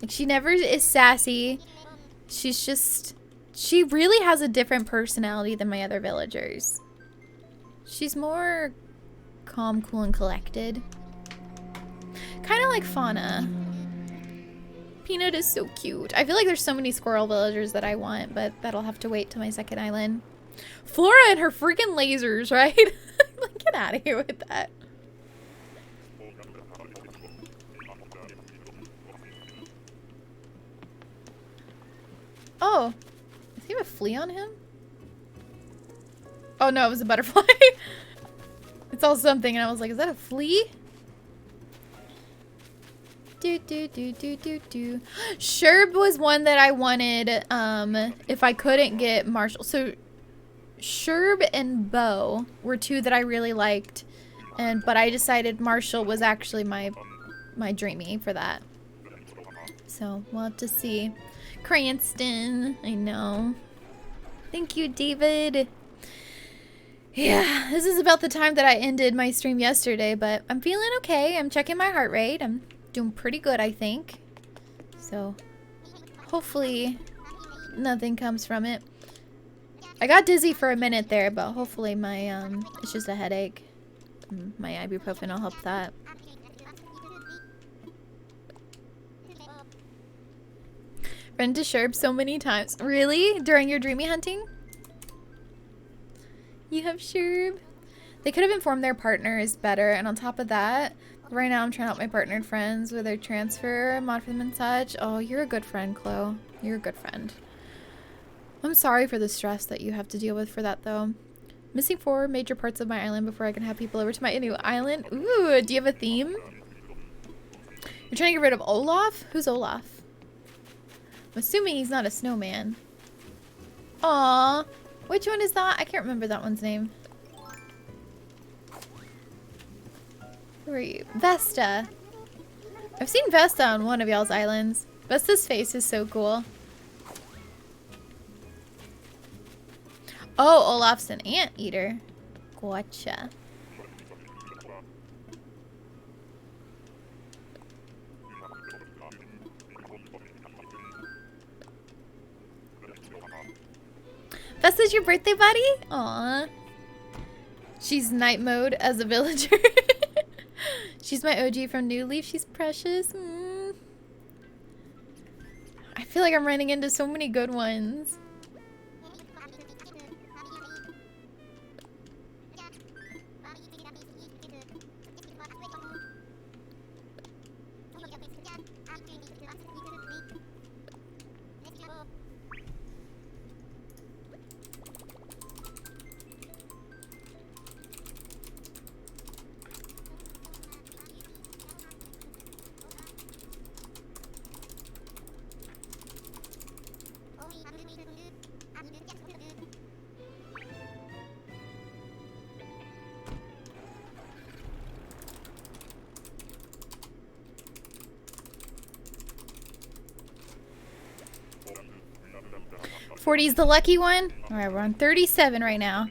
Like, she never is sassy. She's just... She really has a different personality than my other villagers. She's more calm, cool, and collected. Kind of like Fauna. Peanut is so cute. I feel like there's so many squirrel villagers that I want, but that'll have to wait till my second island. Flora and her freaking lasers, right? Like, get out of here with that. Oh, does he have a flea on him? Oh no, it was a butterfly. It's all something, and I was like, is that a flea? Do. Sherb was one that I wanted, if I couldn't get Marshall. So, Sherb and Bo were two that I really liked, but I decided Marshall was actually my Dreamie for that. So, we'll have to see. Cranston, I know. Thank you, David. Yeah, this is about the time that I ended my stream yesterday, but I'm feeling okay. I'm checking my heart rate. I'm doing pretty good, I think. So, hopefully nothing comes from it. I got dizzy for a minute there, but hopefully my, it's just a headache. My ibuprofen will help that. Run to Sherb so many times. Really? During your Dreamie hunting? You have Sherb? They could have informed their partners better, and on top of that, right now I'm trying to help my partnered friends with their transfer, mod for them and such. Oh, you're a good friend, Chloe. You're a good friend. I'm sorry for the stress that you have to deal with for that, though. Missing 4 major parts of my island before I can have people over to my new island. Ooh, do you have a theme? You're trying to get rid of Olaf? Who's Olaf? I'm assuming he's not a snowman. Aww. Which one is that? I can't remember that one's name. Who are you? Vesta. I've seen Vesta on one of y'all's islands. Vesta's face is so cool. Oh, Olaf's an anteater. Gotcha. Vesta's your birthday buddy? Aw. She's night mode as a villager. She's my OG from New Leaf. She's precious. I feel like I'm running into so many good ones. Is the lucky one. All right, we're on 37 right now.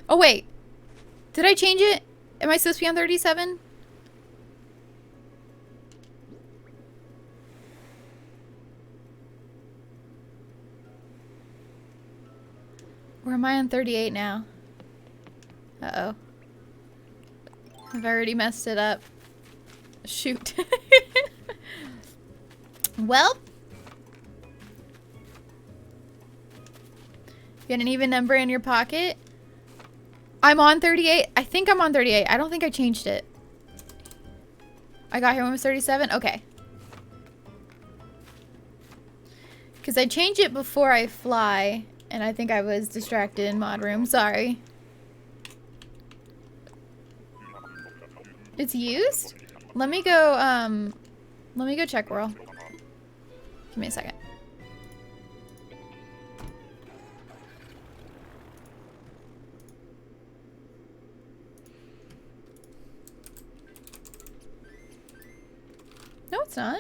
Oh wait, did I change it? Am I supposed to be on 37? Or am I on 38 now? Uh-oh. I've already messed it up. Shoot. Well. Get an even number in your pocket. I'm on 38. I think I'm on 38. I don't think I changed it. I got here when it was 37? Okay. Because I changed it before I fly. And I think I was distracted in mod room. Sorry. It's used? Let me go check, Whirl. Give me a second. No, it's not.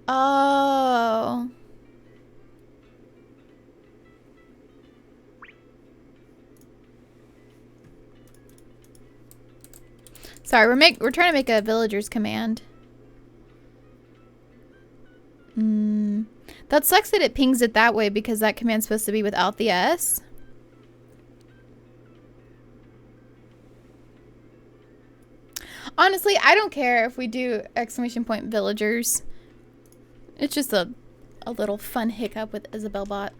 Oh. Sorry, we're trying to make a villager's command. That sucks that it pings it that way because that command's supposed to be without the S. Honestly, I don't care if we do exclamation point villagers. It's just a little fun hiccup with Isabel Bot.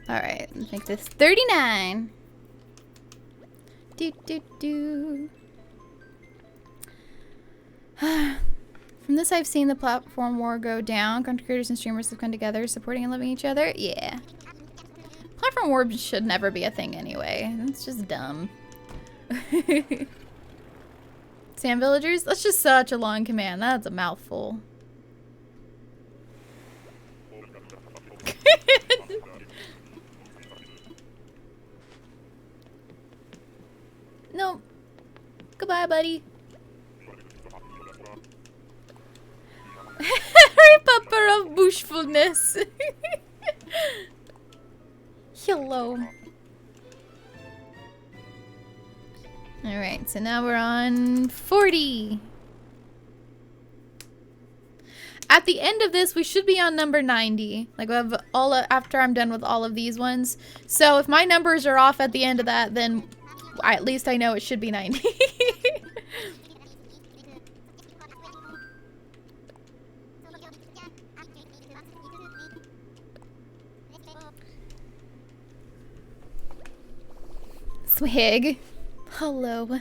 Alright, let's make this 39. Do do do. From this I've seen the platform war go down. Content creators and streamers have come together, supporting and loving each other. Yeah. Platform war should never be a thing anyway. It's just dumb. Sand villagers? That's just such a long command. That's a mouthful. Nope. Goodbye, buddy. Harry Potter of bushfulness. Hello. Alright, so now we're on 40. At the end of this, we should be on number 90. Like, we have all after I'm done with all of these ones. So if my numbers are off at the end of that, then at least I know it should be 90. Swig. Hello.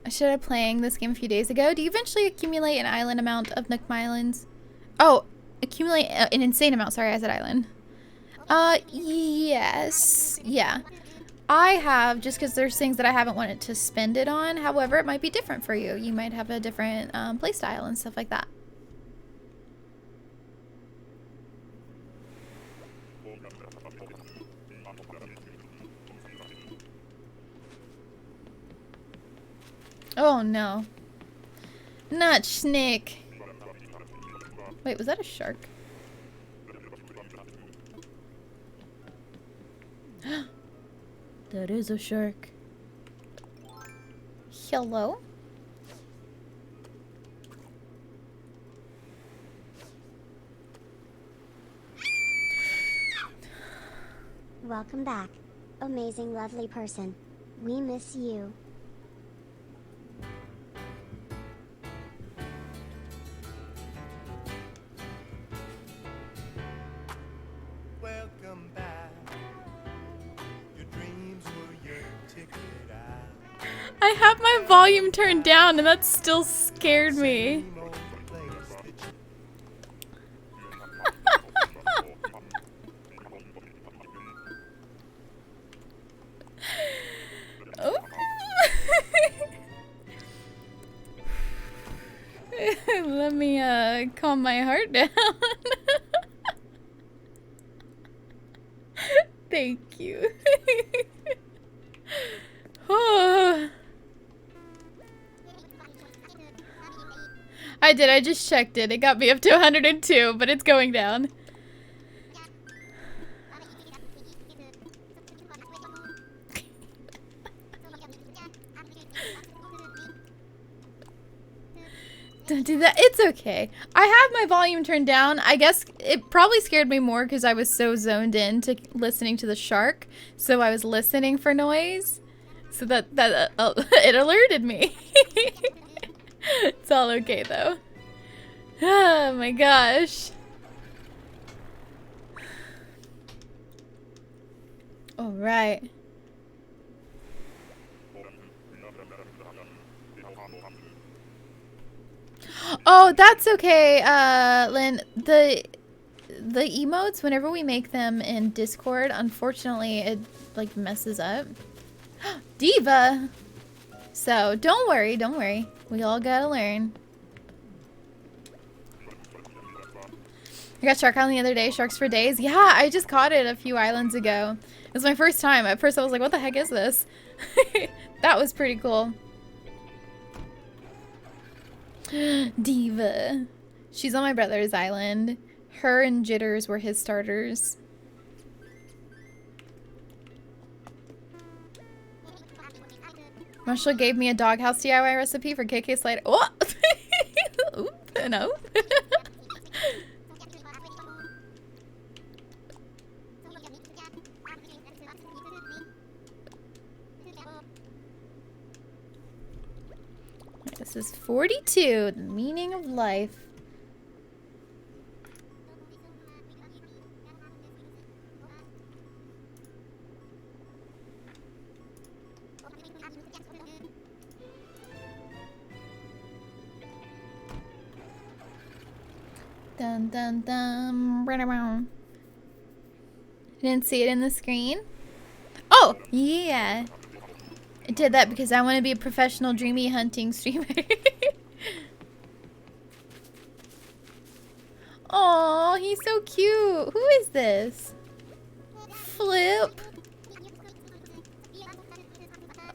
I started playing this game a few days ago. Do you eventually accumulate an island amount of Nook Islands? Oh, accumulate an insane amount. Sorry, I said island. Yes. Yeah. I have, just because there's things that I haven't wanted to spend it on. However, it might be different for you. You might have a different play style and stuff like that. Oh no. Not snake. Wait, was that a shark? That is a shark. Hello? Welcome back. Amazing, lovely person. We miss you. Welcome back. Your dreams were your ticket out. I have my volume turned down and that still scared me. Same old place that you Oh. Let me calm my heart down. Thank you. Oh. I did, I just checked it. It got me up to 102, but it's going down. Don't do that. It's okay. I have my volume turned down. I guess it probably scared me more because I was so zoned in to listening to the shark. So I was listening for noise. So that it alerted me. It's all okay though. Oh my gosh. All right. Oh, that's okay, Lynn. The emotes, whenever we make them in Discord, unfortunately, it like messes up. Diva. So don't worry, don't worry. We all gotta learn. I got Shark Island the other day. Sharks for days. Yeah, I just caught it a few islands ago. It was my first time. At first, I was like, "What the heck is this?" That was pretty cool. Diva. She's on my brother's island. Her and Jitters were his starters. Marshall gave me a doghouse DIY recipe for KK Slide. Oh! Oop, no. This is 42, the meaning of life. Dun dun dun. Didn't see it in the screen. Oh, yeah. I did that because I want to be a professional Dreamie Hunting streamer. Aw, he's so cute. Who is this? Flip.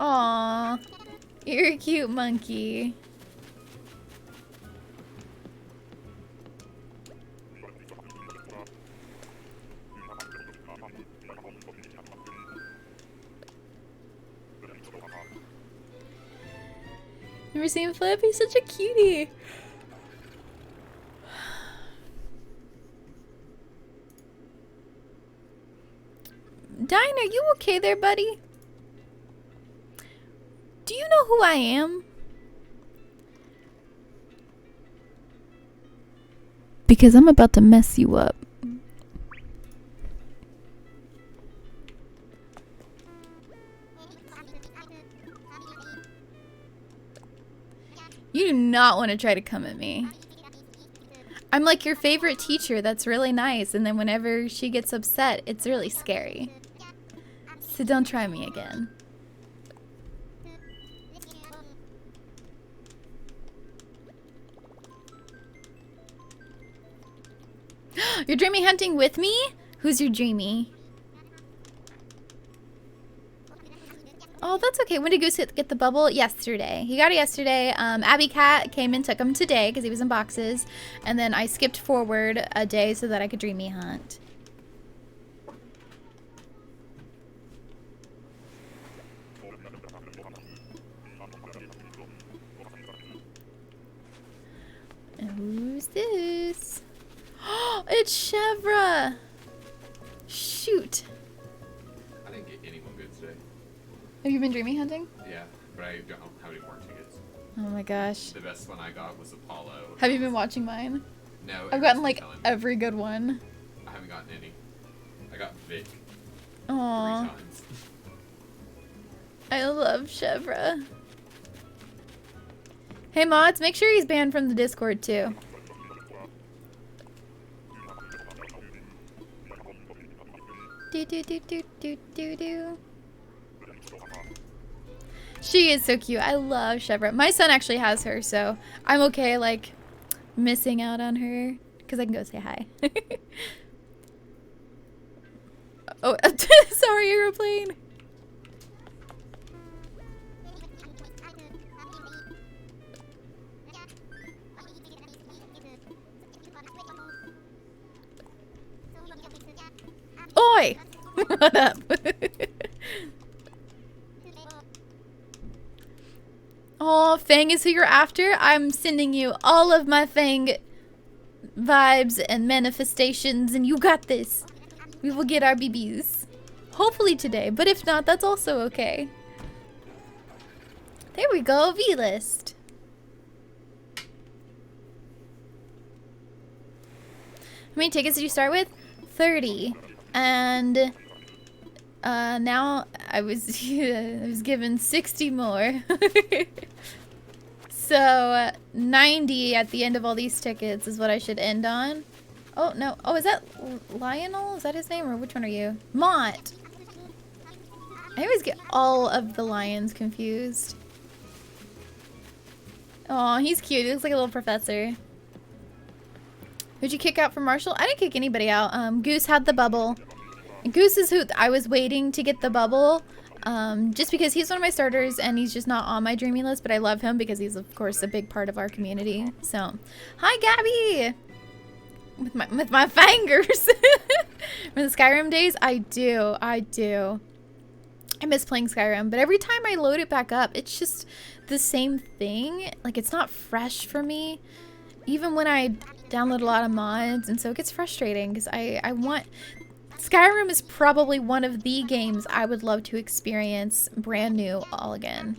Aw, you're a cute monkey. Never seen Flip? He's such a cutie. Dine, are you okay there, buddy? Do you know who I am? Because I'm about to mess you up. You do not want to try to come at me. I'm like your favorite teacher that's really nice, and then whenever she gets upset, it's really scary. So don't try me again. You're Dreamie Hunting with me? Who's your Dreamie? Oh, that's okay. When did Goose get the bubble? Yesterday. He got it yesterday. Abby Cat came and took him today because he was in boxes. And then I skipped forward a day so that I could Dreamie Hunt. And who's this? Oh, it's Chevra! Shoot. I didn't get anyone good today. Have you been Dreamie Hunting? Yeah, but I don't have any more tickets. Oh my gosh. The best one I got was Apollo. Have you been watching mine? No. I've gotten like every good one. I haven't gotten any. I got Vic Aww. 3 times. I love Chevra. Hey mods, make sure he's banned from the Discord too. Do do do do do do do. She is so cute. I love Chevra. My son actually has her, so I'm okay like missing out on her because I can go say hi. Oh, sorry, airplane. Oi! What up? Oh, Fang is who you're after? I'm sending you all of my Fang vibes and manifestations, and you got this. We will get our BBs. Hopefully today, but if not, that's also okay. There we go, V-list. How many tickets did you start with? 30. And now I was given 60 more. So 90 at the end of all these tickets is what I should end on. Oh no. Oh, is that Lionel? Is that his name, or which one are you? Mott. I always get all of the lions confused. Oh, he's cute. He looks like a little professor. Who'd you kick out from Marshall? I didn't kick anybody out. Goose had the bubble. And Goose is who I was waiting to get the bubble. Just because he's one of my starters and he's just not on my Dreamie list, but I love him because he's of course a big part of our community. So, hi Gabby! With my fingers! From the Skyrim days? I do. I miss playing Skyrim, but every time I load it back up, it's just the same thing. Like, it's not fresh for me. Even when I download a lot of mods, and so it gets frustrating because I want... Skyrim is probably one of the games I would love to experience brand new all again.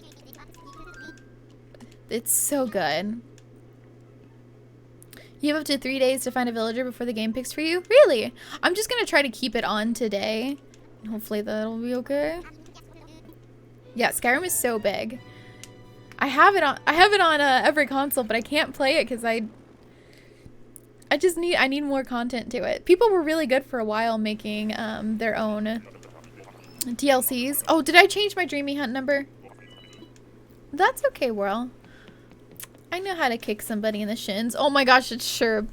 It's so good. You have up to 3 days to find a villager before the game picks for you? Really? I'm just gonna try to keep it on today. Hopefully that'll be okay. Yeah, Skyrim is so big. I have it on every console, but I can't play it because I need more content to it. People were really good for a while making their own DLCs. Oh, did I change my Dreamie Hunt number? That's okay, Whirl. I know how to kick somebody in the shins. Oh my gosh, it's Sherb.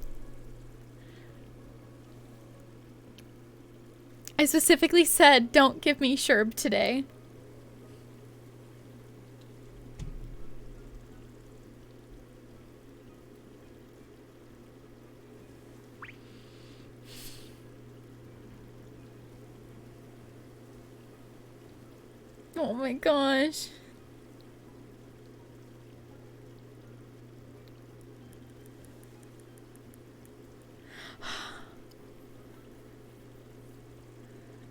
I specifically said, don't give me Sherb today. Oh my gosh.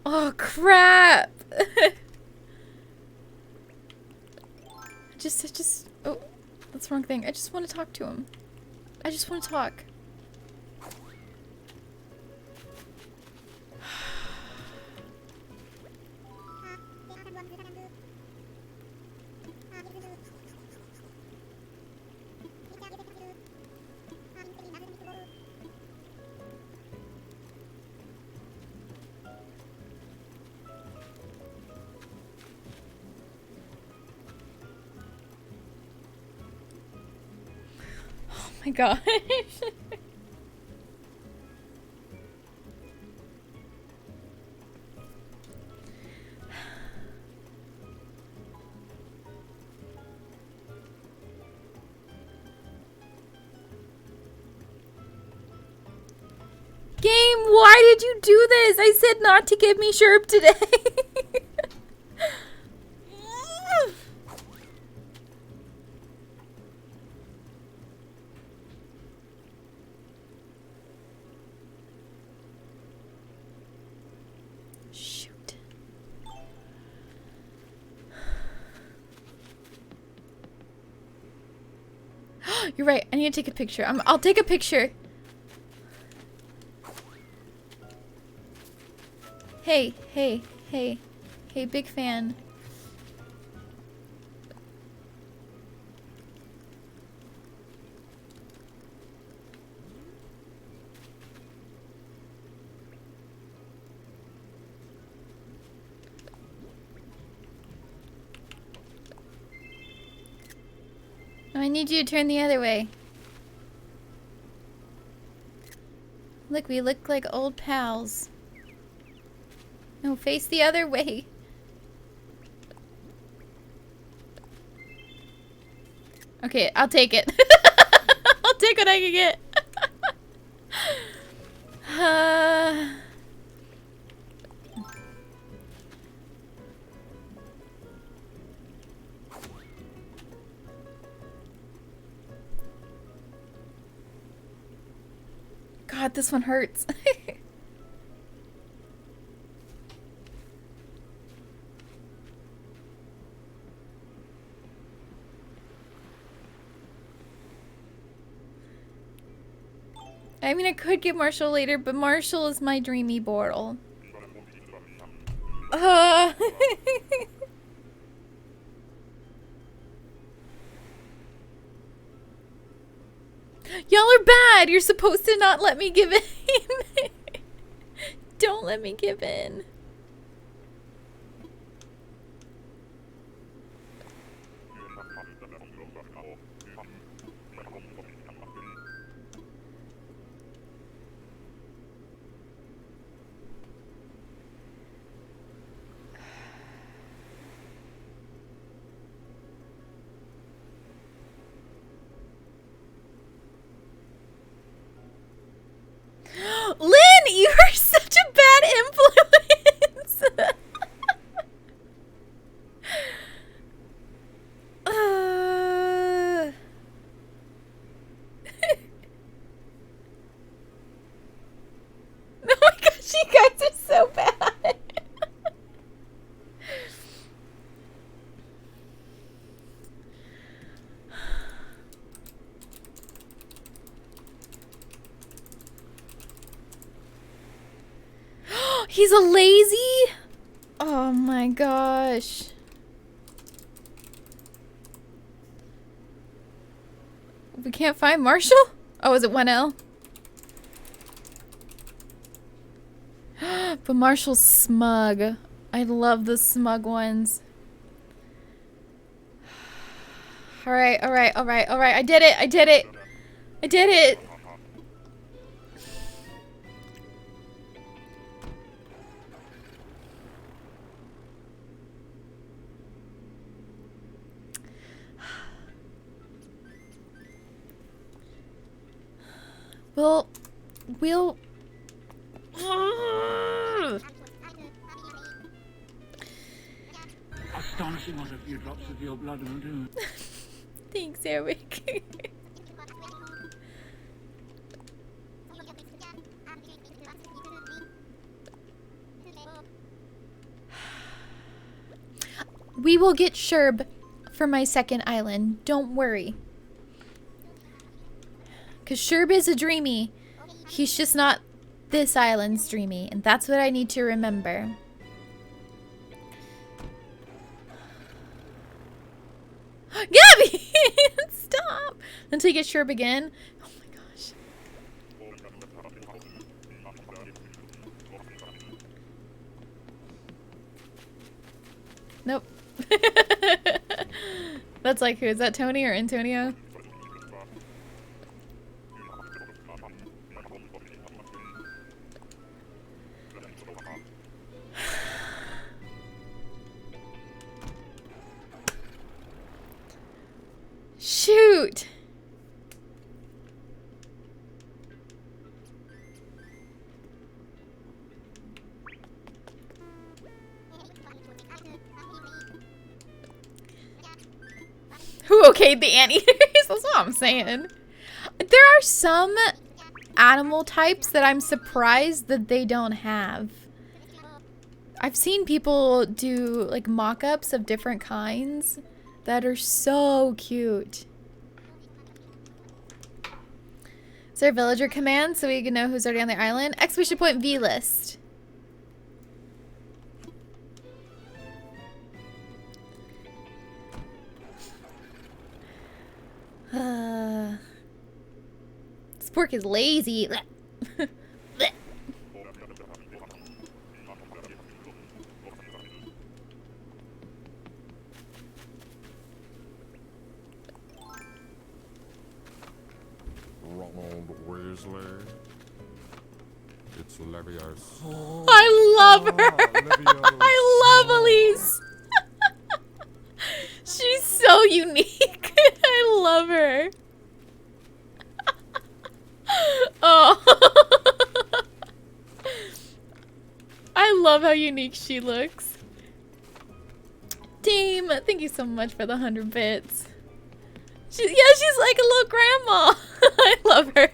Oh crap. Oh, that's the wrong thing. I just want to talk to him. I just want to talk. Oh my gosh. Game, why did you do this? I said not to give me Sherb today. Shoot. You're right. I need to take a picture. I'll take a picture. Hey, hey, hey. Hey, big fan. Oh, I need you to turn the other way. Look, we look like old pals. No, face the other way. Okay, I'll take it. I'll take what I can get. God, this one hurts. I mean, I could get Marshal later, but Marshal is my dreamy Bortle. Y'all are bad! You're supposed to not let me give in! Don't let me give in. Lynn, you are such a bad influence. He's a lazy? Oh my gosh. We can't find Marshall? Oh, is it 1L? But Marshall's smug. I love the smug ones. Alright, alright, alright, alright. I did it! I did it! I did it! We'll... Astonishing what a few drops of your blood will do. Thanks, Eric. We will get Sherb for my second island. Don't worry. Because Sherb is a Dreamie. He's just not this island's Dreamie. And that's what I need to remember. Gabby! Stop! Until you get Sherb again. Oh my gosh. Nope. That's like who? Is that Tony or Antonio? Shoot! Who okayed the anteaters? That's what I'm saying. There are some animal types that I'm surprised that they don't have. I've seen people do like mock-ups of different kinds that are so cute. Is there a villager command so we can know who's already on the island? Exclamation point V list. Spork is lazy. Ronald Weasley. It's Leviosa. I love her. I love Elise. She's so unique. I love her. Oh. I love how unique she looks. Team, thank you so much for the 100 bits. She's like a little grandma. I love her.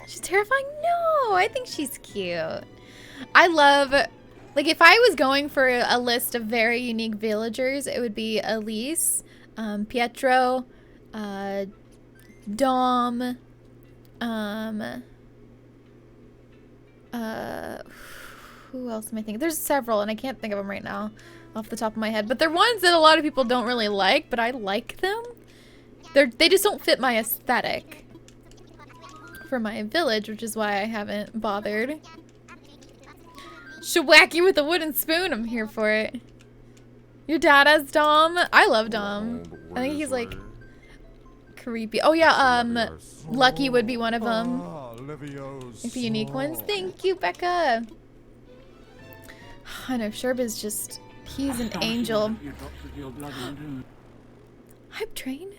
She's terrifying? No, I think she's cute. I love, like if I was going for a list of very unique villagers, it would be Elise, Pietro, Dom, who else am I thinking? There's several and I can't think of them right now off the top of my head, but they're ones that a lot of people don't really like, but I like them. They just don't fit my aesthetic for my village, which is why I haven't bothered. Should whack you with a wooden spoon. I'm here for it. Your dad has Dom. I love Dom. I think he's like creepy. Oh yeah, Lucky would be one of them. Like the unique ones. Thank you, Becca. I know Sherb is just, he's an angel. Hype train.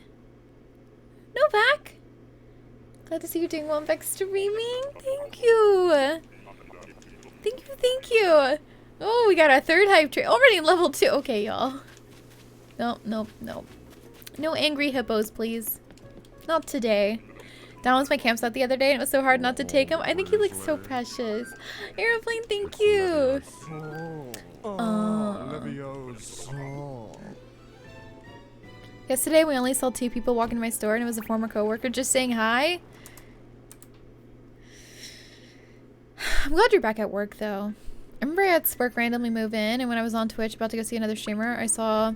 Novak. Glad to see you doing well back streaming. Thank you. Thank you. Oh, we got our third hype train. Already level 2. Okay, y'all. Nope. No angry hippos, please. Not today. That was my campsite the other day and it was so hard not to take him. I think he looks so precious. Aeroplane, thank you. Yesterday we only saw 2 people walk into my store and it was a former coworker just saying hi. I'm glad you're back at work though. I remember I had Spark randomly move in, and when I was on Twitch about to go see another streamer, I saw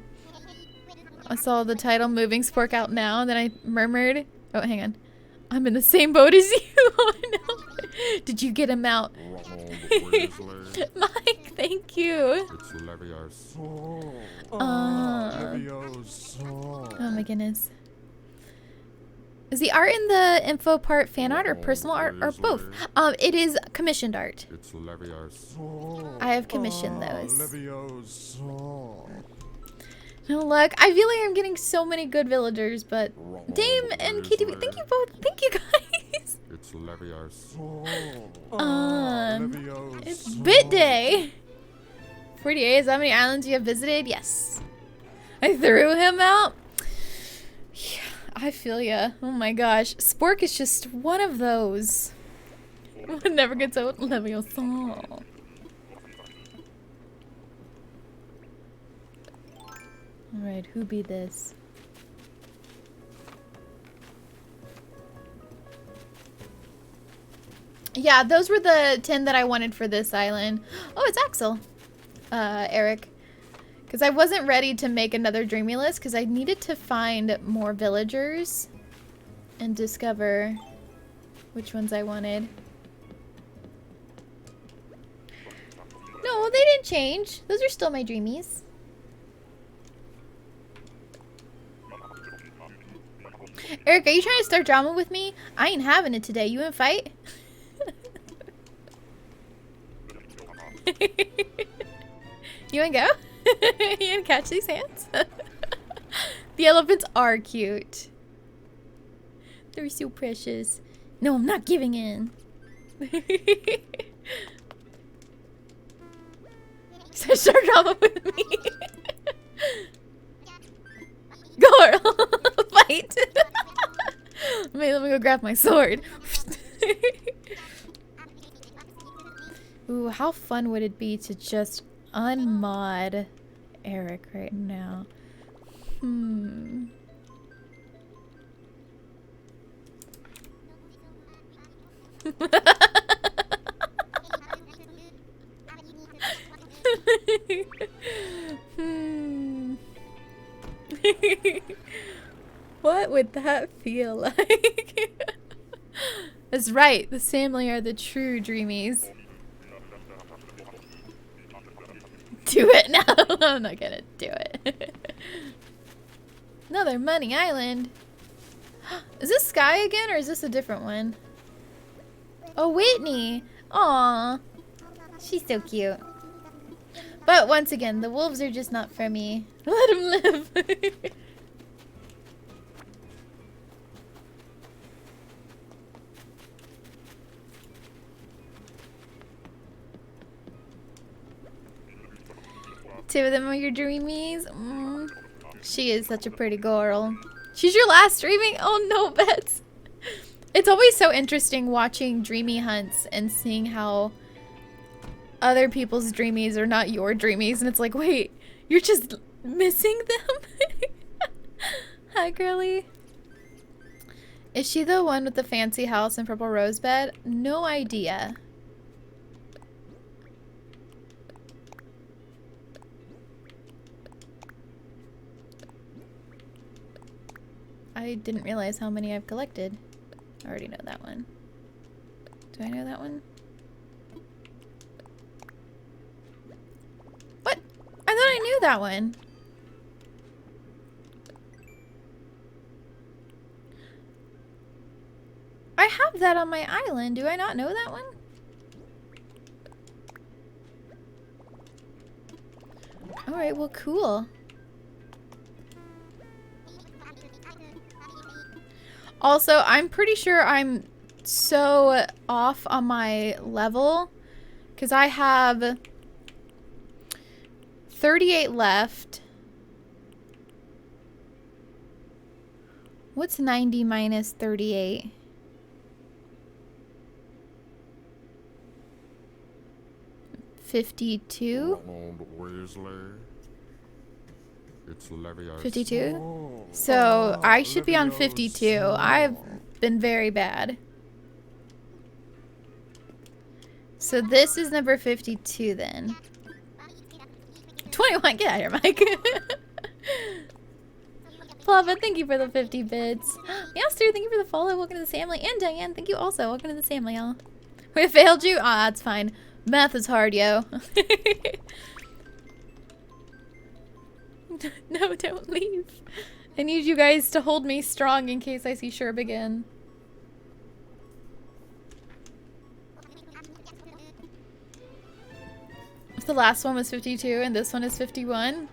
the title "Moving Spork Out Now," and then I murmured, "Oh, hang on, I'm in the same boat as you." Oh no! Did you get him out? Mike, thank you. It's Leviosa. Oh my goodness. Is the art in the info part fan art or personal art or both? It is commissioned art. It's Leviosa. I have commissioned those. No luck. I feel like I'm getting so many good villagers, but Dame and KTV, thank you both. Thank you guys. It's Leviosa. It's bit day. 48. Is that how many islands you have visited? Yes. I threw him out. Yeah, I feel ya. Oh my gosh. Spork is just one of those. One never gets out. Leviosa. Alright, who be this? Yeah, those were the 10 that I wanted for this island. Oh, it's Axel. Eric. Because I wasn't ready to make another Dreamie list because I needed to find more villagers and discover which ones I wanted. No, they didn't change. Those are still my Dreamies. Eric, are you trying to start drama with me? I ain't having it today. You in fight? You wanna go? You wanna catch these hands? The elephants are cute. They're so precious. No, I'm not giving in. So start drama with me. Girl, fight. Let me go grab my sword. Ooh, how fun would it be to just unmod Eric right now? What would that feel like? That's right, the family are the true Dreamies. Do it now. I'm not gonna do it. Another Money Island. Is this Sky again, or is this a different one? Oh, Whitney. Aw. She's so cute. But once again, the wolves are just not for me. Let them live. Two of them are your Dreamies. She is such a pretty girl. She's your last streaming? Oh no, Bets. It's always so interesting watching Dreamie hunts and seeing how other people's Dreamies are not your Dreamies. And it's like, wait, you're just missing them? Hi, girly. Is she the one with the fancy house and purple rose bed? No idea. I didn't realize how many I've collected. I already know that one. Do I know that one? What? I thought I knew that one. I have that on my island. Do I not know that one? Alright, well, cool. Also, I'm pretty sure I'm so off on my level because I have 38 left. What's 90 minus 38? $52? It's Leviosa. 52? So I should be on 52. I've been very bad. So this is number 52 then. 21, get out of here, Mike. Flava, thank you for the 50 bits. Yaster, thank you for the follow. Welcome to the family. And Diane, thank you also. Welcome to the family, y'all. We failed you? Ah, that's fine. Math is hard, yo. No, don't leave. I need you guys to hold me strong in case I see Sherb again. If the last one was 52 and this one is 51.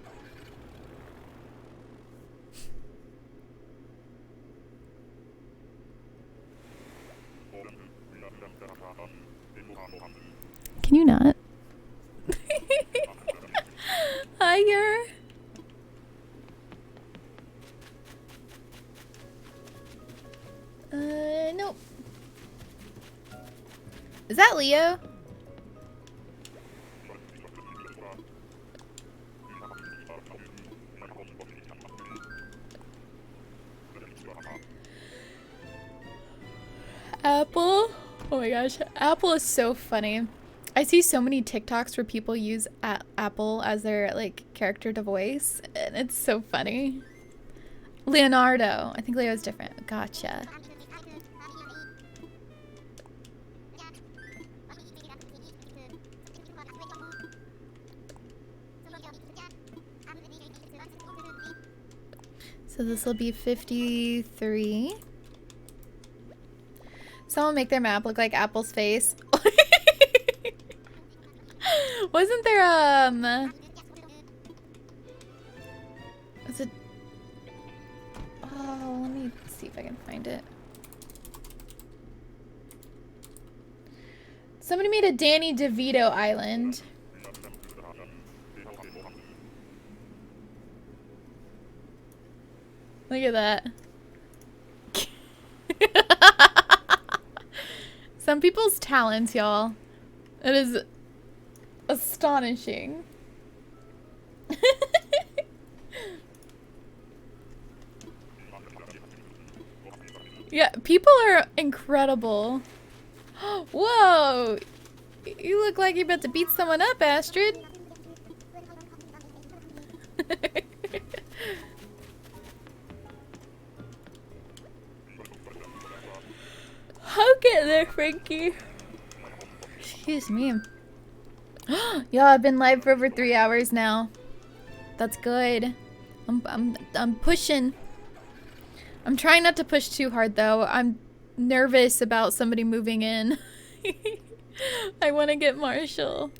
Can you not? Higher. Nope. Is that Leo? Apple? Oh my gosh, Apple is so funny. I see so many TikToks where people use Apple as their like character to voice, and it's so funny. Leonardo. I think Leo's different. Gotcha. So this will be 53. Someone make their map look like Apple's face. Wasn't there was it? Oh, let me see if I can find it. Somebody made a Danny DeVito island. Look at that. Some people's talents, y'all. It is astonishing. Yeah, people are incredible. Whoa! You look like you're about to beat someone up, Astrid. I'll get there, Frankie. Excuse me. Y'all, I've been live for over 3 hours now. That's good. I'm pushing. I'm trying not to push too hard though. I'm nervous about somebody moving in. I want to get Marshall.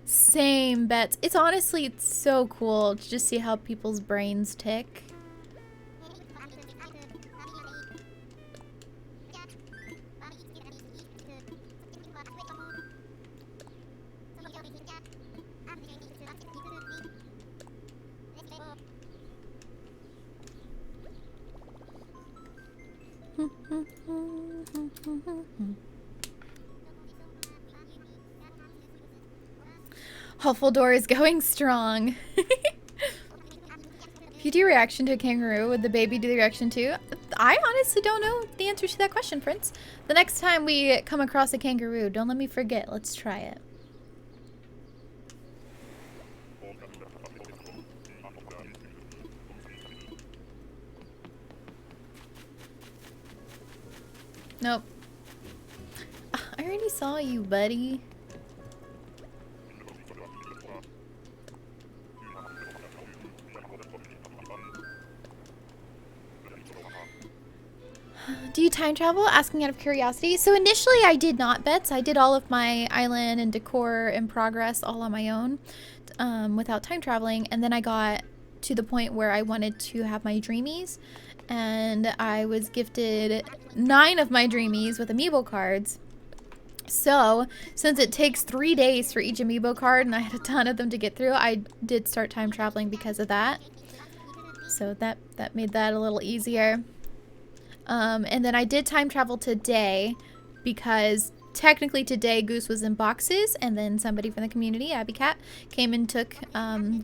Same, Bets. It's honestly, it's so cool to just see how people's brains tick. Huffledore is going strong. If you do reaction to a kangaroo, would the baby do the reaction too? I honestly don't know the answer to that question, Prince. The next time we come across a kangaroo, don't let me forget. Let's try it. Nope. I already saw you, buddy. Do you time travel? Asking out of curiosity. So initially I did not, Bets. I did all of my island and decor and progress all on my own without time traveling. And then I got to the point where I wanted to have my Dreamies. And I was gifted 9 of my Dreamies with amiibo cards. So since it takes 3 days for each amiibo card and I had a ton of them to get through, I did start time traveling because of that. So that made that a little easier. And then I did time travel today because technically today Goose was in boxes, and then somebody from the community, Abby Cat, came and took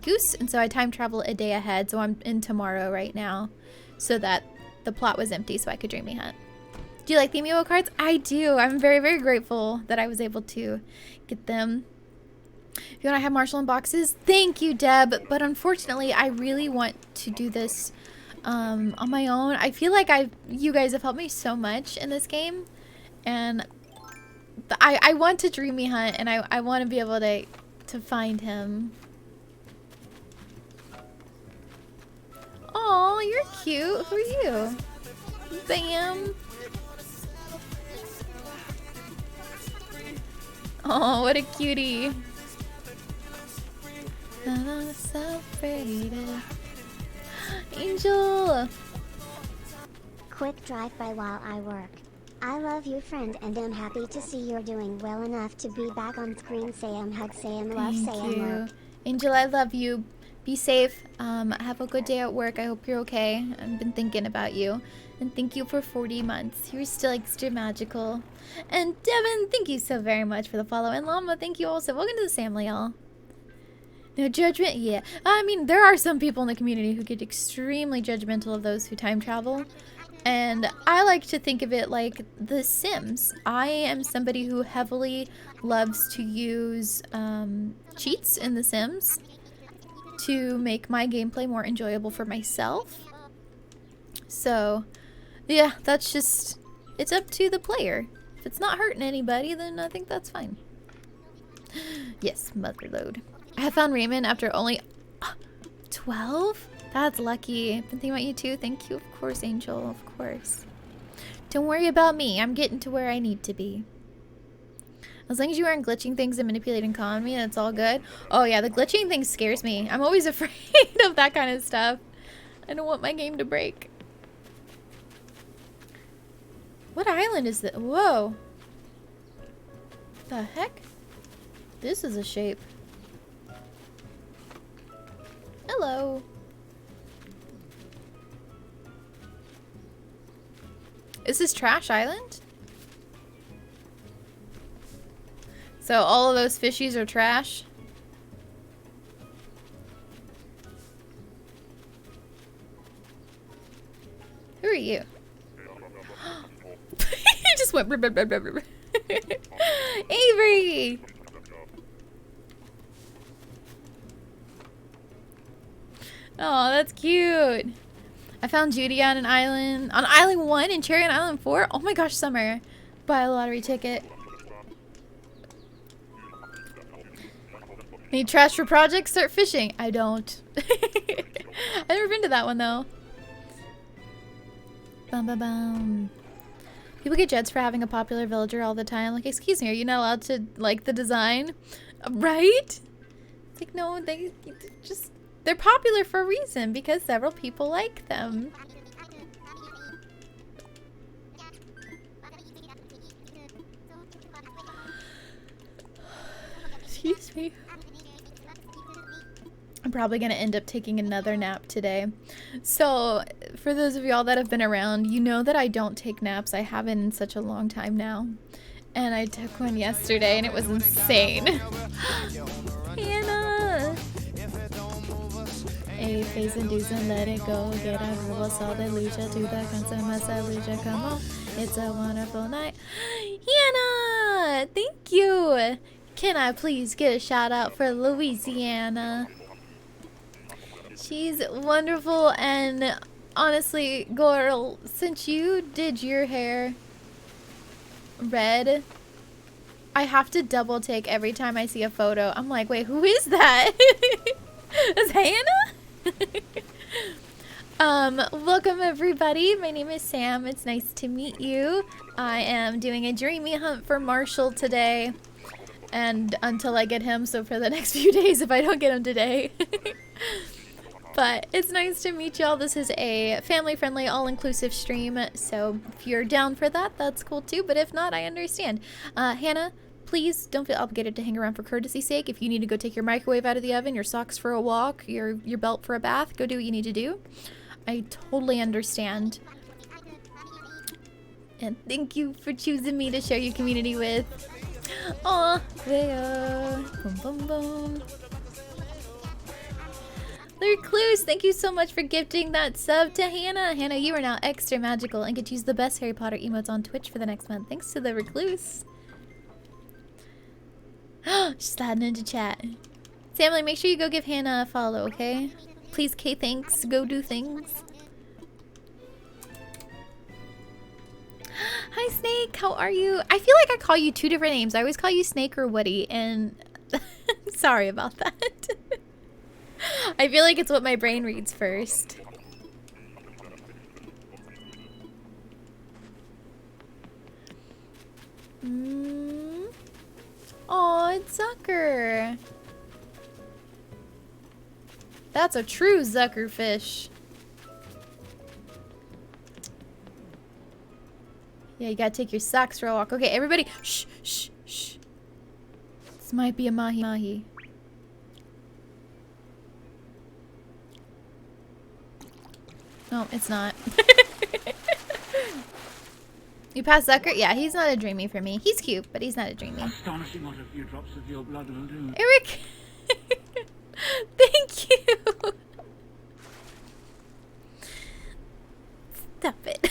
Goose, and so I time travel a day ahead, so I'm in tomorrow right now, so that the plot was empty so I could Dreamie Hunt. Do you like the amiibo cards? I do. I'm very, very grateful that I was able to get them. If you want to have Marshal in boxes, thank you, Deb, but unfortunately I really want to do this on my own. I feel like you guys have helped me so much in this game, and I want to Dreamie Hunt, and I want to be able to find him. Oh, you're cute. Who are you? Bam. Oh, what a cutie. Angel. Quick drive-by while I work. I love you, friend, and am happy to see you're doing well enough to be back on screen. Seum hug, Seum love, Thank Seum you. work. Angel, I love you. Be safe. Have a good day at work. I hope you're okay. I've been thinking about you. And thank you for 40 months. You're still extra magical. And Devin, thank you so very much for the follow. And Llama, thank you also. Welcome to the family, y'all. No judgment? Yeah. I mean, there are some people in the community who get extremely judgmental of those who time travel. And I like to think of it like The Sims. I am somebody who heavily loves to use cheats in The Sims to make my gameplay more enjoyable for myself. So, yeah, that's just, it's up to the player. If it's not hurting anybody, then I think that's fine. Yes, motherload. I have found Raymond after only 12? That's lucky. I've been thinking about you too. Thank you, of course, Angel, of course. Don't worry about me. I'm getting to where I need to be. As long as you aren't glitching things and manipulating economy, that's all good. Oh yeah, the glitching thing scares me. I'm always afraid of that kind of stuff. I don't want my game to break. What island is this? Whoa. The heck? This is a shape. Hello. Is this Trash Island? So all of those fishies are trash? Who are you? He just went Avery! Oh, that's cute. I found Judy on an island. On Island 1 and Cherry on Island 4? Oh my gosh, Summer. Buy a lottery ticket. Need trash for projects? Start fishing. I don't. I've never been to that one though. Bum bum bum. People get jets for having a popular villager all the time. Like, excuse me, are you not allowed to like the design? Right? It's like, no, they're popular for a reason because several people like them. Excuse me. I'm probably going to end up taking another nap today. So, for those of y'all that have been around, you know that I don't take naps. I haven't in such a long time now. And I took one yesterday and it was insane. Hannah! A phase and do's and let it go. Get a reverse all the lucha to the consummate lucha. Come on. It's a wonderful night. Hannah! Thank you! Can I please get a shout out for Louisiana? She's wonderful, and honestly, girl, since you did your hair red, I have to double take every time I see a photo. I'm like, wait, who is that? Is Hannah? Welcome everybody. My name is Sam. It's nice to meet you. I am doing a Dreamie Hunt for Marshall today. And until I get him, so for the next few days if I don't get him today. But it's nice to meet y'all. This is a family-friendly, all-inclusive stream, so if you're down for that, that's cool too, but if not, I understand. Hannah, please don't feel obligated to hang around for courtesy's sake. If you need to go take your microwave out of the oven, your socks for a walk, your belt for a bath, go do what you need to do. I totally understand. And thank you for choosing me to share your community with. Aw, Leo. Boom, boom, boom. The Recluse, thank you so much for gifting that sub to Hannah. Hannah, you are now extra magical and get to use the best Harry Potter emotes on Twitch for the next month. Thanks to the Recluse. She's sliding into chat. Samly, make sure you go give Hannah a follow, okay? Please, K, thanks. Go do things. Hi, Snake. How are you? I feel like I call you two different names. I always call you Snake or Woody, and sorry about that. I feel like it's what my brain reads first. Oh, it's Zucker. That's a true Zucker fish. Yeah, you gotta take your socks for a walk. Okay, everybody, shh, shh, shh. This might be a mahi-mahi. No, it's not. You passed Zucker? Yeah, he's not a dreamie for me. He's cute, but he's not a dreamie. Astonishing what a few drops of your blood will do. Eric! Thank you! Stop it.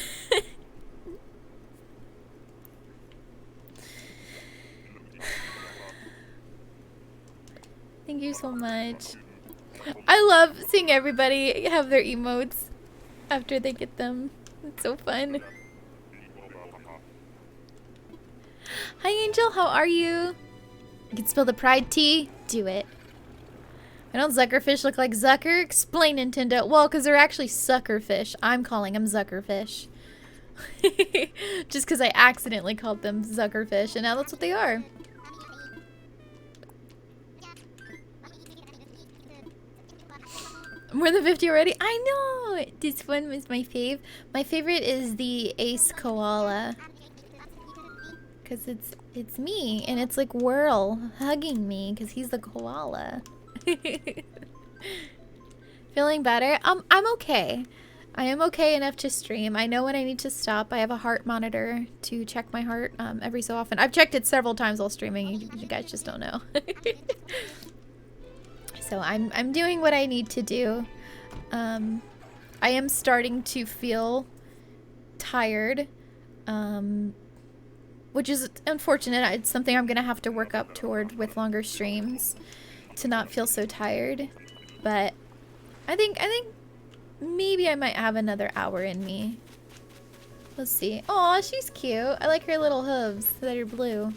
Thank you so much. I love seeing everybody have their emotes after they get them. It's so fun. Hi Angel, how are you? You can spill the pride tea? Do it. Why don't Zuckerfish look like Zucker? Explain, Nintendo. Well, because they're actually Suckerfish. I'm calling them Zuckerfish. Just because I accidentally called them Zuckerfish, and now that's what they are. More than 50 already? I know! This one was my fave. My favorite is the Ace Koala. Because it's me, and it's like Whirl hugging me because he's the koala. Feeling better? I'm okay. I am okay enough to stream. I know when I need to stop. I have a heart monitor to check my heart every so often. I've checked it several times while streaming. You guys just don't know. So I'm doing what I need to do. I am starting to feel tired, which is unfortunate. It's something I'm gonna have to work up toward with longer streams to not feel so tired. But I think maybe I might have another hour in me. Let's see. Aw, she's cute. I like her little hooves that are blue.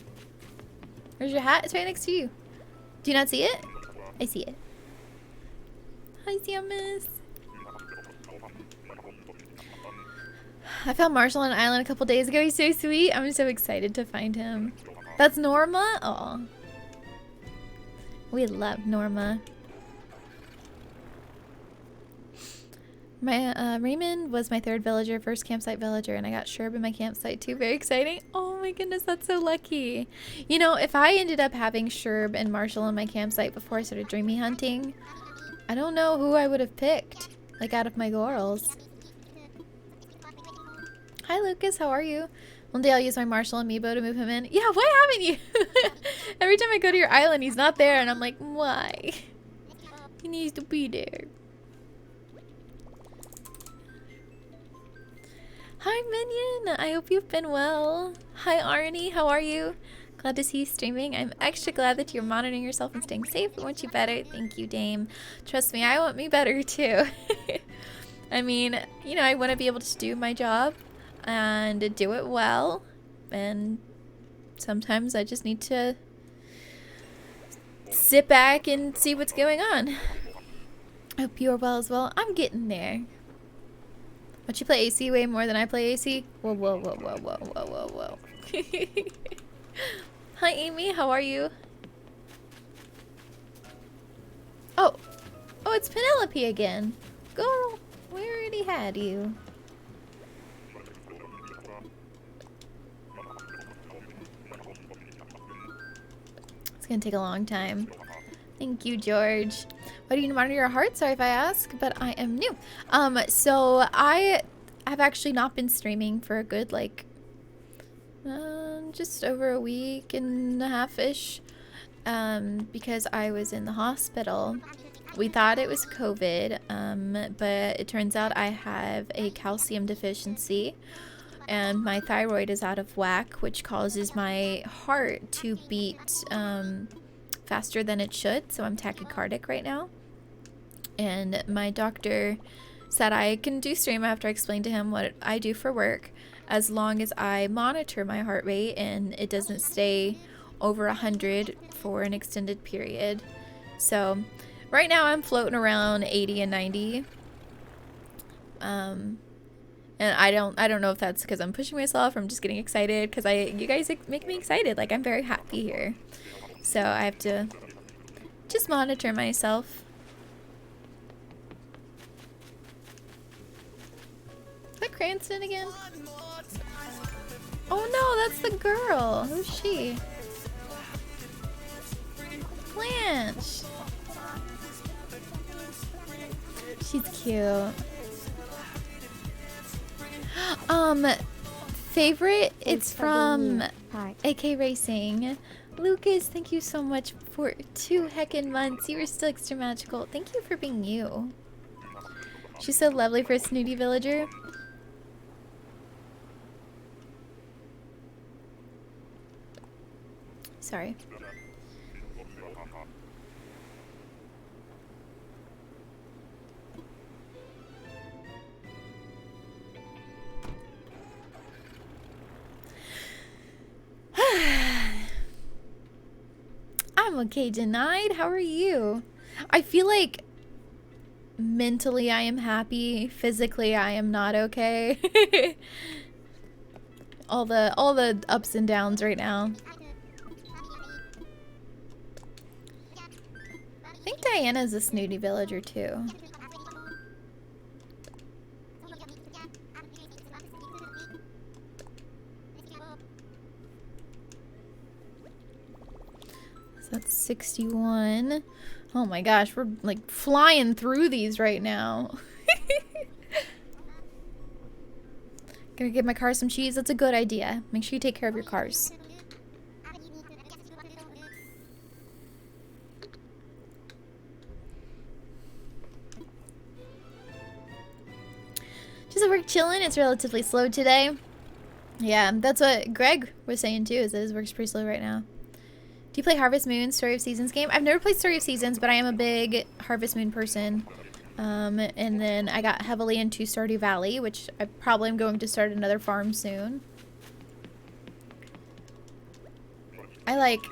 Where's your hat? It's right next to you. Do you not see it? I see it. Hi, Seum. I found Marshal on an island a couple days ago. He's so sweet. I'm so excited to find him. That's Norma? Aw. We love Norma. My Raymond was my third villager, first campsite villager, and I got Sherb in my campsite too. Very exciting. Oh my goodness, that's so lucky. You know, if I ended up having Sherb and Marshall in my campsite before I started Dreamie Hunting, I don't know who I would have picked, like out of my girls. Hi Lucas, how are you? One day I'll use my Marshall amiibo to move him in. Yeah, why haven't you? Every time I go to your island, he's not there, and I'm like, why? He needs to be there. Hi Minion, I hope you've been well. Hi Arnie, how are you? Glad to see you streaming. I'm extra glad that you're monitoring yourself and staying safe. I want you better. Thank you, Dame. Trust me, I want me better too. I mean, you know, I want to be able to do my job and do it well. And sometimes I just need to sit back and see what's going on. I hope you are well as well. I'm getting there. But you play AC way more than I play AC? Whoa, whoa, whoa, whoa, whoa, whoa, whoa, whoa. Hi, Amy. How are you? Oh. Oh, it's Penelope again. Girl, we already had you. It's gonna take a long time. Thank you, George. Why do you monitor your heart? Sorry if I ask, but I am new. So I have actually not been streaming for a good, like, Just over a week and a half-ish, because I was in the hospital. We thought it was COVID, but it turns out I have a calcium deficiency, and my thyroid is out of whack, which causes my heart to beat faster than it should, so I'm tachycardic right now. And my doctor said I can do stream after I explained to him what I do for work, as long as I monitor my heart rate and it doesn't stay over 100 for an extended period. So right now I'm floating around 80 and 90. And I don't know if that's because I'm pushing myself or I'm just getting excited, because you guys make me excited. Like, I'm very happy here. So I have to just monitor myself. Is that Cranston again? Oh no, that's the girl. Who's she? Blanche. She's cute. Favorite? It's from AK Racing. Lucas, thank you so much for 2 heckin' months. You were still extra magical. Thank you for being you. She's so lovely for a snooty villager. Sorry. I'm okay, Denied. How are you? I feel like mentally I am happy. Physically I am not okay. all the ups and downs right now. I think Diana's a snooty villager too. So that's 61. Oh my gosh, we're like flying through these right now. Gonna give my car some cheese. That's a good idea. Make sure you take care of your cars. Just at work chilling. It's relatively slow today. Yeah, that's what Greg was saying too, is that his work's pretty slow right now. Do you play Harvest Moon, Story of Seasons game? I've never played Story of Seasons, but I am a big Harvest Moon person. And then I got heavily into Stardew Valley, which I probably am going to start another farm soon. I like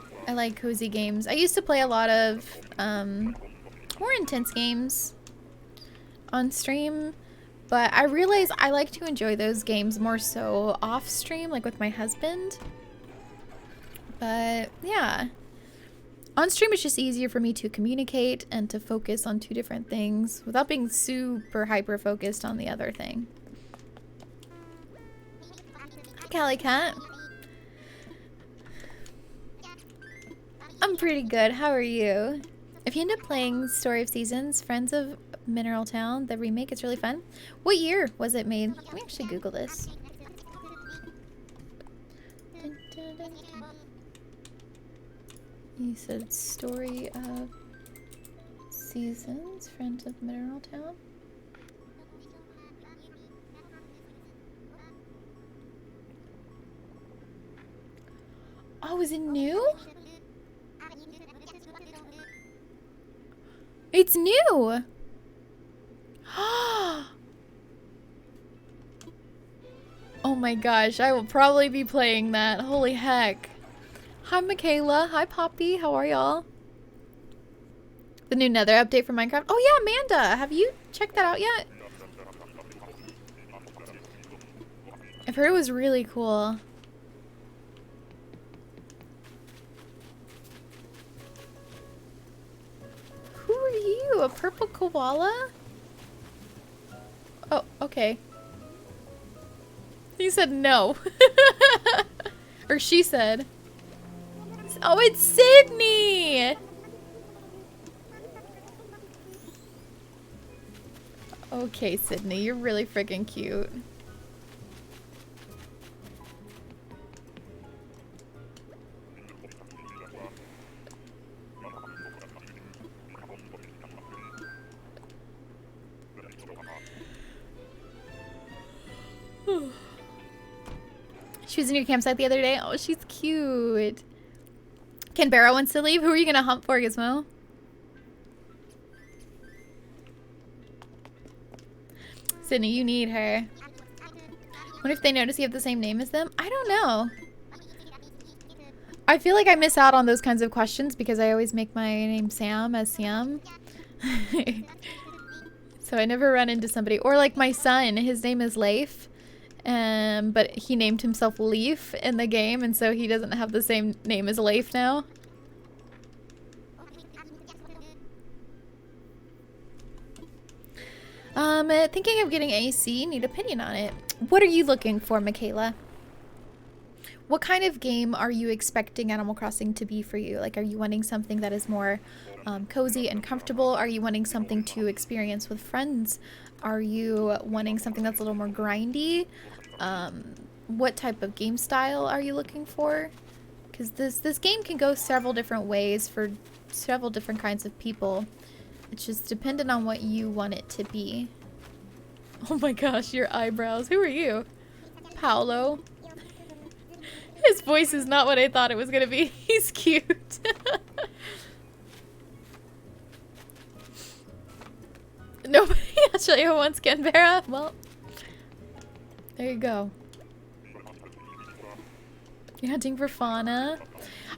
cozy games. I used to play a lot of more intense games on stream, but I realize I like to enjoy those games more so off stream, like with my husband. But yeah, on stream it's just easier for me to communicate and to focus on 2 different things without being super hyper focused on the other thing. Hi, Callie Cat. I'm pretty good. How are you? If you end up playing Story of Seasons, Friends of Mineral Town, the remake, it's really fun. What year was it made? Let me actually Google this. Dun, dun, dun, dun. You said Story of Seasons, Friends of Mineral Town. Oh, is it new? It's new! Oh my gosh, I will probably be playing that. Holy heck. Hi, Michaela. Hi, Poppy. How are y'all? The new Nether update for Minecraft. Oh, yeah, Amanda. Have you checked that out yet? I've heard it was really cool. Who are you? A purple koala? Oh, okay. He said no. Or she said. Oh, it's Sydney! Okay, Sydney, you're really freaking cute. She was in your campsite the other day. Oh, she's cute. Canberra wants to leave. Who are you gonna hunt for, Gizmo? Sydney, you need her. Wonder if they notice you have the same name as them? I don't know. I feel like I miss out on those kinds of questions because I always make my name Sam as Seum. So I never run into somebody. Or like my son, his name is Leif. But he named himself Leaf in the game, and so he doesn't have the same name as Leif now. Thinking of getting AC, need opinion on it. What are you looking for, Michaela? What kind of game are you expecting Animal Crossing to be for you? Like, are you wanting something that is more cozy and comfortable? Are you wanting something to experience with friends? Are you wanting something that's a little more grindy? What type of game style are you looking for? Because this game can go several different ways for several different kinds of people. It's just dependent on what you want it to be. Oh my gosh, your eyebrows. Who are you? Paolo. His voice is not what I thought it was gonna be. He's cute. Nobody actually wants Canberra. Well, there you go. You're hunting for fauna.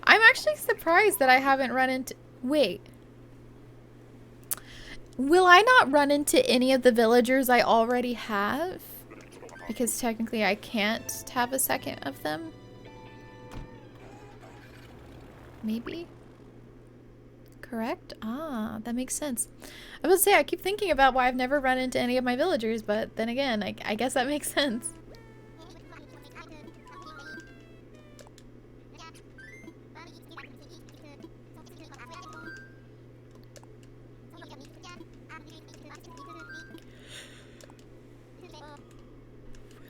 I'm actually surprised that I haven't run into... Wait. Will I not run into any of the villagers I already have? Because technically I can't have a second of them. Maybe? Correct? Ah, that makes sense. I will say, I keep thinking about why I've never run into any of my villagers, but then again, I guess that makes sense.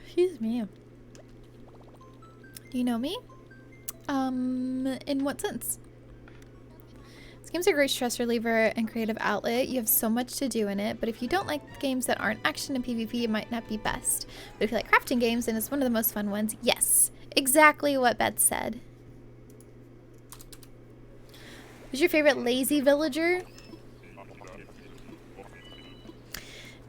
Excuse me. Do you know me? In what sense? This game's a great stress reliever and creative outlet. You have so much to do in it, but if you don't like games that aren't action and PvP, it might not be best. But if you like crafting games, then it's one of the most fun ones. Yes, exactly what Beth said. Who's your favorite lazy villager?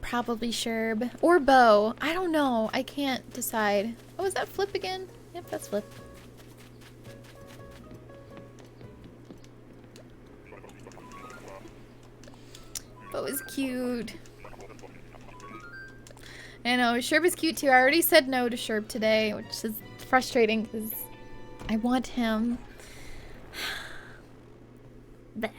Probably Sherb. Or Bo. I don't know. I can't decide. Oh, is that Flip again? Yep, that's Flip. Bo is cute. I know. Sherb is cute too. I already said no to Sherb today, which is frustrating because I want him. Bleh.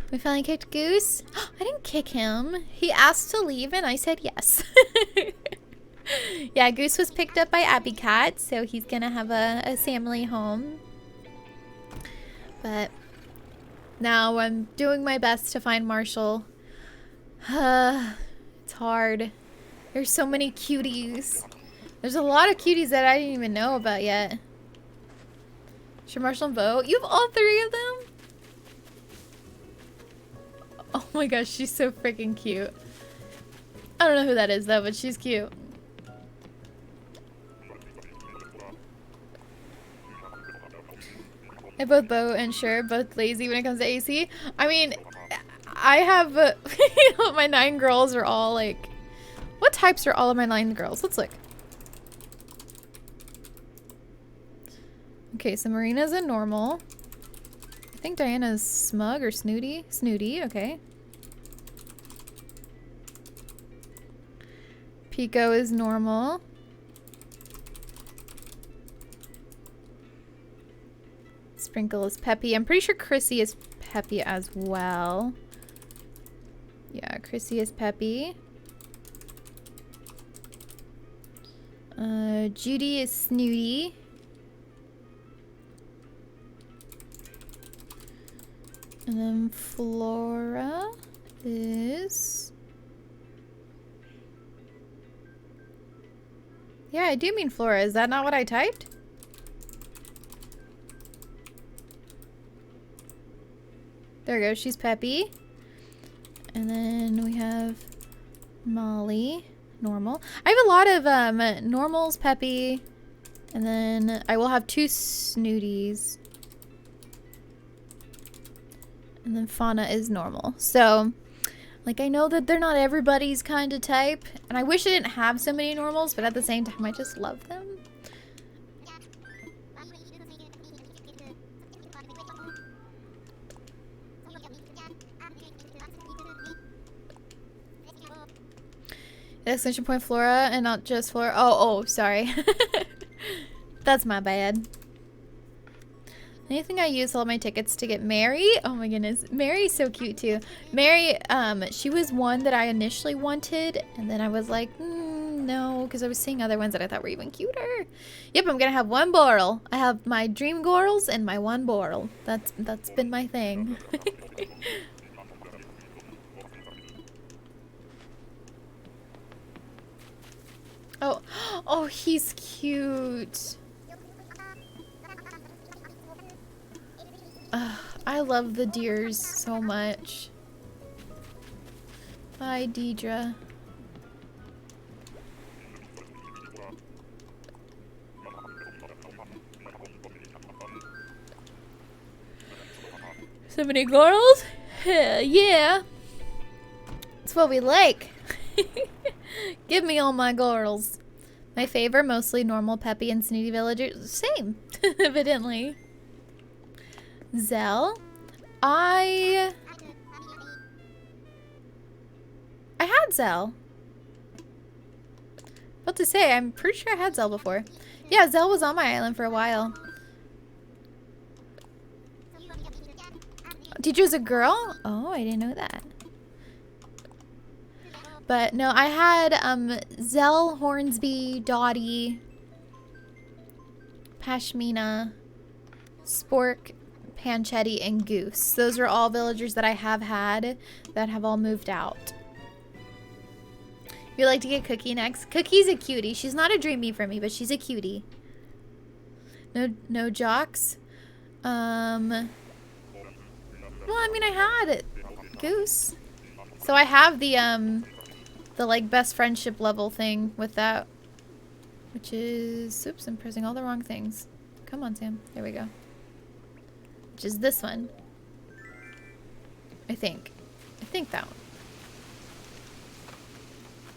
We finally kicked Goose. I didn't kick him. He asked to leave and I said yes. Yeah, Goose was picked up by Abby Cat, so he's gonna have a family home. But now I'm doing my best to find Marshall. It's hard. There's so many cuties. There's a lot of cuties that I didn't even know about yet. Should Marshall and Bo? You have all three of them? Oh my gosh, she's so freaking cute. I don't know who that is though, but she's cute. And both Bo and Sher, both lazy when it comes to AC. I mean, I have, you know, my 9 girls are all like, what types are all of my 9 girls? Let's look. Okay, so Marina's a normal. I think Diana's smug or snooty. Snooty, okay. Pico is normal. Sprinkle is peppy. I'm pretty sure Chrissy is peppy as well. Yeah, Chrissy is peppy. Judy is snooty. And then Flora is... Yeah, I do mean Flora. Is that not what I typed? There we go. She's Peppy. And then we have Molly. Normal. I have a lot of normals, Peppy. And then I will have 2 snooties. And then Fauna is normal. So, like, I know that they're not everybody's kind of type. And I wish I didn't have so many normals, but at the same time, I just love them. Exclamation point Flora and not just Flora. Oh, sorry. That's my bad. Anything I use all my tickets to get Mary. Oh my goodness. Mary's so cute too. Mary, she was one that I initially wanted. And then I was like, no. Because I was seeing other ones that I thought were even cuter. Yep, I'm going to have 1 Boral. I have my dream Gorals and my 1 Boral. That's been my thing. Oh, he's cute. I love the deers so much. Bye, Deidre. So many girls? Hell yeah. That's what we like. Give me all my girls. My favor, mostly normal, peppy, and snooty villagers. Same, evidently. Zell. I had Zell. About to say, I'm pretty sure I had Zell before. Yeah, Zell was on my island for a while. Teacher's a girl? Oh, I didn't know that. But no, I had Zell, Hornsby, Dottie, Pashmina, Spork, Panchetti, and Goose. Those are all villagers that I have had that have all moved out. You'd like to get Cookie next? Cookie's a cutie. She's not a dreamie for me, but she's a cutie. No jocks. Well, I mean, I had Goose. So I have the like best friendship level thing with that, which is, oops, I'm pressing all the wrong things. Come on, Sam. There we go. Which is this one. I think that one.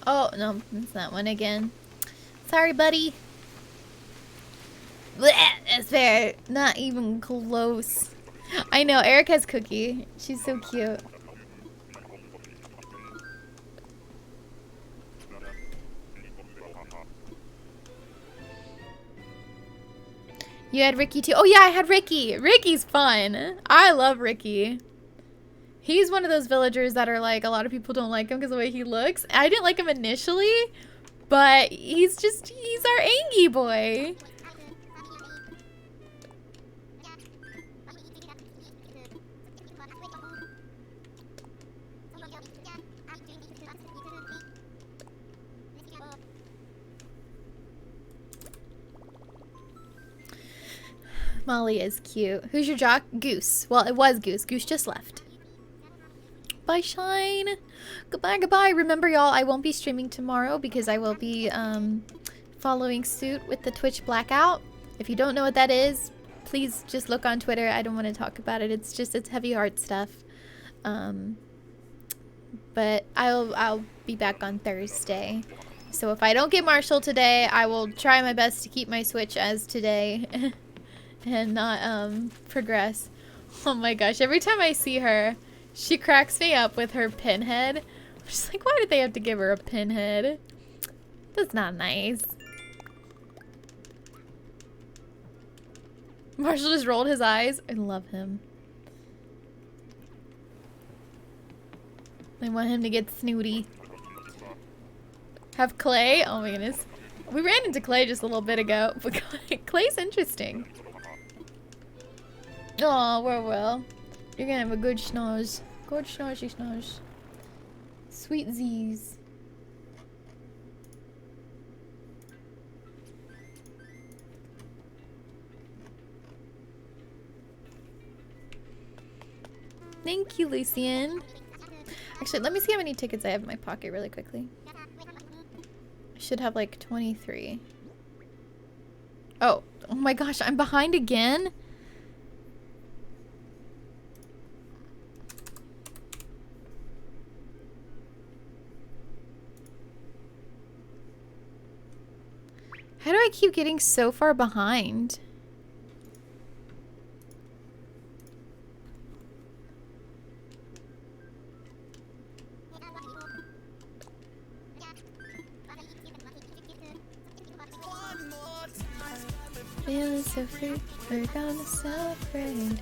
Oh, no, it's that one again. Sorry, buddy. Blech, that's fair. Not even close. I know, Eric has Cookie. She's so cute. You had Ricky too? Oh yeah, I had Ricky. Ricky's fun. I love Ricky. He's one of those villagers that are like, a lot of people don't like him because of the way he looks. I didn't like him initially, but he's our Angie boy. Molly is cute. Who's your jock? Goose. Well, it was Goose. Goose just left. Bye, Shine. Goodbye, goodbye. Remember, y'all, I won't be streaming tomorrow because I will be following suit with the Twitch blackout. If you don't know what that is, please just look on Twitter. I don't want to talk about it. It's heavy heart stuff. But I'll be back on Thursday. So if I don't get Marshal today, I will try my best to keep my Switch as today. And not progress. Oh my gosh, every time I see her, she cracks me up with her pinhead. I'm just like, why did they have to give her a pinhead? That's not nice. Marshall just rolled his eyes. I love him. I want him to get snooty. Have Clay? Oh my goodness. We ran into Clay just a little bit ago. But Clay's interesting. Oh, well. You're gonna have a good schnoz. Good schnozy schnoz. Sweet Z's. Thank you, Lucian. Actually, let me see how many tickets I have in my pocket really quickly. I should have like 23. Oh my gosh, I'm behind again? How do I keep getting so far behind? Feeling so free, we're gonna celebrate it.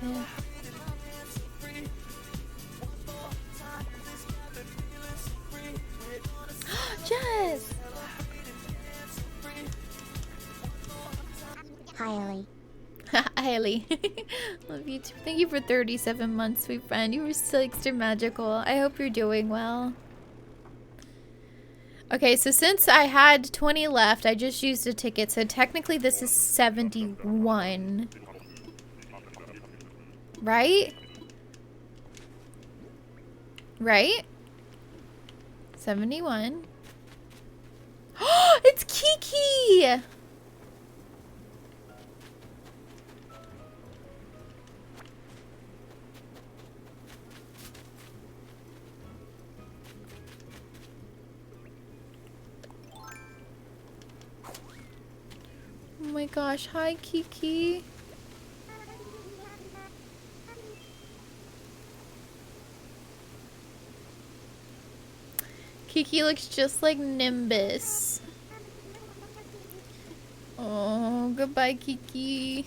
Jess! Hi, Ellie. Hi, Ellie. Love you too. Thank you for 37 months, sweet friend. You were so extra magical. I hope you're doing well. Okay, so since I had 20 left, I just used a ticket. So technically this is 71. Right? Right? 71. It's Kiki! Oh my gosh, hi Kiki. Kiki looks just like Nimbus. Oh, goodbye Kiki.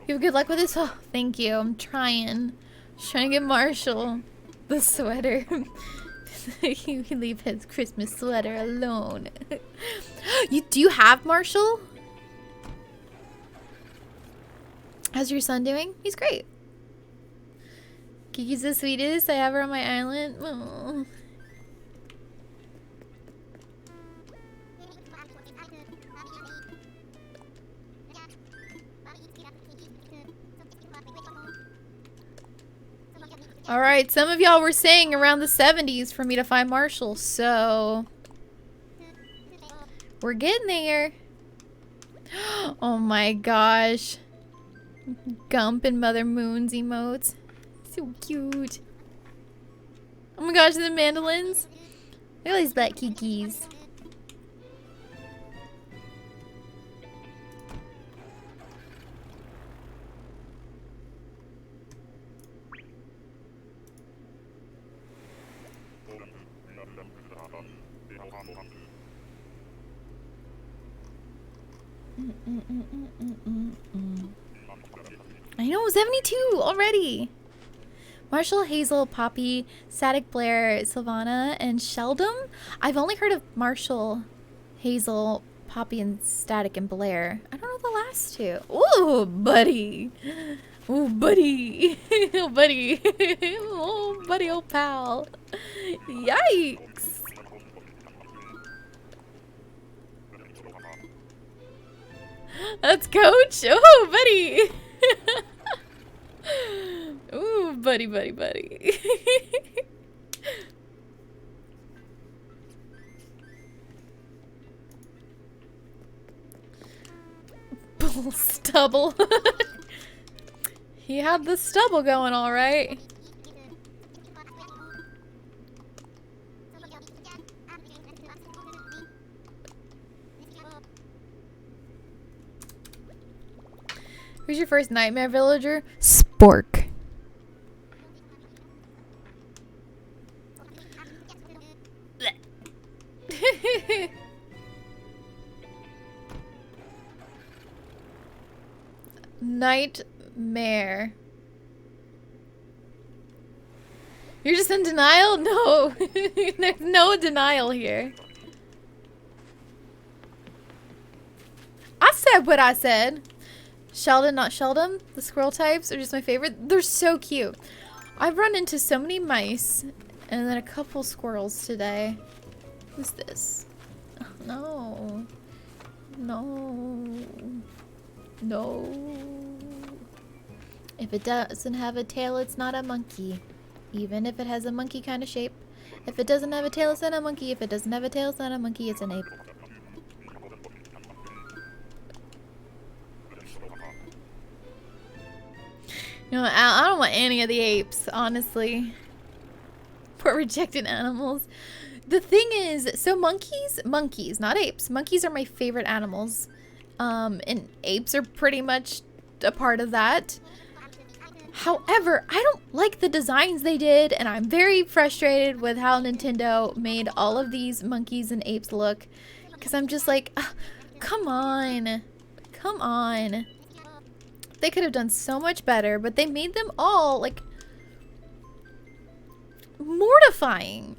You have good luck with this? Oh, thank you. I'm trying. Just trying to get Marshall the sweater. You can leave his Christmas sweater alone. Do you have Marshall? How's your son doing? He's great. Kiki's the sweetest. I have her on my island. Aww. Alright, some of y'all were saying around the 70s for me to find Marshall, so we're getting there. Oh my gosh. Gump and Mother Moon's emotes. So cute. Oh my gosh, the mandolins. Look at these black kikis. I know, 72 already. Marshall, Hazel, Poppy, Static, Blair, Sylvana, and Sheldon. I've only heard of Marshall, Hazel, Poppy, and Static, and Blair. I don't know the last two. Ooh, buddy. Ooh, buddy. Oh, buddy. Oh, buddy, oh, pal. Yikes. That's Coach. Oh, buddy. Ooh, buddy, buddy, buddy. Bull stubble. He had the stubble going all right. Who's your first nightmare villager? Spork. Nightmare. You're just in denial? No. There's no denial here. Asa! said what I said. Sheldon, not Sheldon. The squirrel types are just my favorite. They're so cute. I've run into so many mice and then a couple squirrels today. Who's this? Oh, no. No. No. If it doesn't have a tail, it's not a monkey. Even if it has a monkey kind of shape. If it doesn't have a tail, it's not a monkey. If it doesn't have a tail, it's not a monkey. It's an ape. You know, I don't want any of the apes, honestly. Poor rejected animals. The thing is, so monkeys, not apes. Monkeys are my favorite animals. And apes are pretty much a part of that. However, I don't like the designs they did, and I'm very frustrated with how Nintendo made all of these monkeys and apes look. Because I'm just like, come on. Come on. They could have done so much better, but they made them all, like, mortifying.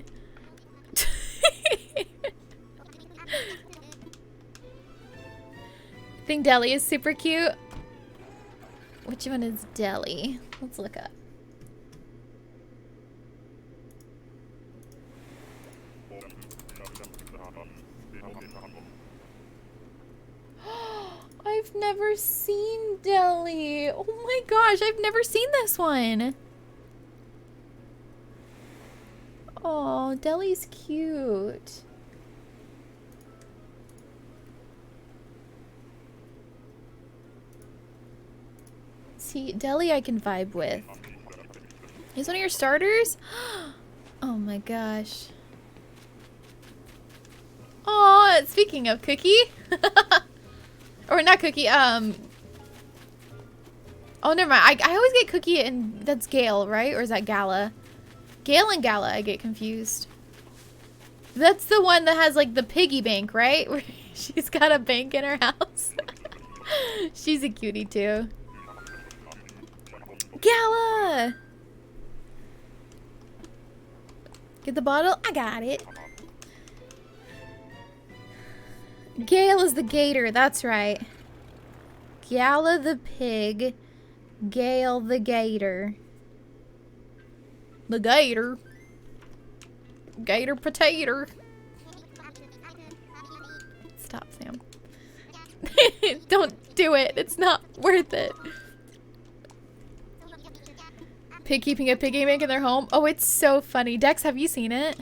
I think Deli is super cute. Which one is Deli? Let's look up. I've never seen Deli. Oh my gosh, I've never seen this one. Oh, Deli's cute. See, Deli I can vibe with. He's one of your starters? Oh my gosh. Oh, speaking of Cookie. Or not Cookie, oh, never mind. I always get Cookie and that's Gale, right? Or is that Gala? Gale and Gala, I get confused. That's the one that has like the piggy bank, right? Where she's got a bank in her house. She's a cutie too. Gala! Get the bottle? I got it. Gale is the gator, that's right. Gala the pig. Gale the gator. The gator. Gator potato. Stop, Sam. Don't do it. It's not worth it. Pig keeping a piggy bank in their home. Oh, it's so funny. Dex, have you seen it?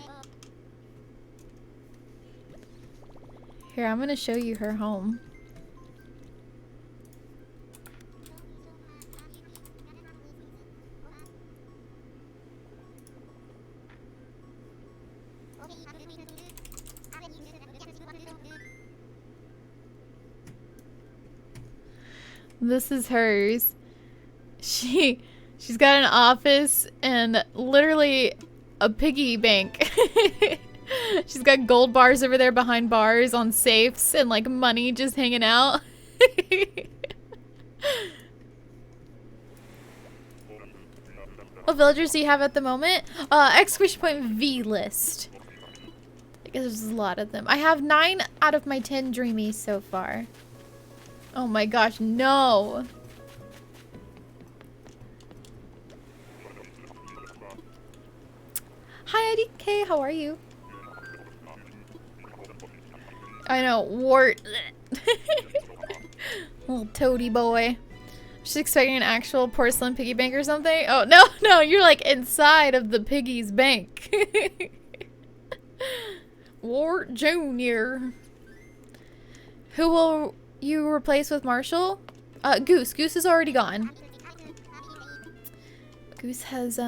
Here, I'm gonna show you her home. This is hers. She's got an office and literally a piggy bank. She's got gold bars over there behind bars on safes and like money just hanging out. What villagers do you have at the moment? Exclamation point V list. I guess there's a lot of them. I have 9 out of my 10 Dreamies so far. Oh my gosh, no. Hi IDK, how are you? I know, wart. Little toady boy. She's expecting an actual porcelain piggy bank or something. Oh, no, you're like inside of the piggy's bank. Wart Jr. Who will you replace with Marshal? Goose. Goose is already gone. Goose has,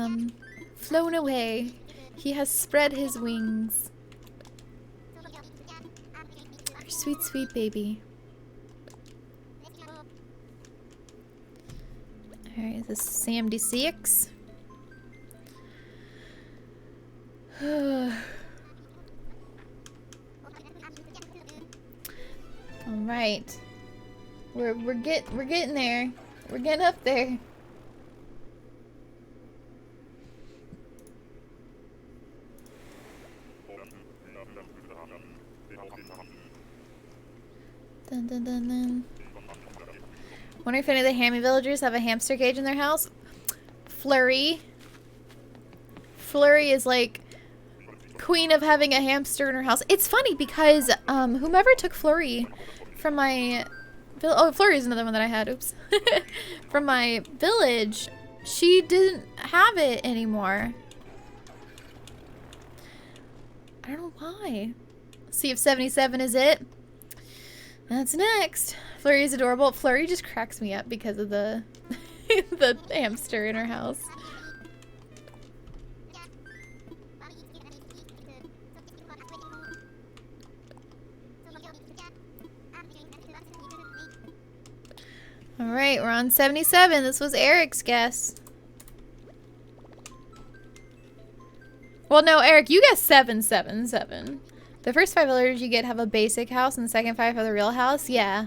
flown away. He has spread his wings. Sweet, sweet baby. Alright, this is Sam D6. Alright. We're getting there. We're getting up there. Dun dun dun dun. Wonder if any of the hammy villagers have a hamster cage in their house. Flurry. Flurry is like queen of having a hamster in her house. It's funny because whomever took Flurry from my Flurry is another one that I had. Oops. From my village, she didn't have it anymore. I don't know why. See if 77 is it. That's next. Flurry is adorable. Flurry just cracks me up because of the the hamster in her house. Alright, we're on 77. This was Eric's guess. Well, no, Eric, you guessed 777. The first 5 villagers you get have a basic house, and the second 5 have the real house? Yeah.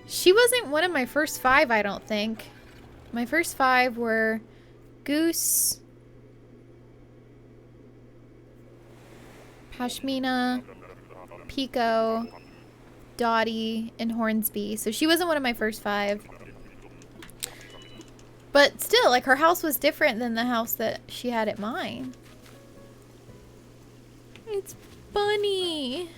She wasn't one of my first 5, I don't think. My first 5 were Goose, Pashmina, Pico, Dottie, and Hornsby. So she wasn't one of my first 5. But still, like, her house was different than the house that she had at mine. It's Bunny.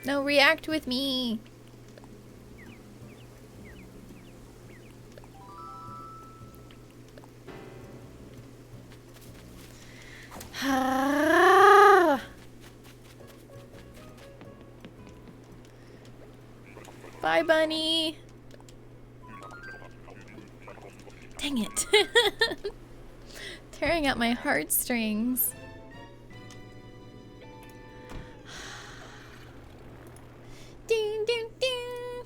No, react with me. Bye, Bunny. Dang it. Tearing at my heartstrings. Ding, ding, ding.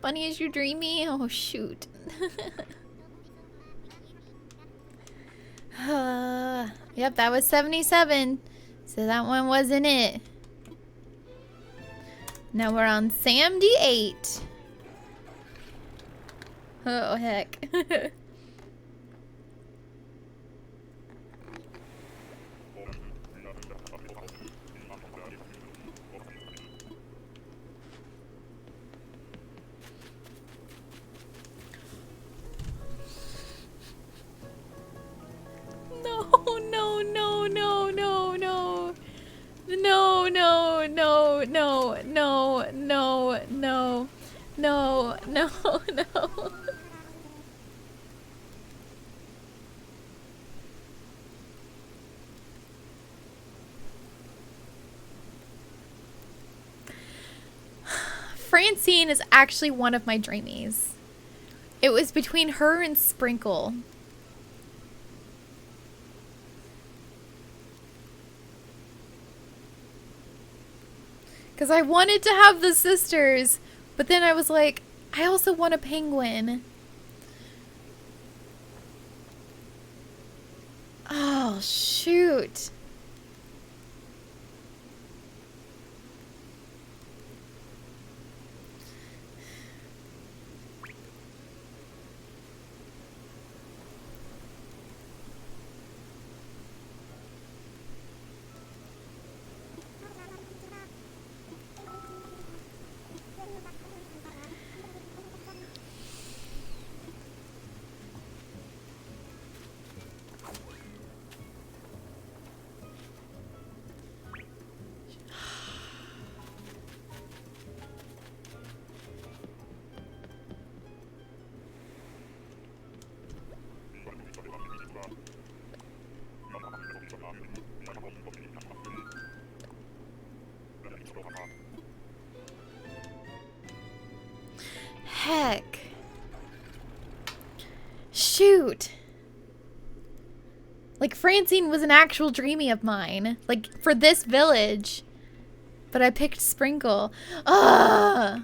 Bunny, is you dreamy? Oh, shoot. Yep, that was 77. So that one wasn't it. Now we're on Sam D8. Oh, heck. No. Francine is actually one of my dreamies. It was between her and Sprinkle. Because I wanted to have the sisters, but then I was like, I also want a penguin. Oh, shoot. shoot. Like, Francine was an actual dreamie of mine. Like, for this village. But I picked Sprinkle. Ugh!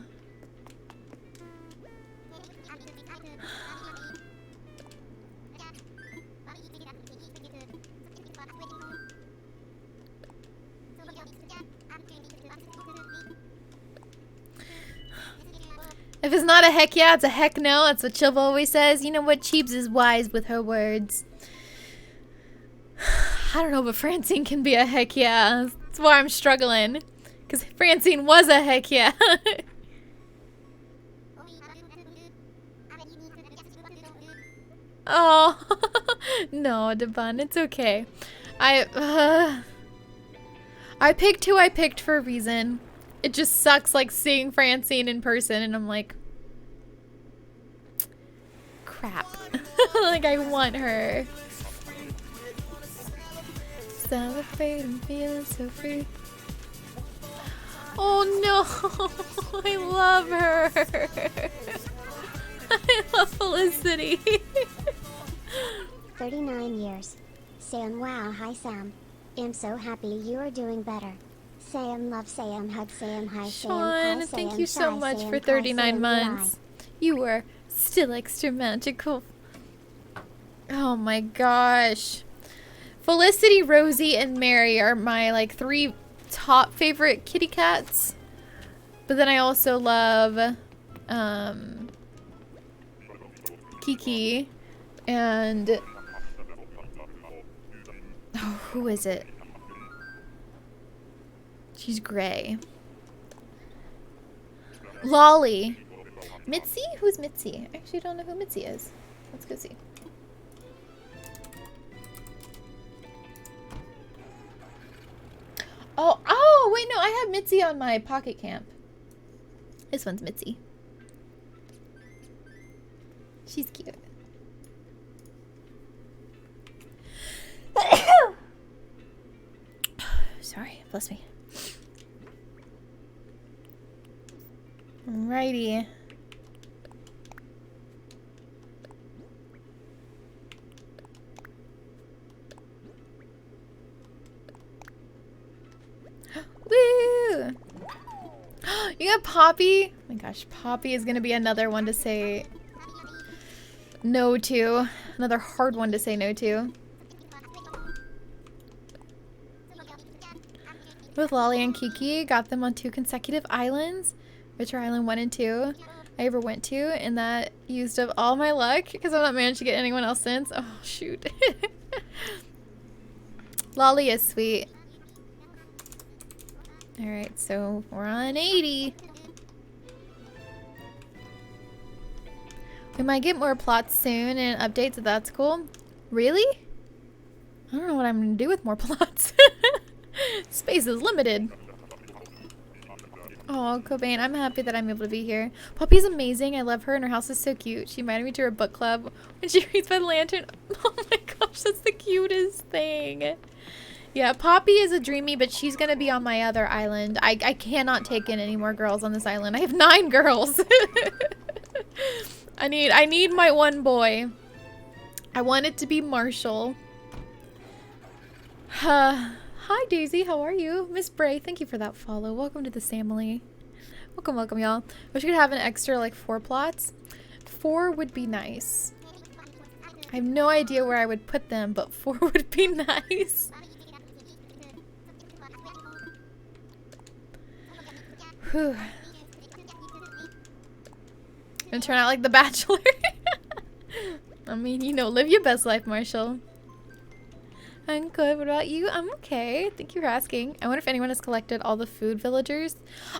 If it's not a heck yeah, it's a heck no. That's what Chilva always says. You know what? Cheebs is wise with her words. I don't know, but Francine can be a heck yeah. That's why I'm struggling. Because Francine was a heck yeah. Oh. No, Devon, it's okay. I picked who I picked for a reason. It just sucks like seeing Francine in person and I'm like, crap. Like I want her. Celebrate and feeling so free. Oh no, I love her. I love Felicity. 39 years. Seum, wow, hi Sam. I'm so happy you are doing better. Seum, love Seum, hug Seum, hi Seum, Sean, hi thank Seum, you so shy much Seum, for hi 39 Seum, months. You were still extra magical. Oh my gosh. Felicity, Rosie, and Mary are my like 3 top favorite kitty cats. But then I also love Kiki and oh, who is it? She's gray. Lolly. Mitzi? Who's Mitzi? I actually don't know who Mitzi is. Let's go see. Oh, wait, no, I have Mitzi on my pocket camp. This one's Mitzi. She's cute. Sorry, bless me. Alrighty. Woo! You got Poppy? Oh my gosh, Poppy is gonna be another one to say no to. Another hard one to say no to. With Lolly and Kiki, got them on 2 consecutive islands, which are Island 1 and 2 I ever went to, and that used up all my luck because I've not managed to get anyone else since. Oh, shoot. Lolly is sweet. Alright, so we're on 80. We might get more plots soon and updates, so that's cool. Really? I don't know what I'm going to do with more plots. Space is limited. Oh, Cobain, I'm happy that I'm able to be here. Poppy's amazing. I love her and her house is so cute. She invited me to her book club when she reads by the lantern. Oh my gosh, that's the cutest thing. Yeah, Poppy is a dreamie, but she's going to be on my other island. I cannot take in any more girls on this island. I have 9 girls. I need my one boy. I want it to be Marshall. Hi, Daisy. How are you? Miss Bray, thank you for that follow. Welcome to the family. Welcome, welcome, y'all. Wish we could have an extra, like, 4 plots. 4 would be nice. I have no idea where I would put them, but 4 would be nice. Whew. Gonna turn out like The Bachelor. I mean, you know, live your best life, Marshall. I'm good. What about you? I'm okay. Thank you for asking. I wonder if anyone has collected all the food villagers.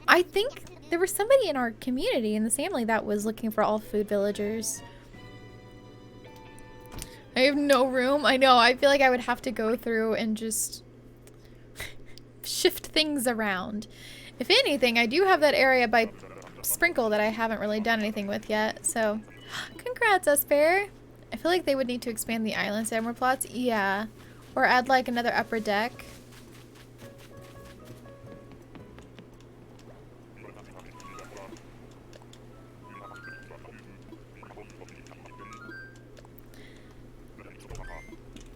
I think there was somebody in our community, in the family, that was looking for all food villagers. I have no room. I know. I feel like I would have to go through and just shift things around. If anything, I do have that area by Sprinkle that I haven't really done anything with yet. So, congrats, Usbear. I feel like they would need to expand the islands to have more plots. Yeah. Or add like another upper deck.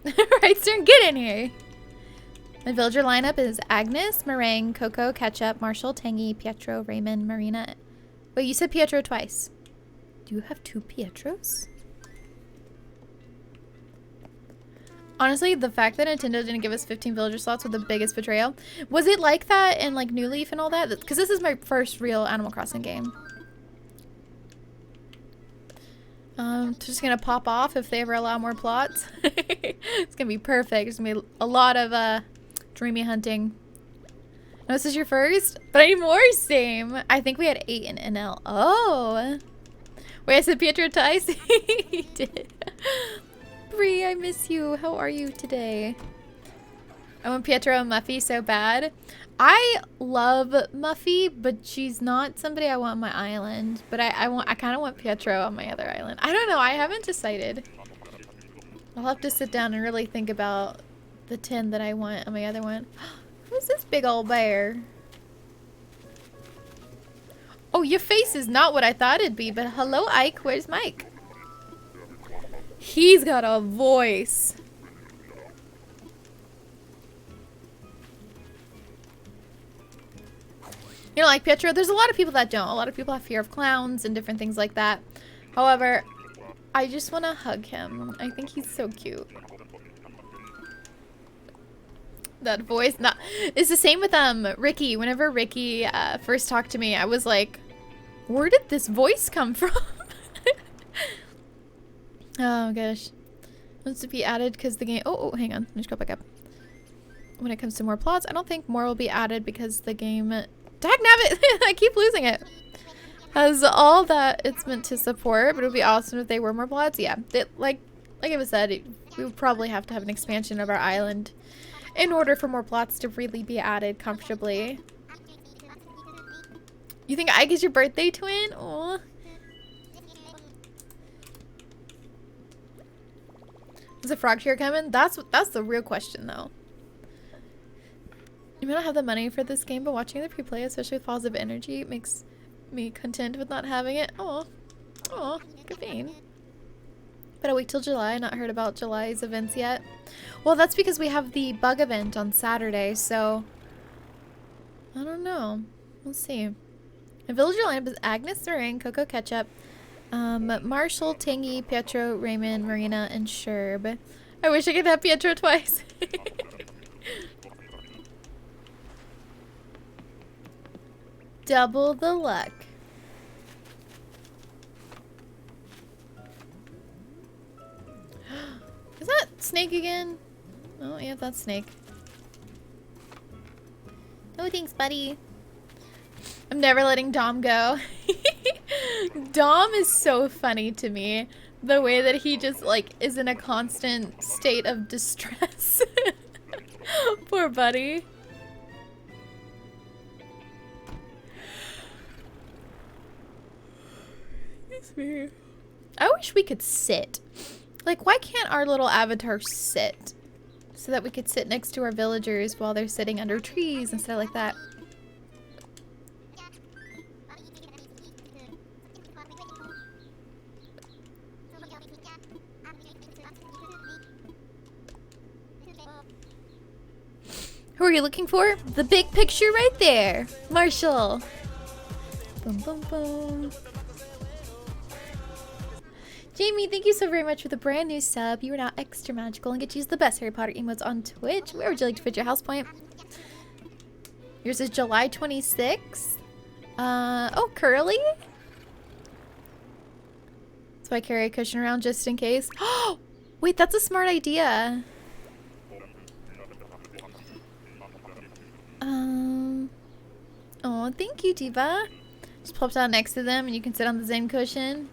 Right, Stern, get in here. My villager lineup is Agnes, Meringue, Coco, Ketchup, Marshall, Tangy, Pietro, Raymond, Marina. Wait, you said Pietro twice. Do you have 2 Pietros? Honestly, the fact that Nintendo didn't give us 15 villager slots was the biggest betrayal. Was it like that in like New Leaf and all that? Because this is my first real Animal Crossing game. Just gonna pop off if they ever allow more plots. It's gonna be perfect. It's gonna be a lot of Dreamie Hunting. No, this is your first? But I need more Seum. I think we had 8 in NL. Oh. Wait, I said Pietro twice? He did. Bree, I miss you. How are you today? I want Pietro and Muffy so bad. I love Muffy, but she's not somebody I want on my island. But I kind of want Pietro on my other island. I don't know. I haven't decided. I'll have to sit down and really think about the 10 that I want on my other one. Who's this big old bear? Oh, your face is not what I thought it'd be. But hello, Ike. Where's Mike? He's got a voice. You know, like Pietro, there's a lot of people that don't. A lot of people have fear of clowns and different things like that. However, I just want to hug him. I think he's so cute. That voice, not. It's the same with Ricky. Whenever Ricky first talked to me, I was like, where did this voice come from? Oh gosh. Wants to be added because the game. Oh, hang on. Let's go back up. When it comes to more plots, I don't think more will be added because the game. Dagnabbit! I keep losing it. Has all that it's meant to support, but it would be awesome if they were more plots. Yeah, like it was said, we would probably have to have an expansion of our island in order for more plots to really be added comfortably. You think Ike is your birthday twin? Aw. Is a frog tier coming? That's the real question, though. You may not have the money for this game, but watching other people play, especially with positive energy, makes me content with not having it. Oh, good bean. But I wait till July. Not heard about July's events yet. Well, that's because we have the bug event on Saturday, so I don't know. We'll see. My villager lineup is Agnes, Meringue, Coco, Ketchup, Marshall, Tangy, Pietro, Raymond, Marina, and Sherb. I wish I could have Pietro twice. Double the luck. Is that Snake again? Oh, yeah, that's Snake. No thanks, buddy. I'm never letting Dom go. Dom is so funny to me. The way that he just, like, is in a constant state of distress. Poor buddy. It's me. I wish we could sit. Like, why can't our little avatar sit? So that we could sit next to our villagers while they're sitting under trees and stuff like that. Who are you looking for? The big picture right there. Marshall. Boom, boom, boom. Jamie, thank you so very much for the brand new sub. You are now extra magical and get to use the best Harry Potter emotes on Twitch. Where would you like to put your house point? Yours is July 26th. Oh, Curly? So I carry a cushion around just in case. Oh, wait, that's a smart idea. Oh, thank you, Diva. Just plop down next to them and you can sit on the same cushion.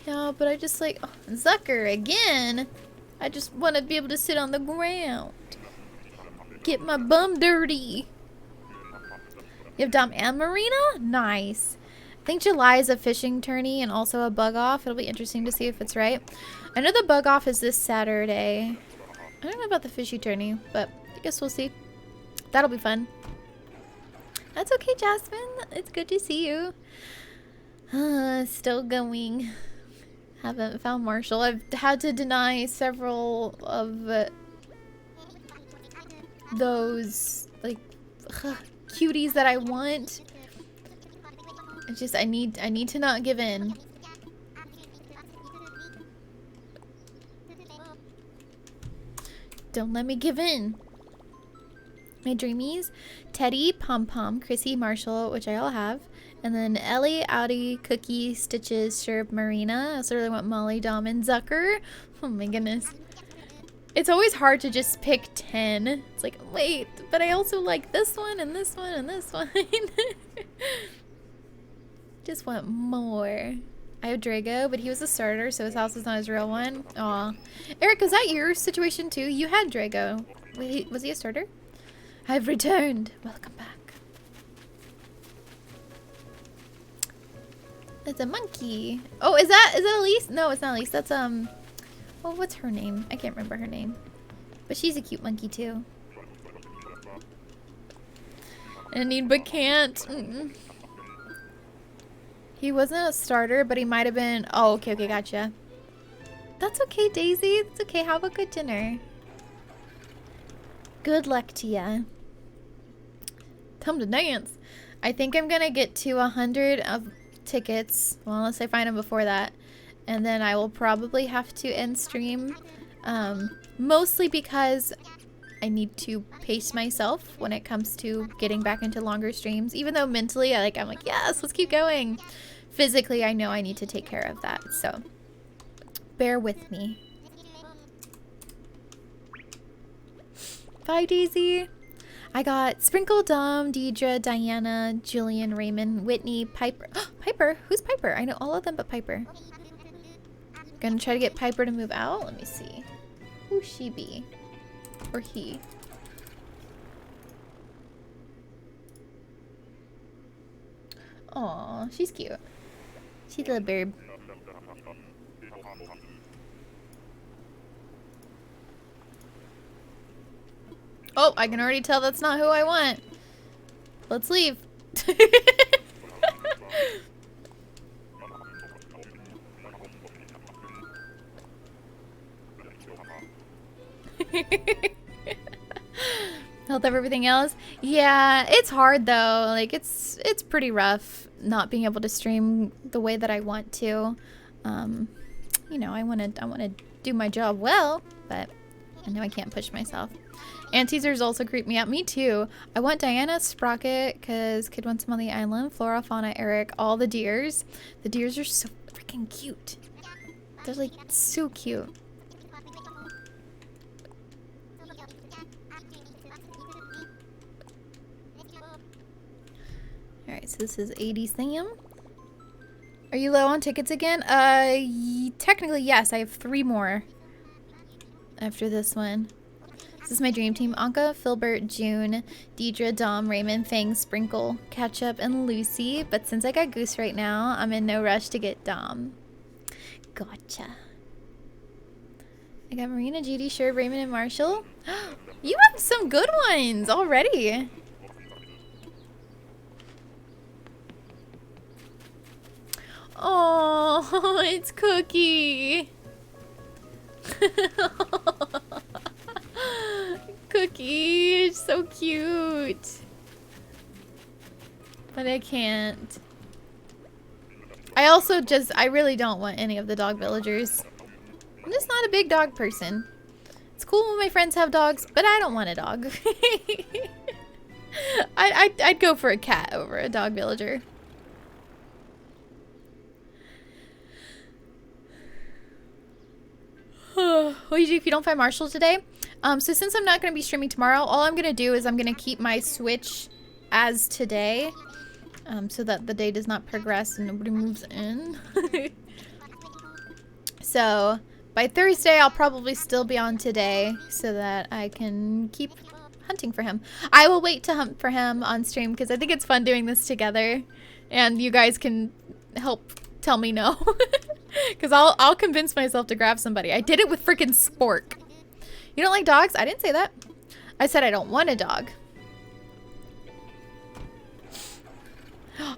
Yeah, but I just like, oh, Zucker again. I just want to be able to sit on the ground. Get my bum dirty. You have Dom and Marina? Nice. I think July is a fishing tourney and also a bug off. It'll be interesting to see if it's right. I know the bug off is this Saturday. I don't know about the fishy tourney, but I guess we'll see. That'll be fun. That's okay, Jasmine. It's good to see you. Still going. Haven't found Marshall. I've had to deny several of those like cuties that I want. It's just I need to not give in. Don't let me give in. My dreamies, Teddy, Pom Pom, Chrissy, Marshall, which I all have. And then Ellie, Audi, Cookie, Stitches, Sherb, Marina. I also really want Molly, Dom, and Zucker. Oh my goodness. It's always hard to just pick 10. It's like, wait, but I also like this one and this one and this one. Just want more. I have Drago, but he was a starter, so his house is not his real one. Aw. Eric, is that your situation too? You had Drago. Wait, was he a starter? I've returned. Welcome back. That's a monkey. Oh, is that Elise? No, it's not Elise. That's well, what's her name? I can't remember her name. But she's a cute monkey too. I need but can't. He wasn't a starter, but he might have been. Oh, okay, gotcha. That's okay, Daisy. That's okay. Have a good dinner. Good luck to ya. Time to dance. I think I'm gonna get to 100 of tickets. Well, unless I find them before that. And then I will probably have to end stream. Mostly because I need to pace myself when it comes to getting back into longer streams. Even though mentally, I'm like, yes, let's keep going. Physically, I know I need to take care of that. So, bear with me. Bye, Daisy. I got Sprinkle, Dom, Deidre, Diana, Jillian, Raymond, Whitney, Piper. Piper? Who's Piper? I know all of them but Piper. Gonna try to get Piper to move out. Let me see. Who she be? Or he? Aw, she's cute. She's a little bird. Oh, I can already tell that's not who I want. Let's leave. Health of everything else. Yeah, it's hard though. Like it's pretty rough not being able to stream the way that I want to. You know, I wanna do my job well, but I know I can't push myself. Anteasers also creep me out. Me too. I want Diana, Sprocket, because Kid wants him on the island. Flora, Fauna, Eric, all the deers. The deers are so freaking cute. They're like so cute. Alright, so this is 80 Seum. Are you low on tickets again? Technically yes. I have 3 more after this one. This is my dream team. Anka, Filbert, June, Deidre, Dom, Raymond, Fang, Sprinkle, Ketchup, and Lucy. But since I got Goose right now, I'm in no rush to get Dom. Gotcha. I got Marina, Judy, Sherb, Raymond, and Marshall. You have some good ones already. Oh, it's Cookie. Cookie, it's so cute. But I can't. I really don't want any of the dog villagers. I'm just not a big dog person. It's cool when my friends have dogs, but I don't want a dog. I'd go for a cat over a dog villager. What do you do if you don't find Marshall today? So since I'm not going to be streaming tomorrow, all I'm going to do is I'm going to keep my Switch as today. So that the day does not progress and nobody moves in. So by Thursday, I'll probably still be on today so that I can keep hunting for him. I will wait to hunt for him on stream because I think it's fun doing this together. And you guys can help tell me no. Because I'll convince myself to grab somebody. I did it with freaking Spork. You don't like dogs? I didn't say that. I said I don't want a dog.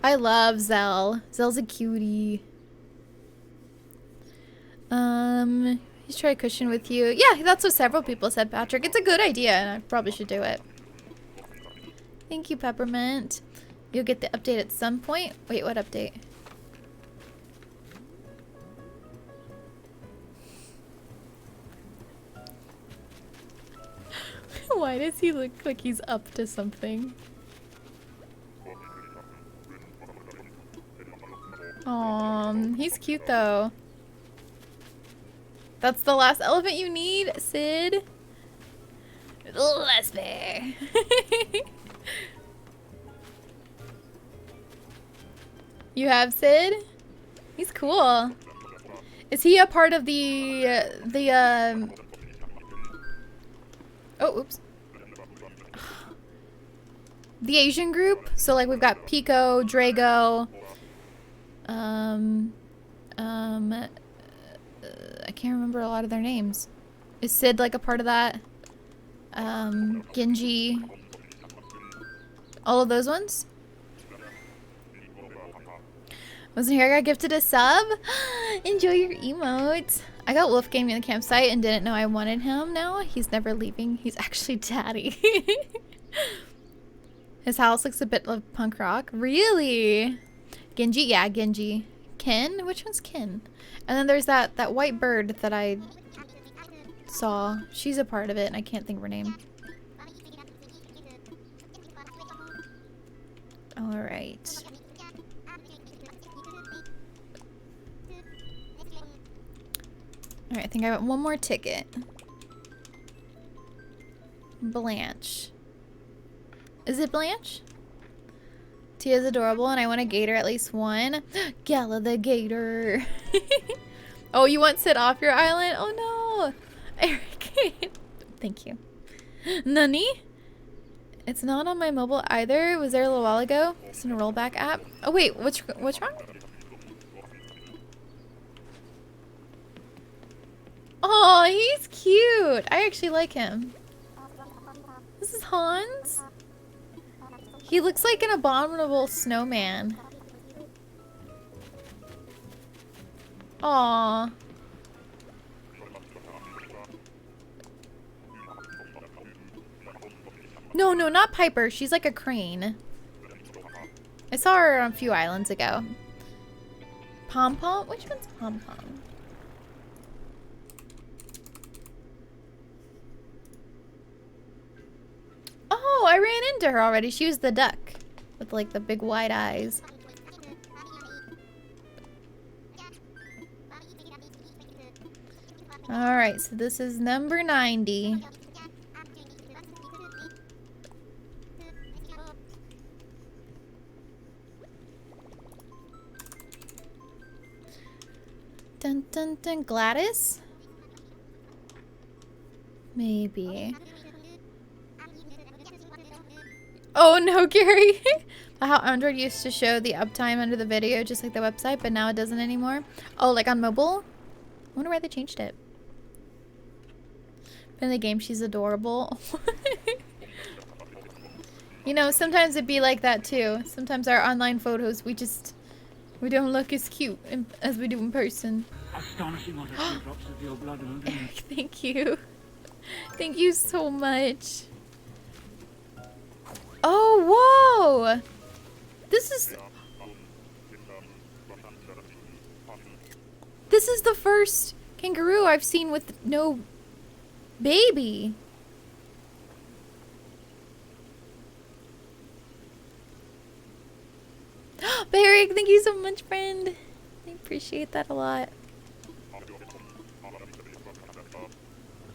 I love Zell. Zell's a cutie. He's trying to cushion with you. Yeah, that's what several people said, Patrick. It's a good idea, and I probably should do it. Thank you, Peppermint. You'll get the update at some point. Wait, what update? Why does he look like he's up to something? Aw, he's cute though. That's the last elephant you need, Sid. Less bear. You have Sid? He's cool. Is he a part of oh, oops. The Asian group? So like we've got Pico, Drago, I can't remember a lot of their names. Is Sid like a part of that? Genji. All of those ones? Wasn't here, I got gifted a sub. Enjoy your emotes. I got Wolfgang in the campsite and didn't know I wanted him now. He's never leaving. He's actually daddy. His house looks a bit like punk rock. Really? Genji? Yeah, Genji. Ken? Which one's Ken? And then there's that white bird that I saw. She's a part of it and I can't think of her name. Alright. Alright, I think I got one more ticket. Blanche. Is it Blanche? Tia's adorable and I want a gator, at least one. Gala the gator. Oh, you want Sid off your island? Oh no. Eric. Thank you. Nani? It's not on my mobile either. Was there a little while ago? It's in a rollback app. Oh wait, what's wrong? Oh, he's cute. I actually like him. This is Hans. He looks like an abominable snowman. Aww. No, not Piper. She's like a crane. I saw her on a few islands ago. Pom Pom? Which one's Pom Pom? Oh, I ran into her already. She was the duck with like the big wide eyes. Alright, so this is number 90. Dun dun dun. Gladys? Maybe. Oh no, Gary! How Android used to show the uptime under the video just like the website, but now it doesn't anymore. Oh, like on mobile? I wonder why they changed it. But in the game, she's adorable. You know, sometimes it'd be like that too. Sometimes our online photos, we don't look as cute as we do in person. Astonishing what a few drops of your blood will do. Eric, thank you. Thank you so much. Oh, whoa! This is the first kangaroo I've seen with no baby. But Eric, thank you so much, friend. I appreciate that a lot.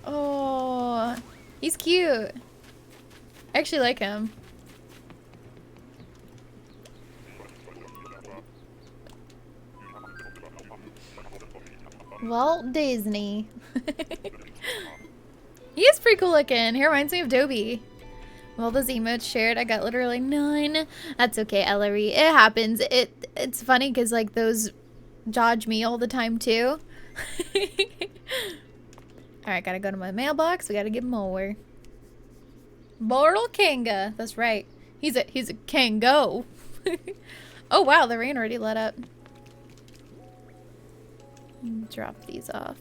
Oh, he's cute. I actually like him. Walt Disney. He is pretty cool looking. He reminds me of Dobie. Well, those emotes shared, I got literally none. That's okay, Ellery. It happens. It's funny because like those dodge me all the time too. Alright, gotta go to my mailbox. We gotta get more. Boral Kanga. That's right. He's a Kango. Oh wow, the rain already let up. Drop these off.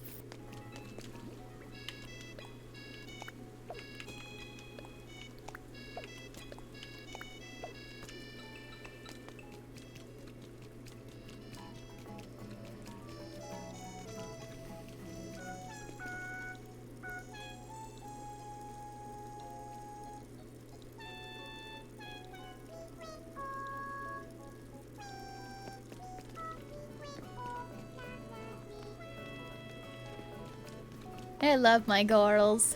I love my girls.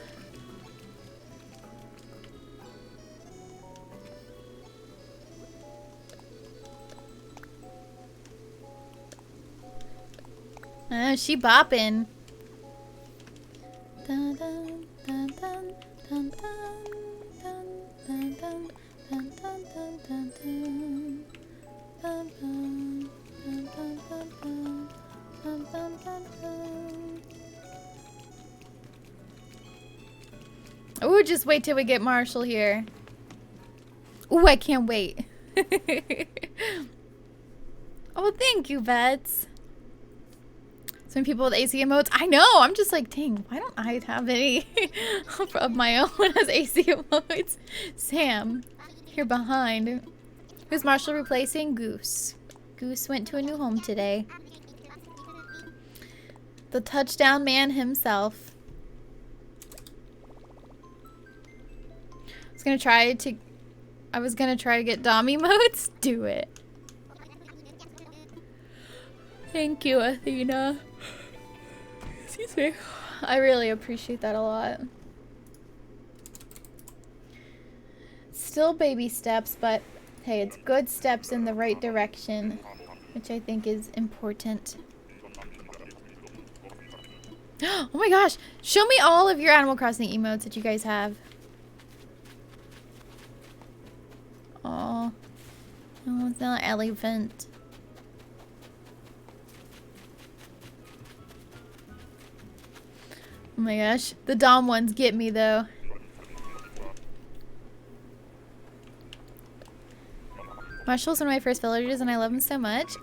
She bopping. Dun, dun, dun, dun, dun, dun, dun, dun, dun, dun, dun, dun, dun, dun. Dun, dun, dun, dun, dun, dun. Dun, dun, dun, dun. Ooh, just wait till we get Marshall here. Ooh, I can't wait. Oh, thank you, Vets. So many people with AC emotes. I know. I'm just like, dang, why don't I have any of my own as AC emotes? Sam, you're behind. Who's Marshall replacing? Goose. Goose went to a new home today. The touchdown man himself. I was gonna try to get Dom emotes. Do it. Thank you, Athena. Excuse me. I really appreciate that a lot. Still baby steps, but hey, it's good steps in the right direction, which I think is important. Oh my gosh! Show me all of your Animal Crossing emotes that you guys have. Oh, it's not an elephant. Oh my gosh, the Dom ones get me though. Marshall's one of my first villagers and I love him so much.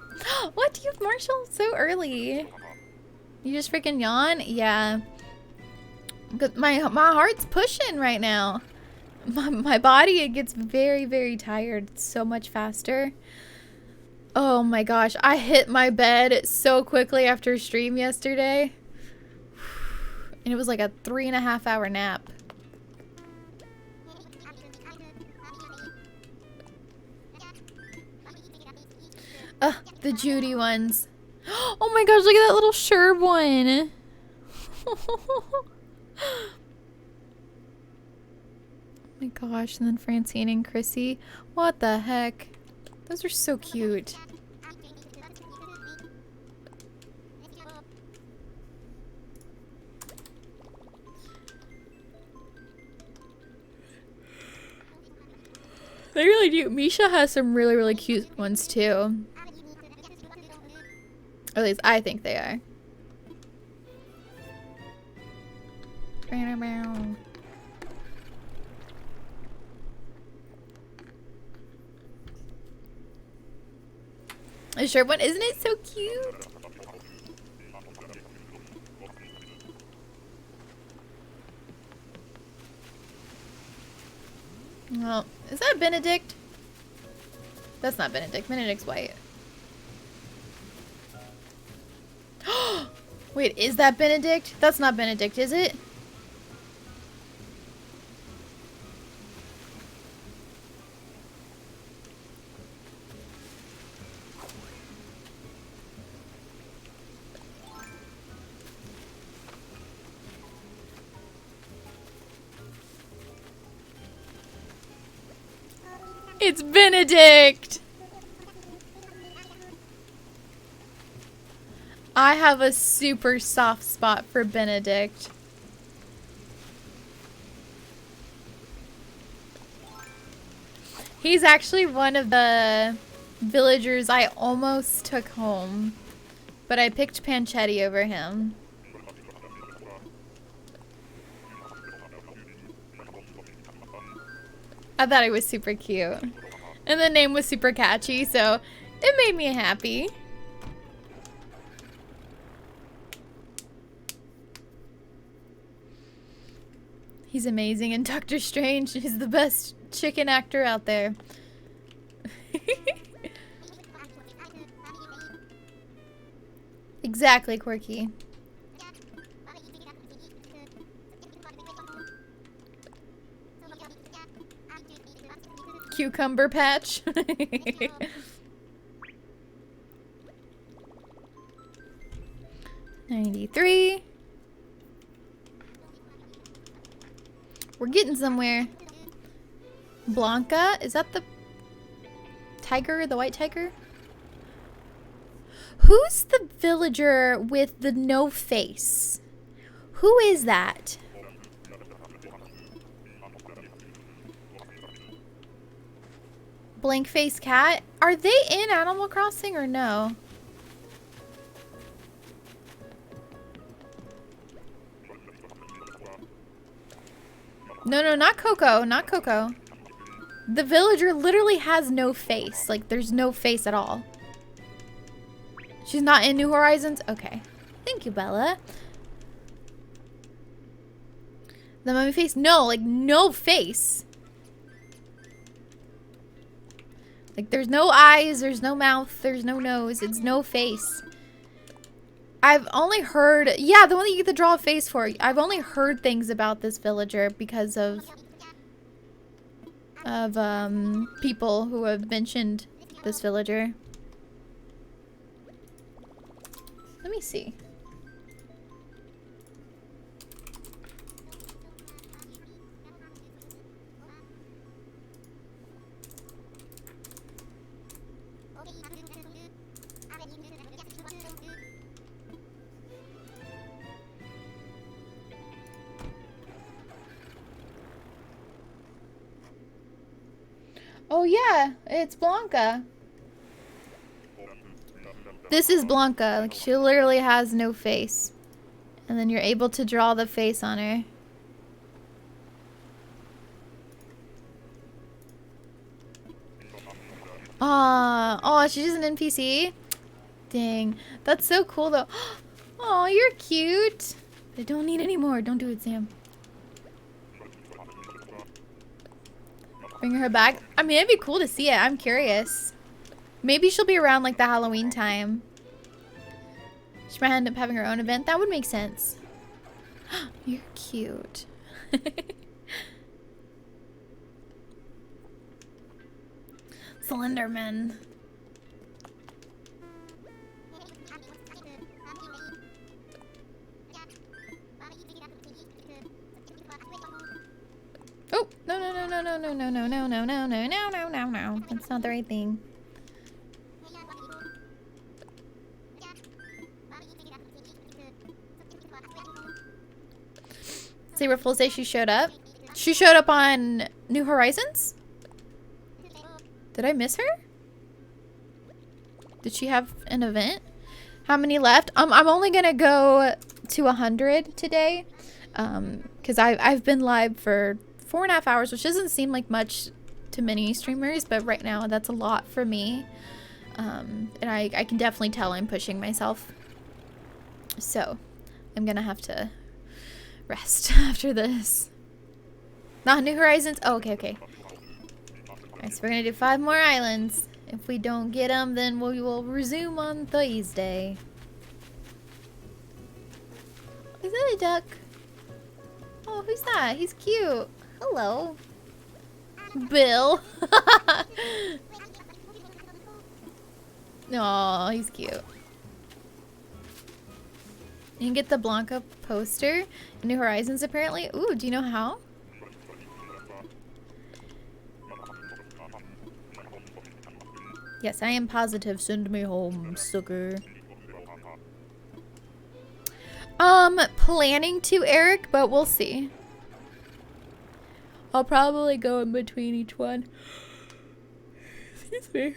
What? Do you have Marshall so early? You just freaking yawn? Yeah. My heart's pushing right now. My body, it gets very, very tired so much faster. Oh my gosh. I hit my bed so quickly after stream yesterday. And it was like a 3.5 hour nap. The Judy ones. Oh my gosh, look at that little Sherb one. Oh my gosh, and then Francine and Chrissy. What the heck? Those are so cute. They really do. Misha has some really, really cute ones too. Or at least I think they are. A short one, isn't it so cute? Well, is that Benedict? That's not Benedict. Benedict's white. Wait, is that Benedict? That's not Benedict, is it? It's Benedict! I have a super soft spot for Benedict. He's actually one of the villagers I almost took home, but I picked Panchetti over him. I thought he was super cute. And the name was super catchy, so it made me happy. He's amazing, and Doctor Strange is the best chicken actor out there. Exactly, Quirky. Cucumber patch. 93. We're getting somewhere. Blanca, is that the tiger, the white tiger? Who's the villager with the no face? Who is that? Blank face cat? Are they in Animal Crossing or no? No, not Coco. Not Coco. The villager literally has no face. Like, there's no face at all. She's not in New Horizons? Okay. Thank you, Bella. The mummy face? No, like, no face. Like, there's no eyes, there's no mouth, there's no nose. It's no face. I've only heard... Yeah, the one that you get to draw a face for. I've only heard things about this villager because of people who have mentioned this villager. Let me see. Oh yeah, it's Blanca. This is Blanca. Like, she literally has no face. And then you're able to draw the face on her. Oh, she's just an NPC? Dang. That's so cool though. Oh, you're cute. I don't need any more. Don't do it, Sam. Bring her back. I mean, it'd be cool to see it. I'm curious. Maybe she'll be around like the Halloween time. She might end up having her own event. That would make sense. You're cute. Slenderman. Oh, no. That's not the right thing. See, Riffle say she showed up. She showed up on New Horizons? Did I miss her? Did she have an event? How many left? I'm only gonna go to 100 today. Because I've been live for 4.5 hours, which doesn't seem like much to many streamers, but right now that's a lot for me. And I can definitely tell I'm pushing myself. So I'm gonna have to rest after this. Not New Horizons? Oh, okay. Alright, so we're gonna do 5 more islands. If we don't get them, then we will resume on Thursday. Is that a duck? Oh, who's that? He's cute. Hello. Bill. Aw, he's cute. You can get the Blanca poster in New Horizons, apparently. Ooh, do you know how? Yes, I am positive. Send me home, sucker. Planning to, Eric, but we'll see. I'll probably go in between each one. Excuse me.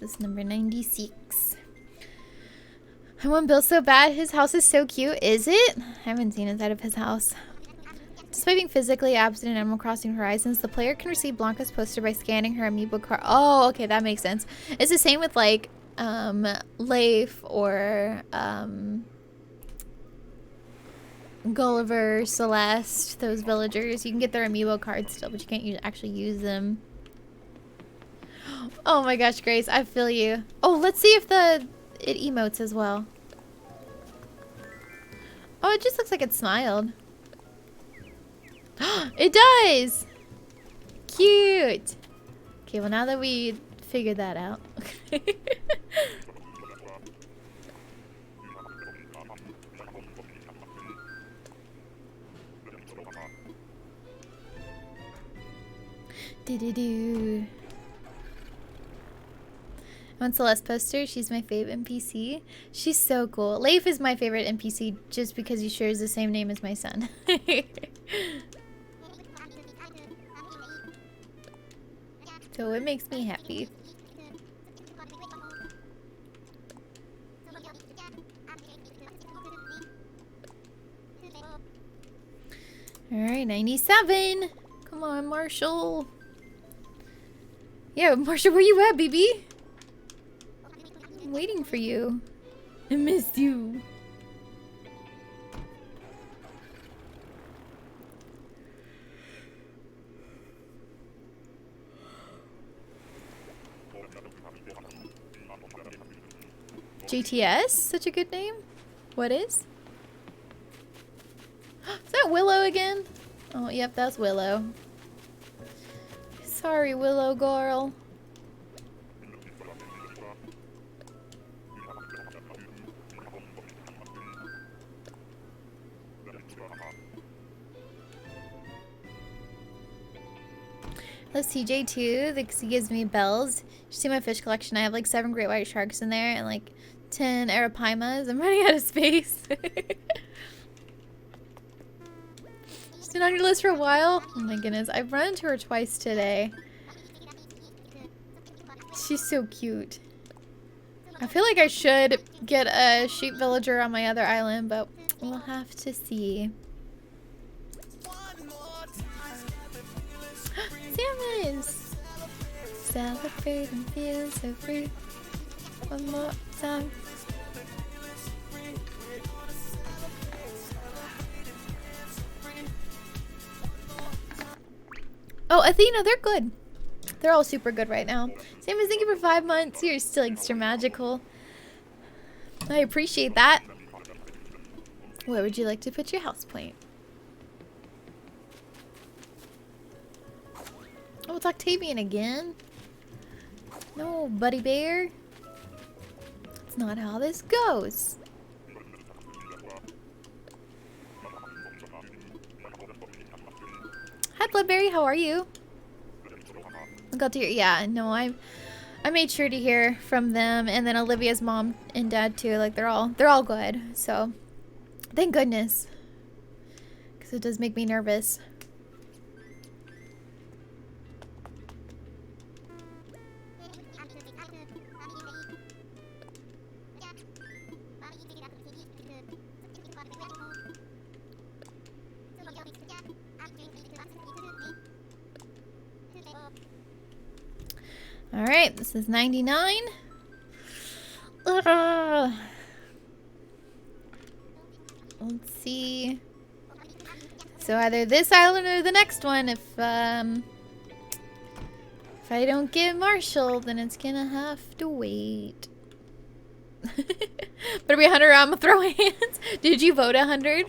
This is number 96. I want Bill so bad. His house is so cute. Is it? I haven't seen inside of his house. Despite being physically absent in Animal Crossing Horizons, the player can receive Blanca's poster by scanning her amiibo card. Oh, okay, that makes sense. It's the same with like Leif or Gulliver, Celeste, those villagers. You can get their amiibo cards still, but you can't actually use them. Oh my gosh, Grace, I feel you. Oh, let's see if it emotes as well. Oh, it just looks like it smiled. It does! Cute! Okay, well now that we figured that out. Do-do-do. I want Celeste poster. She's my favorite NPC. She's so cool. Leif is my favorite NPC just because he shares the same name as my son. So it makes me happy. Alright, 97. Come on, Marshall. Yeah, Marshall, where you at, baby? I'm waiting for you. I miss you. GTS? Such a good name? What is? Is that Willow again? Oh, yep, that's Willow. Sorry, Willow girl. Let's see, J2, because he gives me bells. You see my fish collection? I have like 7 great white sharks in there and like 10 arapaimas. I'm running out of space. She's been on your list for a while? Oh my goodness, I've run into her twice today. She's so cute. I feel like I should get a sheep villager on my other island, but we'll have to see. Samus! Celebrate and feel so free. One more time. Oh, Athena, they're good. They're all super good right now. Samus, thank you for 5 months. You're still extra magical. I appreciate that. Where would you like to put your house point? Oh, it's Octavian again. No, buddy bear. That's not how this goes. Hi, Bloodberry. How are you? I got to hear. Yeah, no, I made sure to hear from them, and then Olivia's mom and dad too. Like they're all good. So, thank goodness, because it does make me nervous. Alright, this is 99. Let's see. So either this island or the next one. If I don't get Marshall, then it's gonna have to wait. Better be 100 or I'm gonna throw hands. Did you vote 100?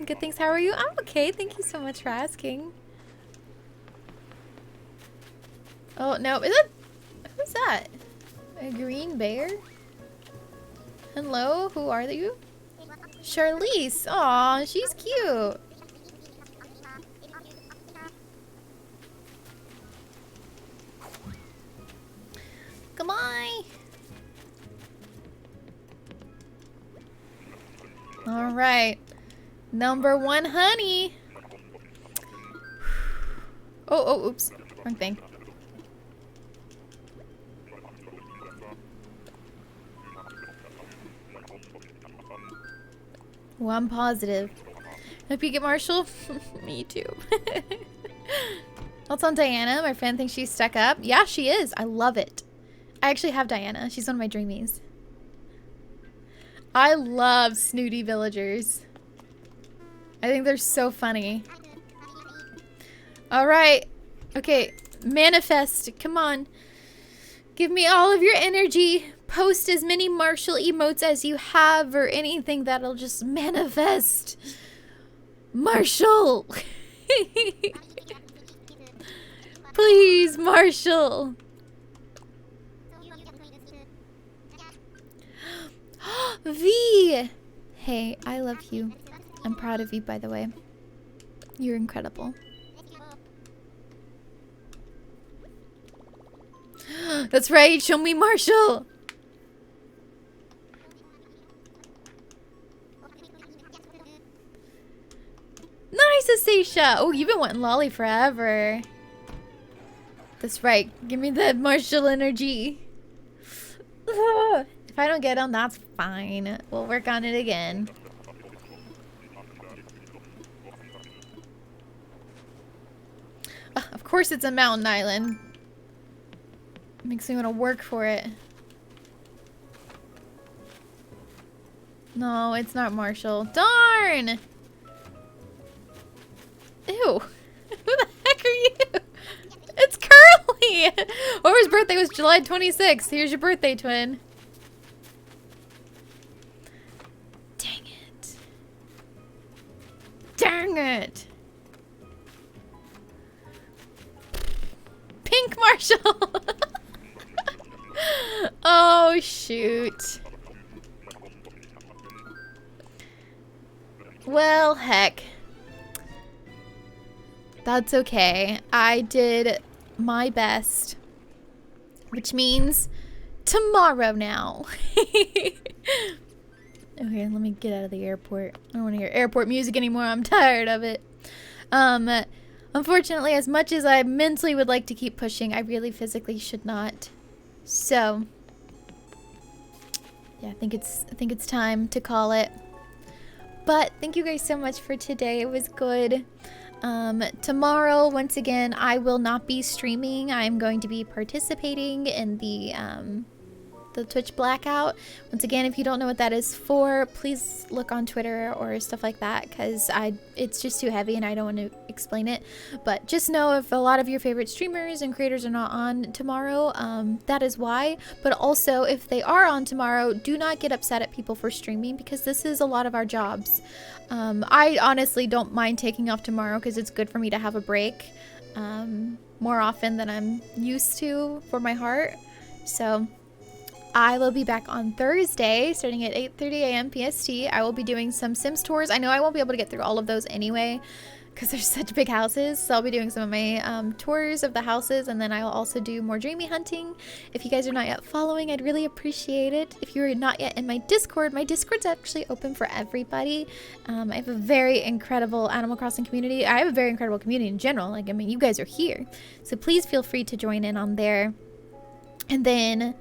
Good, thanks. How are you? I'm okay. Thank you so much for asking. Oh, no. Is it? Who's that? A green bear? Hello? Who are you? Charlize. Aw, she's cute. Come on. All right. Number 1, honey. Oh, oops. Wrong thing. Well, I'm positive. Hope you get Marshall. Me too. Also on Diana, my friend thinks she's stuck up. Yeah, she is. I love it. I actually have Diana. She's one of my dreamies. I love snooty villagers. I think they're so funny. All right. Okay. Manifest. Come on. Give me all of your energy. Post as many Marshall emotes as you have or anything that'll just manifest. Marshall. Please, Marshall. V. Hey, I love you. I'm proud of you, by the way. You're incredible. That's right. Show me Marshall. Nice, Asacia. Oh, you've been wanting Lolly forever. That's right. Give me the Marshall energy. If I don't get him, that's fine. We'll work on it again. Of course it's a mountain island. Makes me want to work for it. No, it's not Marshall. Darn! Ew. Who the heck are you? It's Curly! Omar's birthday was July 26th. Here's your birthday, twin. Dang it. Dang it. Pink Marshall! Oh, shoot. Well, heck. That's okay. I did my best. Which means tomorrow now. Okay, let me get out of the airport. I don't want to hear airport music anymore. I'm tired of it. Unfortunately, as much as I mentally would like to keep pushing, I really physically should not. So, yeah, I think it's time to call it. But thank you guys so much for today. It was good. Tomorrow, once again, I will not be streaming. I'm going to be participating in the Twitch blackout. Once again, if you don't know what that is for, please look on Twitter or stuff like that, because it's just too heavy and I don't want to explain it. But just know if a lot of your favorite streamers and creators are not on tomorrow, that is why. But also, if they are on tomorrow, do not get upset at people for streaming, because this is a lot of our jobs. I honestly don't mind taking off tomorrow because it's good for me to have a break more often than I'm used to for my heart. So I will be back on Thursday starting at 8:30 a.m. PST. I will be doing some Sims tours. I know I won't be able to get through all of those anyway because there's such big houses. So I'll be doing some of my tours of the houses, and then I'll also do more Dreamie Hunting. If you guys are not yet following, I'd really appreciate it. If you're not yet in my Discord's actually open for everybody. I have a very incredible Animal Crossing community. I have a very incredible community in general. Like, I mean, you guys are here. So please feel free to join in on there. And then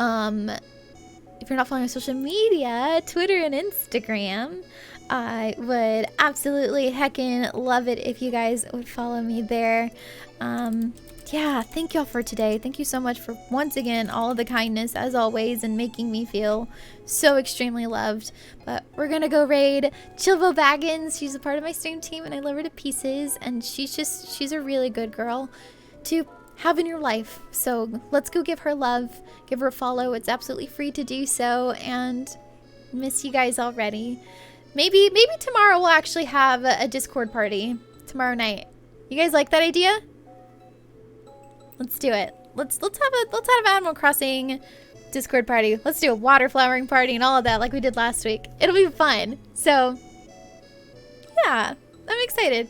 if you're not following on social media, Twitter and Instagram, I would absolutely heckin' love it if you guys would follow me there. Yeah, thank y'all for today. Thank you so much for, once again, all of the kindness, as always, and making me feel so extremely loved. But we're gonna go raid Chilvo Baggins. She's a part of my stream team, and I love her to pieces. And she's a really good girl to have in your life. So let's go give her love, give her a follow. It's absolutely free to do so, and miss you guys already. Maybe tomorrow we'll actually have a Discord party tomorrow night. You guys like that idea? Let's do it. Let's have an Animal Crossing Discord party. Let's do a water flowering party and all of that like we did last week. It'll be fun. So yeah, I'm excited.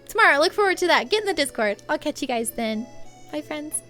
Tomorrow, look forward to that. Get in the Discord. I'll catch you guys then. Bye, friends.